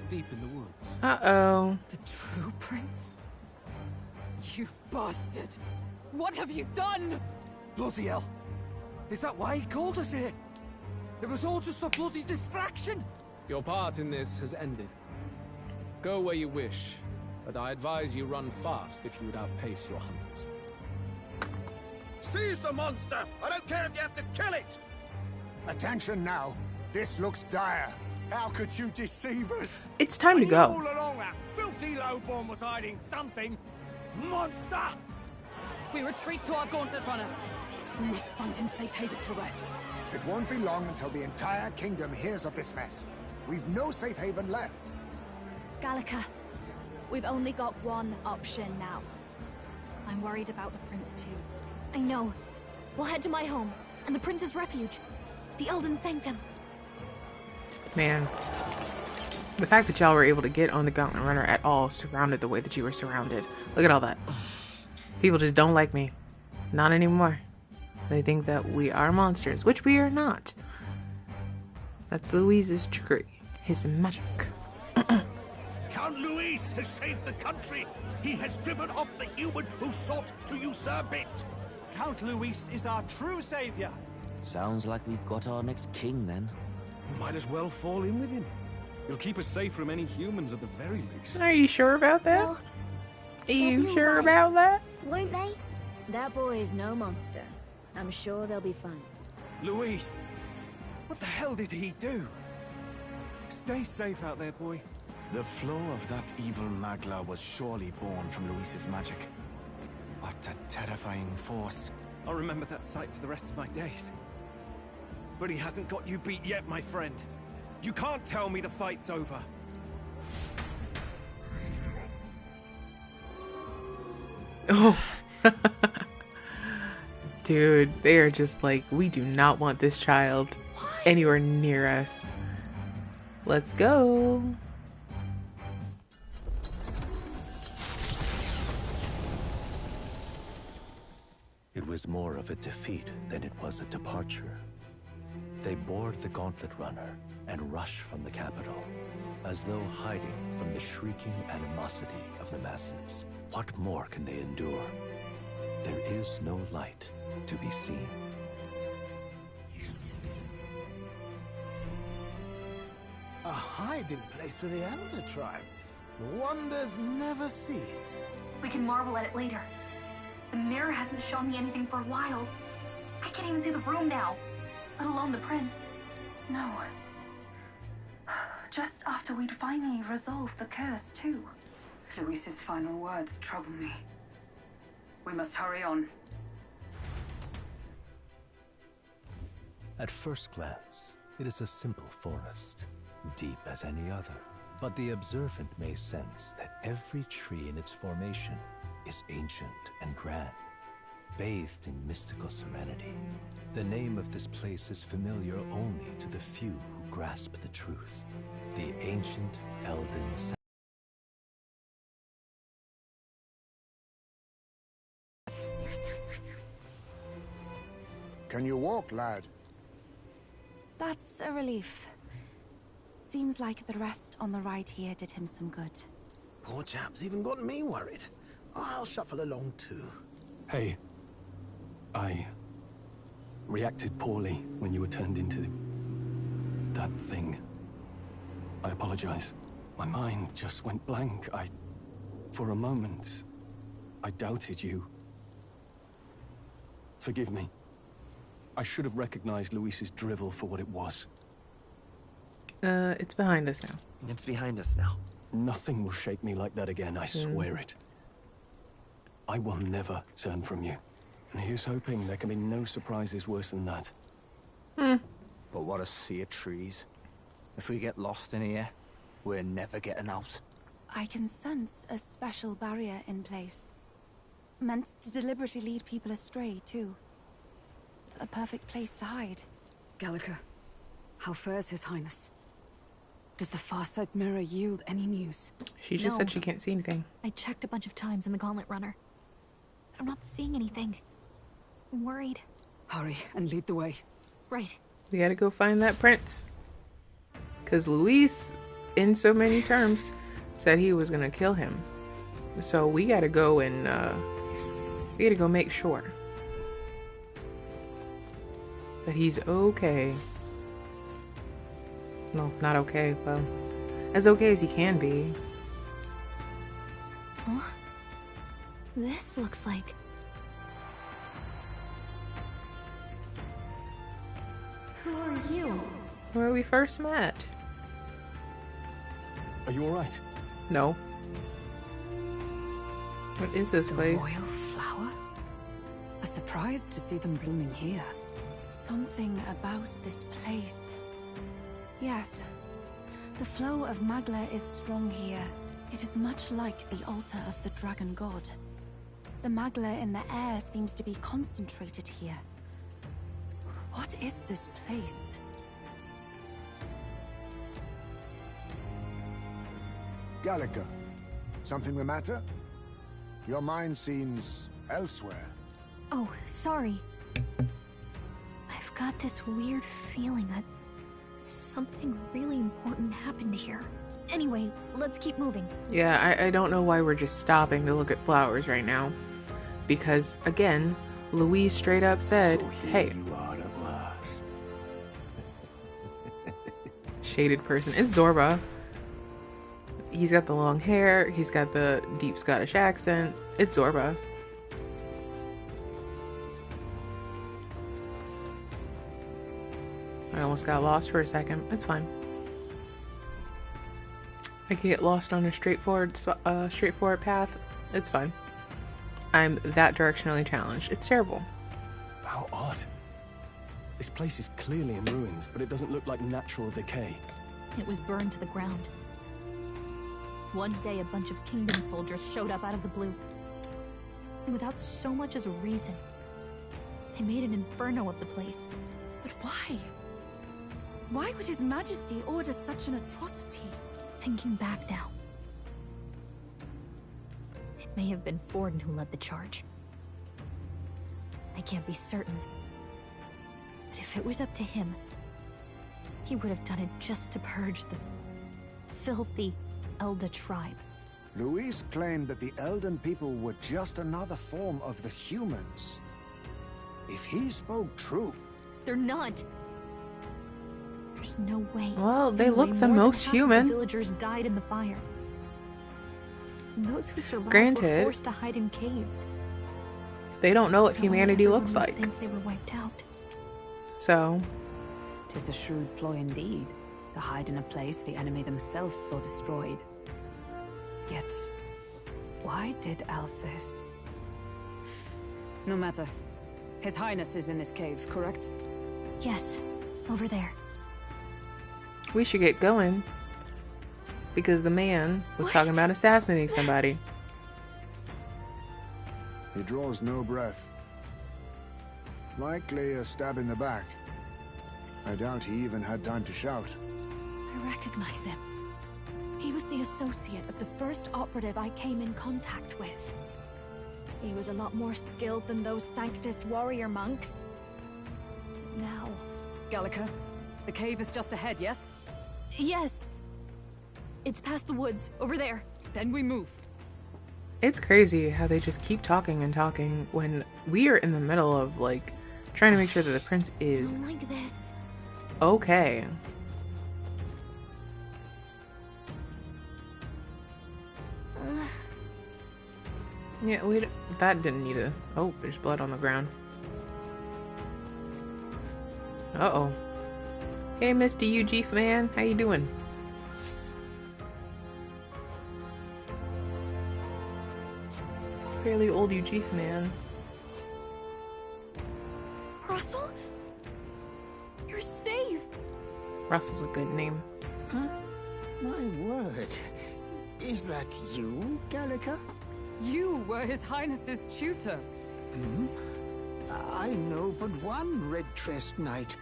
deep in the woods. Uh-oh. The true prince? You bastard! What have you done? Bloody hell! Is that why he called us here? It was all just a bloody distraction! Your part in this has ended. Go where you wish, but I advise you run fast if you would outpace your hunters. Seize the monster! I don't care if you have to kill it! Attention now. This looks dire. How could you deceive us? It's time to I knew go. all along that filthy lowborn was hiding something. Monster! We retreat to our gauntlet runner. We must find him safe haven to rest. It won't be long until the entire kingdom hears of this mess. We've no safe haven left. Gallica, we've only got one option now. I'm worried about the prince too. I know. We'll head to my home, and the prince's refuge. The Elden Sanctum. Man. The fact that y'all were able to get on the Gauntlet Runner at all, surrounded the way that you were surrounded. Look at all that. People just don't like me. Not anymore. They think that we are monsters, which we are not. That's Luis's trickery. His magic. Count Luis has saved the country. He has driven off the human who sought to usurp it. Count Luis is our true savior. Sounds like we've got our next king, then. Might as well fall in with him. You'll keep us safe from any humans at the very least. Are you sure about that? Well, Are you sure about that? won't they? That boy is no monster. I'm sure they'll be fine. Luis! What the hell did he do? Stay safe out there, boy. The flow of that evil Magla was surely born from Luis's magic. What a terrifying force. I'll remember that sight for the rest of my days. But he hasn't got you beat yet, my friend. You can't tell me the fight's over. Oh. Dude, they are just like, we do not want this child anywhere near us. Let's go. It was more of a defeat than it was a departure. They board the Gauntlet Runner and rush from the capital, as though hiding from the shrieking animosity of the masses. What more can they endure? There is no light to be seen. A hiding place for the Elder Tribe. Wonders never cease. We can marvel at it later. The mirror hasn't shown me anything for a while. I can't even see the room now, let alone the prince. No. Just after we'd finally resolved the curse, too. Luis's final words trouble me. We must hurry on. At first glance, it is a simple forest, deep as any other. But the observant may sense that every tree in its formation is ancient and grand, bathed in mystical serenity. The name of this place is familiar only to the few who grasp the truth. The ancient Elden Sanctuary. Can you walk, lad? That's a relief. Seems like the rest on the ride here did him some good. Poor chap's even got me worried. I'll shuffle along too. Hey, I reacted poorly when you were turned into that thing. I apologize. My mind just went blank. For a moment, I doubted you. Forgive me. I should have recognized Luis's drivel for what it was. It's behind us now. It's behind us now. Nothing will shake me like that again, I swear it. I will never turn from you. And here's hoping there can be no surprises worse than that. But what a sea of trees. If we get lost in here, we're never getting out. I can sense a special barrier in place. Meant to deliberately lead people astray, too. A perfect place to hide. Gallica, how fares His Highness? Does the Farsight mirror yield any news? She just said she can't see anything. I checked a bunch of times in the Gauntlet Runner. I'm not seeing anything. I'm worried. Hurry and lead the way. Right. We gotta go find that prince. Because Luis, in so many terms, said he was gonna kill him. So we gotta go and, we gotta go make sure that he's okay. No, not okay, well, as okay as he can be. Huh? This looks like... Who are you? Where we first met. Are you alright? No. What is this place? Royal flower? A surprise to see them blooming here. Something about this place. Yes. The flow of Magla is strong here. It is much like the altar of the dragon god. The Magla in the air seems to be concentrated here. What is this place? Gallica, something the matter? Your mind seems elsewhere. Oh, sorry. I've got this weird feeling that something really important happened here. Anyway, let's keep moving. Yeah, I don't know why we're just stopping to look at flowers right now. Because, again, Luis straight up said, So here hey. you are at last. shaded person. It's Zorba. He's got the long hair. He's got the deep Scottish accent. It's Zorba. I almost got lost for a second. It's fine. I get lost on a straightforward path. It's fine. I'm that directionally challenged. It's terrible. How odd. This place is clearly in ruins, but it doesn't look like natural decay. It was burned to the ground. One day, a bunch of kingdom soldiers showed up out of the blue. Without so much as a reason. They made an inferno of the place. But why? Why would His Majesty order such an atrocity? Thinking back now, it may have been Forden who led the charge. I can't be certain. But if it was up to him, he would have done it just to purge the filthy Elda tribe. Luis claimed that the Elden people were just another form of the humans. If he spoke true... They're not. There's no way. Well, they look the most human. The villagers died in the fire. And those who survived were forced to hide in caves. They don't know what humanity looks like. Think they were wiped out. So, 'tis a shrewd ploy indeed, to hide in a place the enemy themselves saw destroyed. Yet, why did Alsace? No matter. His Highness is in this cave, correct? Yes, over there. We should get going. Because the man was talking about assassinating somebody. He draws no breath. Likely a stab in the back. I doubt he even had time to shout. I recognize him. He was the associate of the first operative I came in contact with. He was a lot more skilled than those Sanctist warrior monks. Now... Gallica, the cave is just ahead, yes? Yes. It's past the woods, over there. Then we move. It's crazy how they just keep talking and talking when we are in the middle of, like, trying to make sure that the prince is like this. Okay. Yeah, that didn't need a... Oh, there's blood on the ground. Uh-oh. Hey, Mr. UG man, how you doing? Fairly old UG man. Russell? You're safe! Russell's a good name. Huh? My word. Is that you, Gallica? You were His Highness's tutor. Hmm? I know but one red-tressed knight.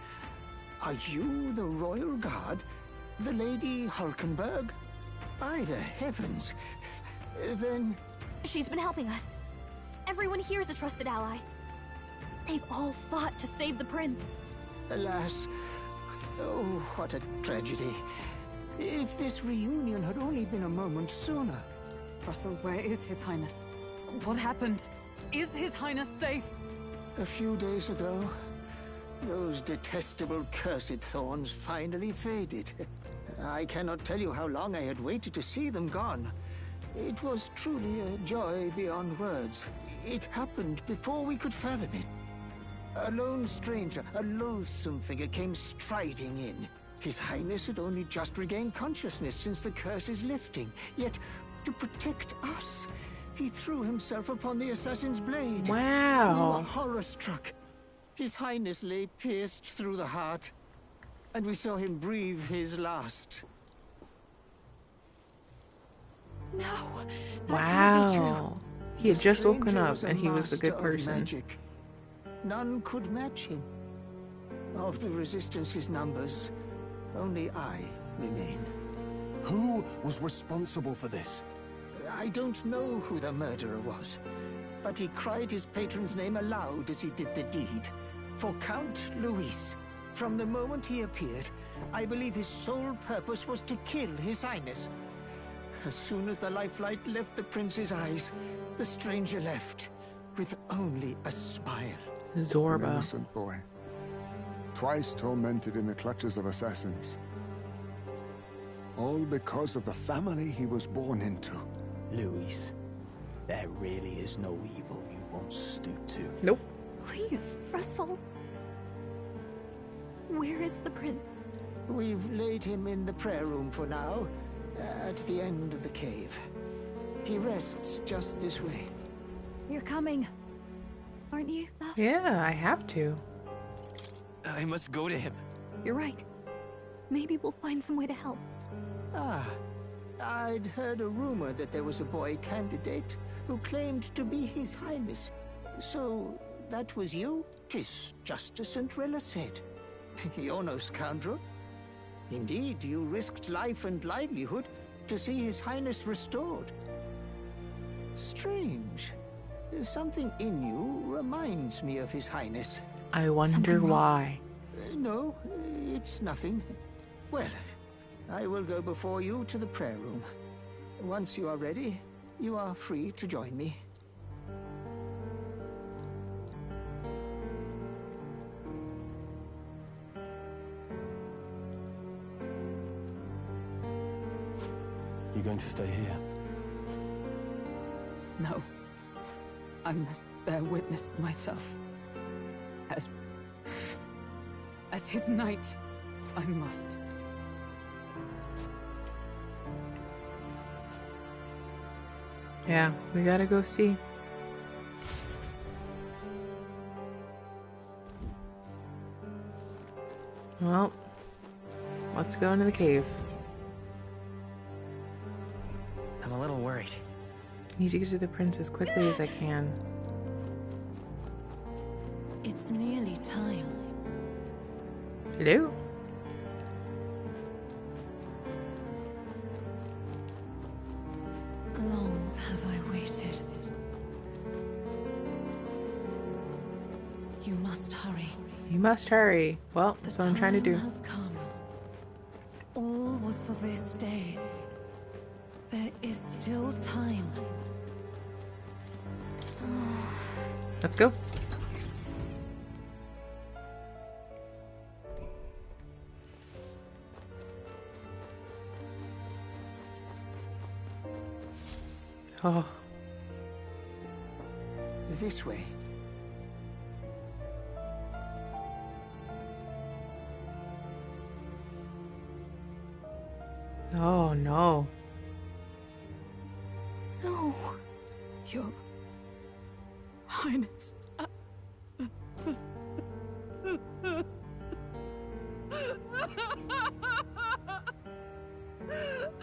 Are you the royal guard? The Lady Hulkenberg? By the heavens. Then... She's been helping us. Everyone here is a trusted ally. They've all fought to save the prince. Alas. Oh, what a tragedy. If this reunion had only been a moment sooner. Russell, where is His Highness? What happened? Is His Highness safe? A few days ago, those detestable cursed thorns finally faded. I cannot tell you how long I had waited to see them gone. It was truly a joy beyond words. It happened before we could fathom it. A lone stranger, a loathsome figure, came striding in. His Highness had only just regained consciousness since the curse's lifting. Yet, to protect us, he threw himself upon the assassin's blade. Wow. We were horror-struck. His Highness lay pierced through the heart, and we saw him breathe his last. No. Wow. He had just woken up and he was a good person. Magic. None could match him. Of the Resistance's numbers, only I remain. Who was responsible for this? I don't know who the murderer was, but he cried his patron's name aloud as he did the deed. For Count Luis, from the moment he appeared, I believe his sole purpose was to kill His Highness. As soon as the lifelight left the prince's eyes, the stranger left, with only a smile. Zorba. An innocent boy. Twice tormented in the clutches of assassins. All because of the family he was born into. Luis, there really is no evil you won't stoop to. Nope. Please, Russell. Where is the prince? We've laid him in the prayer room for now, at the end of the cave. He rests just this way. You're coming, aren't you, love? Yeah, I have to. I must go to him. You're right. Maybe we'll find some way to help. Ah, I'd heard a rumor that there was a boy candidate who claimed to be His Highness. So, that was you? 'Tis just as St. Rilla said. You're no scoundrel. Indeed, you risked life and livelihood to see His Highness restored. Strange. Something in you reminds me of His Highness. I wonder why. No, it's nothing. Well, I will go before you to the prayer room. Once you are ready, you are free to join me. You going to stay here? No. I must bear witness myself. As his knight, I must. Yeah, we gotta go see. Well, let's go into the cave. I'm a little worried. Need to get to the prince as quickly as I can. It's nearly time. Hello? Long have I waited. You must hurry. You must hurry. Well, that's what I'm trying to do. The time has come. All was for this day. There is still time. Let's go. Oh. This way. Oh no. No. Your Highness.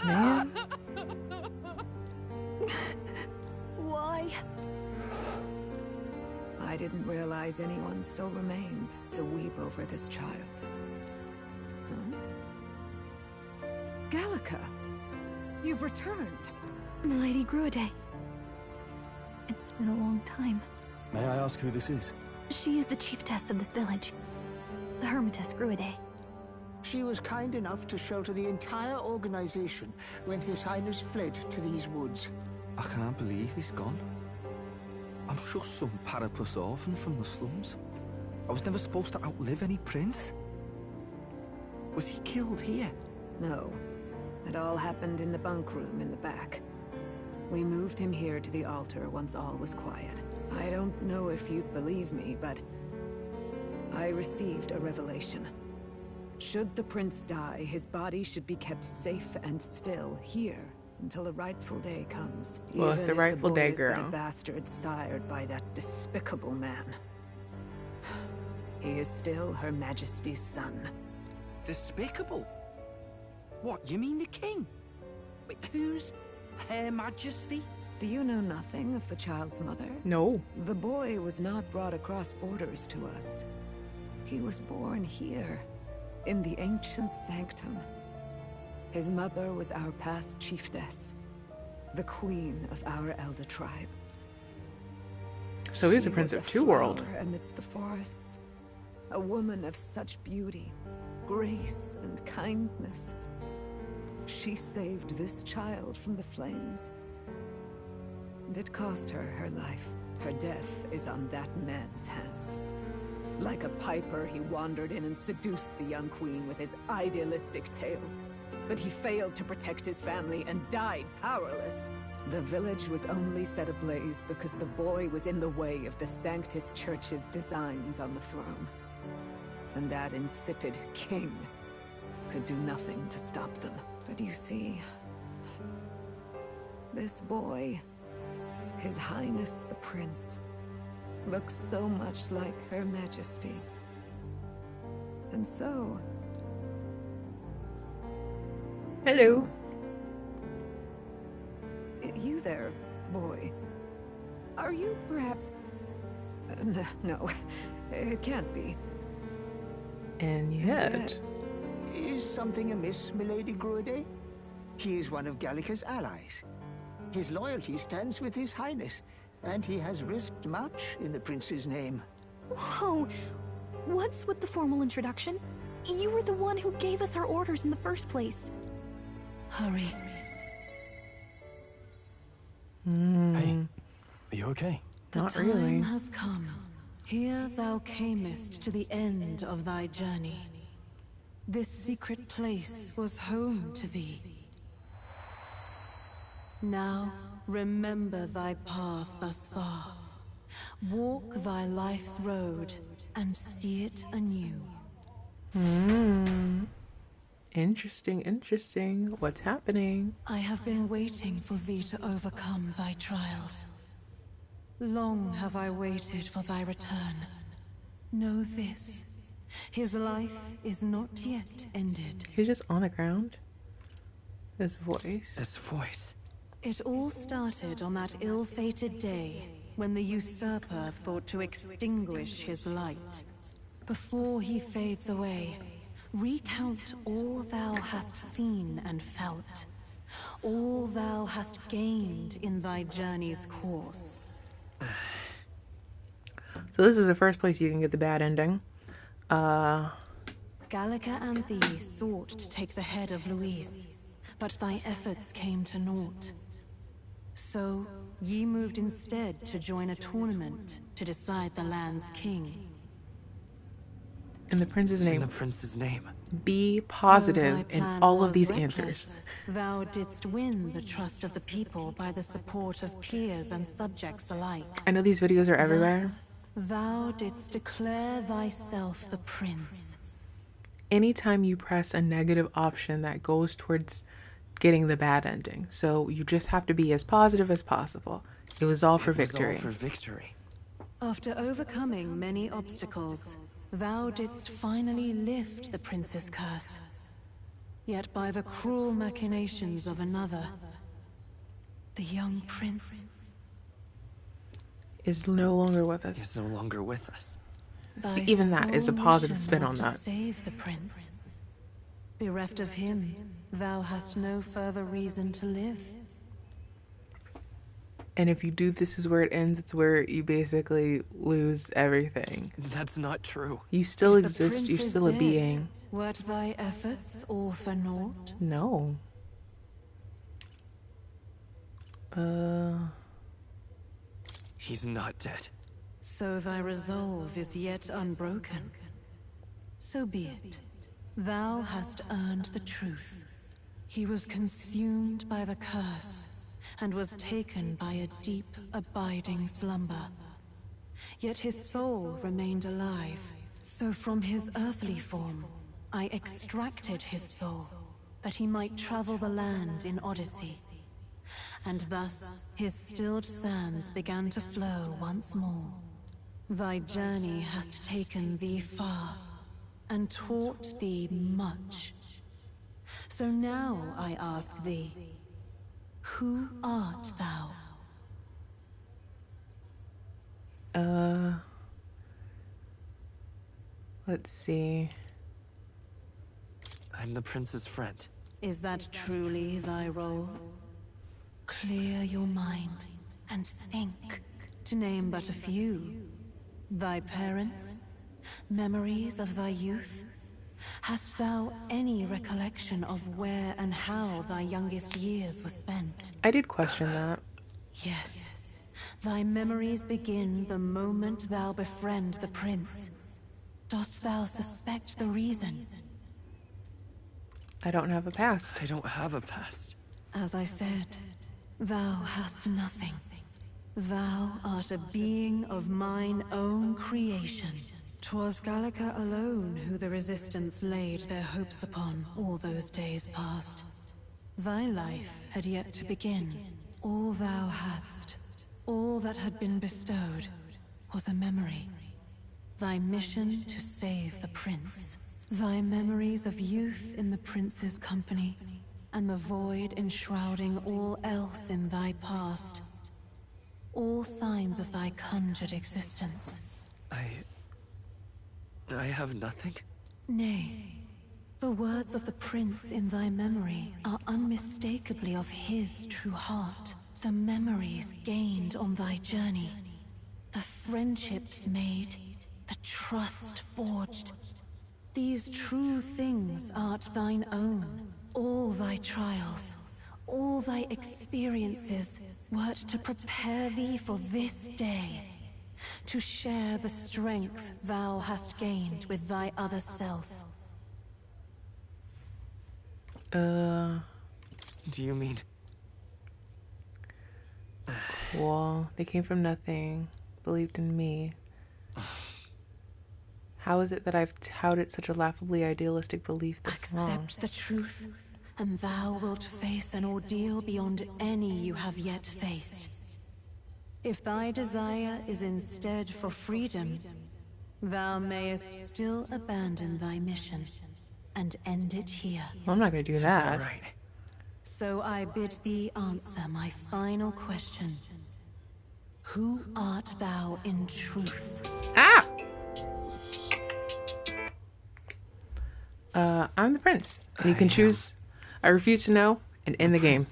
Man. Why? I didn't realize anyone still remained to weep over this child. Huh? Gallica, you've returned. Milady Gruaday. It's been a long time. May I ask who this is? She is the chiefess of this village. The Hermitess Gruaday. She was kind enough to shelter the entire organization when His Highness fled to these woods. I can't believe he's gone. I'm just some parapus orphan from the slums. I was never supposed to outlive any prince. Was he killed here? No. It all happened in the bunk room in the back. We moved him here to the altar once all was quiet. I don't know if you'd believe me, but I received a revelation. Should the prince die, his body should be kept safe and still here until the rightful day comes. Well, it's the rightful day, Even if the boy is but girl. a bastard sired by that despicable man. He is still Her Majesty's son. Despicable? What, you mean the king? Wait, who's Her Majesty? Do you know nothing of the child's mother? No. The boy was not brought across borders to us. He was born here, in the ancient sanctum. His mother was our past chiefess, the queen of our elder tribe. So he's a She prince was of Two World. flower amidst the forests, a woman of such beauty, grace, and kindness. She saved this child from the flames. And it cost her her life. Her death is on that man's hands. Like a piper, he wandered in and seduced the young queen with his idealistic tales. but he failed to protect his family and died powerless. The village was only set ablaze because the boy was in the way of the Sanctus Church's designs on the throne. And that insipid king could do nothing to stop them. But you see, this boy, His Highness the Prince, looks so much like Her Majesty. And so... Hello. You there, boy. Are you perhaps... no, it can't be. And yet... Is something amiss, Milady Gruede? He is one of Gallica's allies. His loyalty stands with His Highness, and he has risked much in the Prince's name. Whoa! What's with the formal introduction? You were the one who gave us our orders in the first place. Hurry. Hey, are you okay? Not the really. time has come. Here thou camest to the end of thy journey. This secret place was home to thee. Now, remember thy path thus far. Walk thy life's road and see it anew. Interesting, interesting. What's happening? I have been waiting for thee to overcome thy trials. Long have I waited for thy return. Know this, his life is not yet ended. He's just on the ground. This voice. This voice. It all started on that ill-fated day when the usurper thought to extinguish his light. Before he fades away, recount all thou hast seen and felt, all thou hast gained in thy journey's course. So this is the first place you can get the bad ending. Gallica and thee sought to take the head of Louise, but thy efforts came to naught. So, ye moved instead to join a tournament to decide the land's king. In the prince's name. In the prince's name. Be positive in all of these answers. Thou didst win the trust of the people by the support of peers and subjects alike. I know these videos are everywhere. Thus, thou didst declare thyself the prince. Anytime you press a negative option, that goes towards getting the bad ending. So you just have to be as positive as possible. It was all for victory. All for victory. After overcoming many obstacles, thou didst finally lift the prince's curse. Yet by the cruel machinations of another, the young prince is no longer with us. Is no longer with us. See, even that is a positive spin on that. Save the prince. Bereft of him, thou hast no further reason to live. And if you do this is where it ends, it's where you basically lose everything. That's not true. You still exist, you're still a being. Wert thy efforts all for naught? No. He's not dead. So thy resolve is yet unbroken. So be it. Thou hast earned the truth. He was consumed by the curse, and was taken by a deep, abiding slumber. Yet his soul remained alive, so from his earthly form, I extracted his soul, that he might travel the land in Odyssey. And thus, his stilled sands began to flow once more. Thy journey hast taken thee far, and taught thee much. So now I ask thee, who art thou? Let's see. I'm the prince's friend. Is that truly thy role? Clear your mind and think, to name but a few. Thy parents? Memories of thy youth? Hast thou any recollection of where and how thy youngest years were spent? I did question that. Yes. Thy memories begin the moment thou befriend the prince. Dost thou suspect the reason? I don't have a past. I don't have a past. As I said, thou hast nothing. Thou art a being of mine own creation. 'Twas Gallica alone who the Resistance laid their hopes upon all those days past. Thy life had yet to begin. All thou hadst, all that had been bestowed, was a memory. Thy mission to save the prince. Thy memories of youth in the prince's company, and the void enshrouding all else in thy past. All signs of thy conjured existence. I have nothing? Nay. The words of the prince in thy memory are unmistakably of his true heart. The memories gained on thy journey. The friendships made. The trust forged. These true things art thine own. All thy trials, all thy experiences, wert to prepare thee for this day. To share the strength thou hast gained with thy other self. Do you mean... Cool. They came from nothing. Believed in me. How is it that I've touted such a laughably idealistic belief this long? Accept the truth, and thou wilt face an ordeal beyond any you have yet faced. If thy desire is instead for freedom, thou mayest still abandon thy mission and end it here. Well, I'm not going to do that. Right. So I bid thee answer my final question. Who art thou in truth? Ah! I'm the prince. And you can choose I refuse to know and end the game.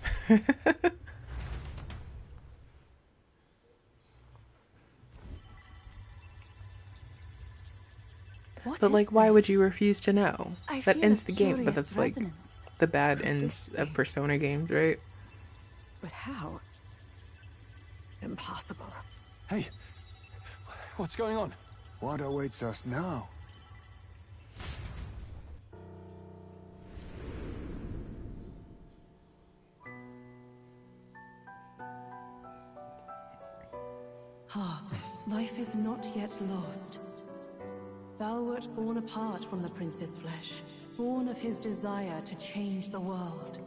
But like, why would you refuse to know? That ends the game, but that's like the bad ends of Persona games, right? But how? Impossible. Hey, what's going on? What awaits us now? Ah, life is not yet lost. Thou wert born apart from the prince's flesh, born of his desire to change the world.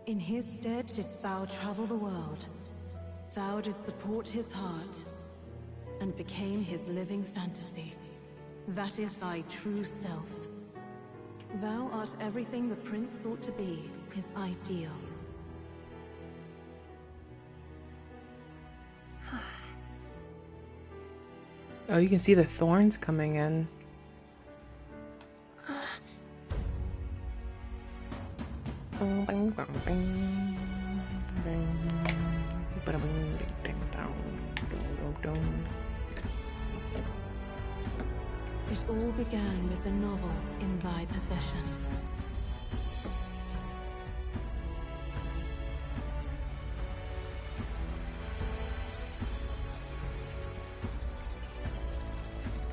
In his stead didst thou travel the world. Thou didst support his heart, and became his living fantasy. That is thy true self. Thou art everything the prince sought to be, his ideal. Oh, you can see the thorns coming in. It all began with the novel in thy possession.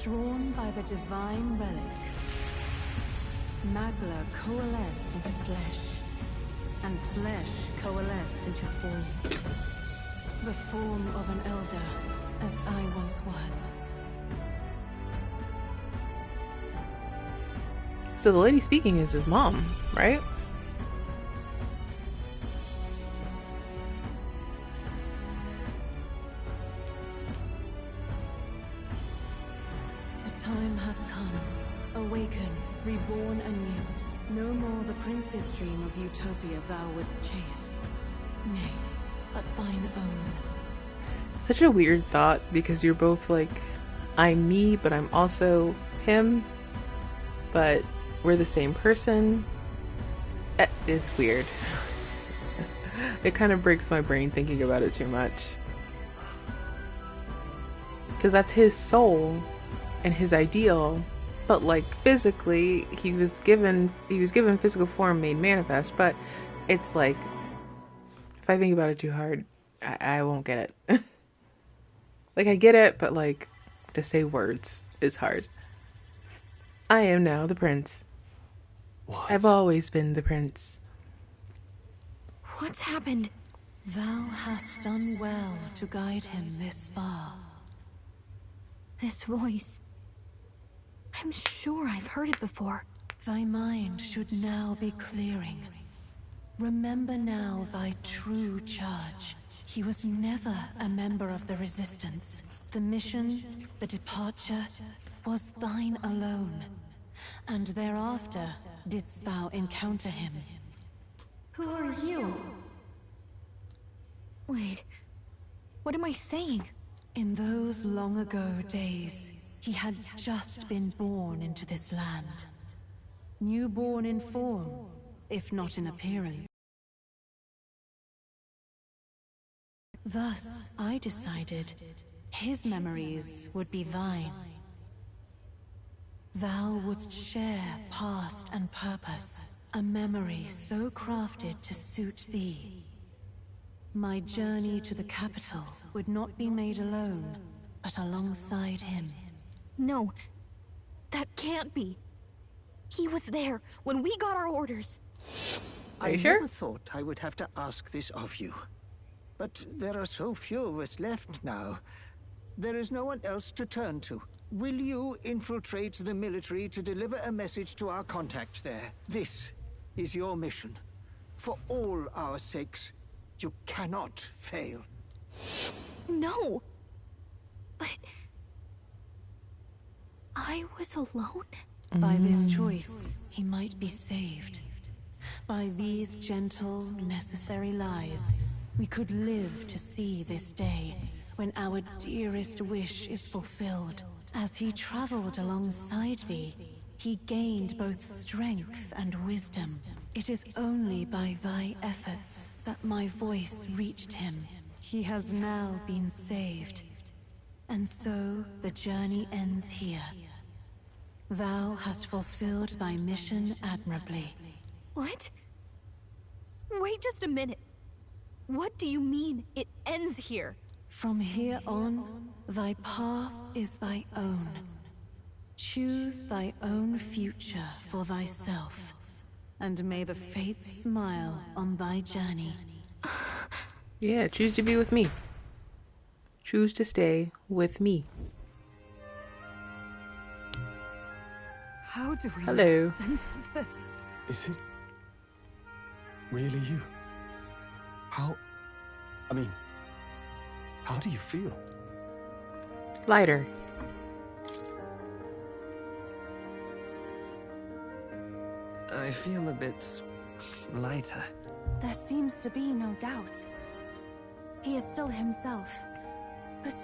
Drawn by the divine relic, Magla coalesced into flesh, and flesh coalesced into form. The form of an elder, as I once was. So the lady speaking is his mom, right? The time hath come. Awaken, reborn anew. No more the prince's dream of utopia thou wouldst chase. Nay, but thine own. Such a weird thought, because you're both like, I'm me, but I'm also him. But we're the same person. It's weird. It kind of breaks my brain thinking about it too much. Because that's his soul and his ideal, but like physically he was given physical form made manifest, but it's like If I think about it too hard, I won't get it. Like, I get it, but, like, to say words is hard. I am now the prince. What? I've always been the prince. What's happened? Thou hast done well to guide him this far. This voice. I'm sure I've heard it before. Thy mind should now be clearing. Remember now thy true charge. He was never a member of the Resistance. The mission, the departure, was thine alone. And thereafter didst thou encounter him. Who are you? Wait, what am I saying? In those long ago days, he had just been born into this land. Newborn in form, if not in appearance. Thus, I decided his memories would be thine. Thou wouldst share past and purpose, a memory so crafted to suit thee. My journey to the capital would not be made alone, but alongside him. No, that can't be. He was there when we got our orders. I never thought I would have to ask this of you. But there are so few of us left now. There is no one else to turn to. Will you infiltrate the military to deliver a message to our contact there? This is your mission. For all our sakes, you cannot fail. No. But... I was alone? By this choice, he might be saved. By these gentle, necessary lies, we could live to see this day, when our dearest wish is fulfilled. As he traveled alongside thee, he gained both strength and wisdom. It is only by thy efforts that my voice reached him. He has now been saved. And so, the journey ends here. Thou hast fulfilled thy mission admirably. What? Wait just a minute. What do you mean, it ends here? From here on, thy path is thy own. Choose thy own future for thyself, and may the fates smile on thy journey. Yeah, choose to be with me. Choose to stay with me. How do we Hello. make sense of this? Is it really you? How do you feel? Lighter. I feel a bit lighter. There seems to be no doubt. He is still himself. But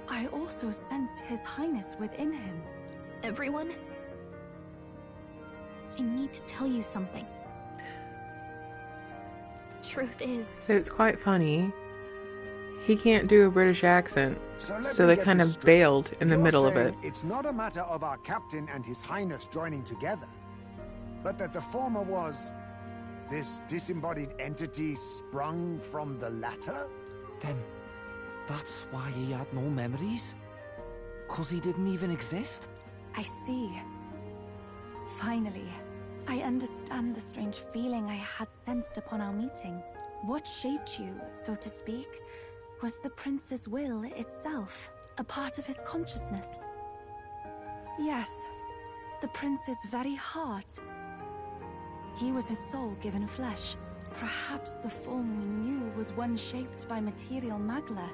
I also sense His Highness within him. Everyone? I need to tell you something. Truth is... So it's quite funny. He can't do a British accent, so they kind of bailed in the middle of it. It's not a matter of our captain and His Highness joining together, but that the former was this disembodied entity sprung from the latter? Then that's why he had no memories? 'Cause he didn't even exist? I see. Finally, I understand the strange feeling I had sensed upon our meeting. What shaped you, so to speak, was the prince's will itself, a part of his consciousness. Yes, the prince's very heart. He was his soul given flesh. Perhaps the form we knew was one shaped by material magla,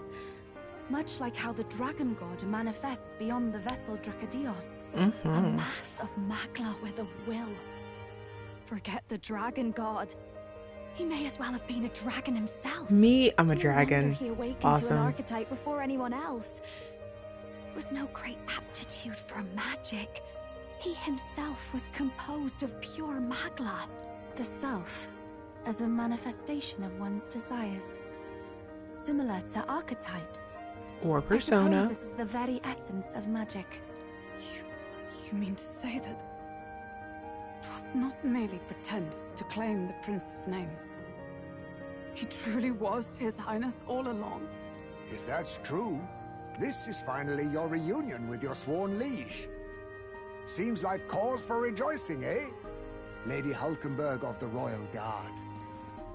much like how the dragon god manifests beyond the vessel Dracadios. A mass of magla with a will. Forget the dragon god. He may as well have been a dragon himself. Me, I'm a No dragon. wonder he awakened to Awesome. an archetype before anyone else. There was no great aptitude for magic. He himself was composed of pure magla. The self, as a manifestation of one's desires. Similar to archetypes. Or I persona. suppose this is the very essence of magic. You mean to say that it was not merely pretense to claim the prince's name? He truly was His Highness all along. If that's true, this is finally your reunion with your sworn liege. Seems like cause for rejoicing, eh? Lady Hulkenberg of the Royal Guard.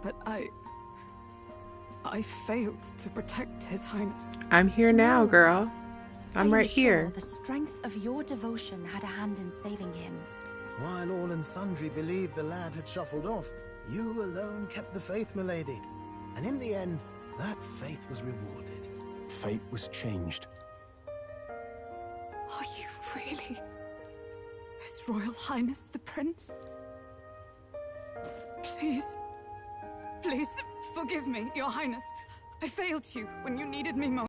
But I failed to protect His Highness. I'm here now, girl. I'm right here. Sure the strength of your devotion had a hand in saving him. While all and sundry believed the lad had shuffled off, you alone kept the faith, milady. And in the end, that faith was rewarded. Fate was changed. Are you really His Royal Highness the Prince? Please, please, forgive me, Your Highness. I failed you when you needed me most.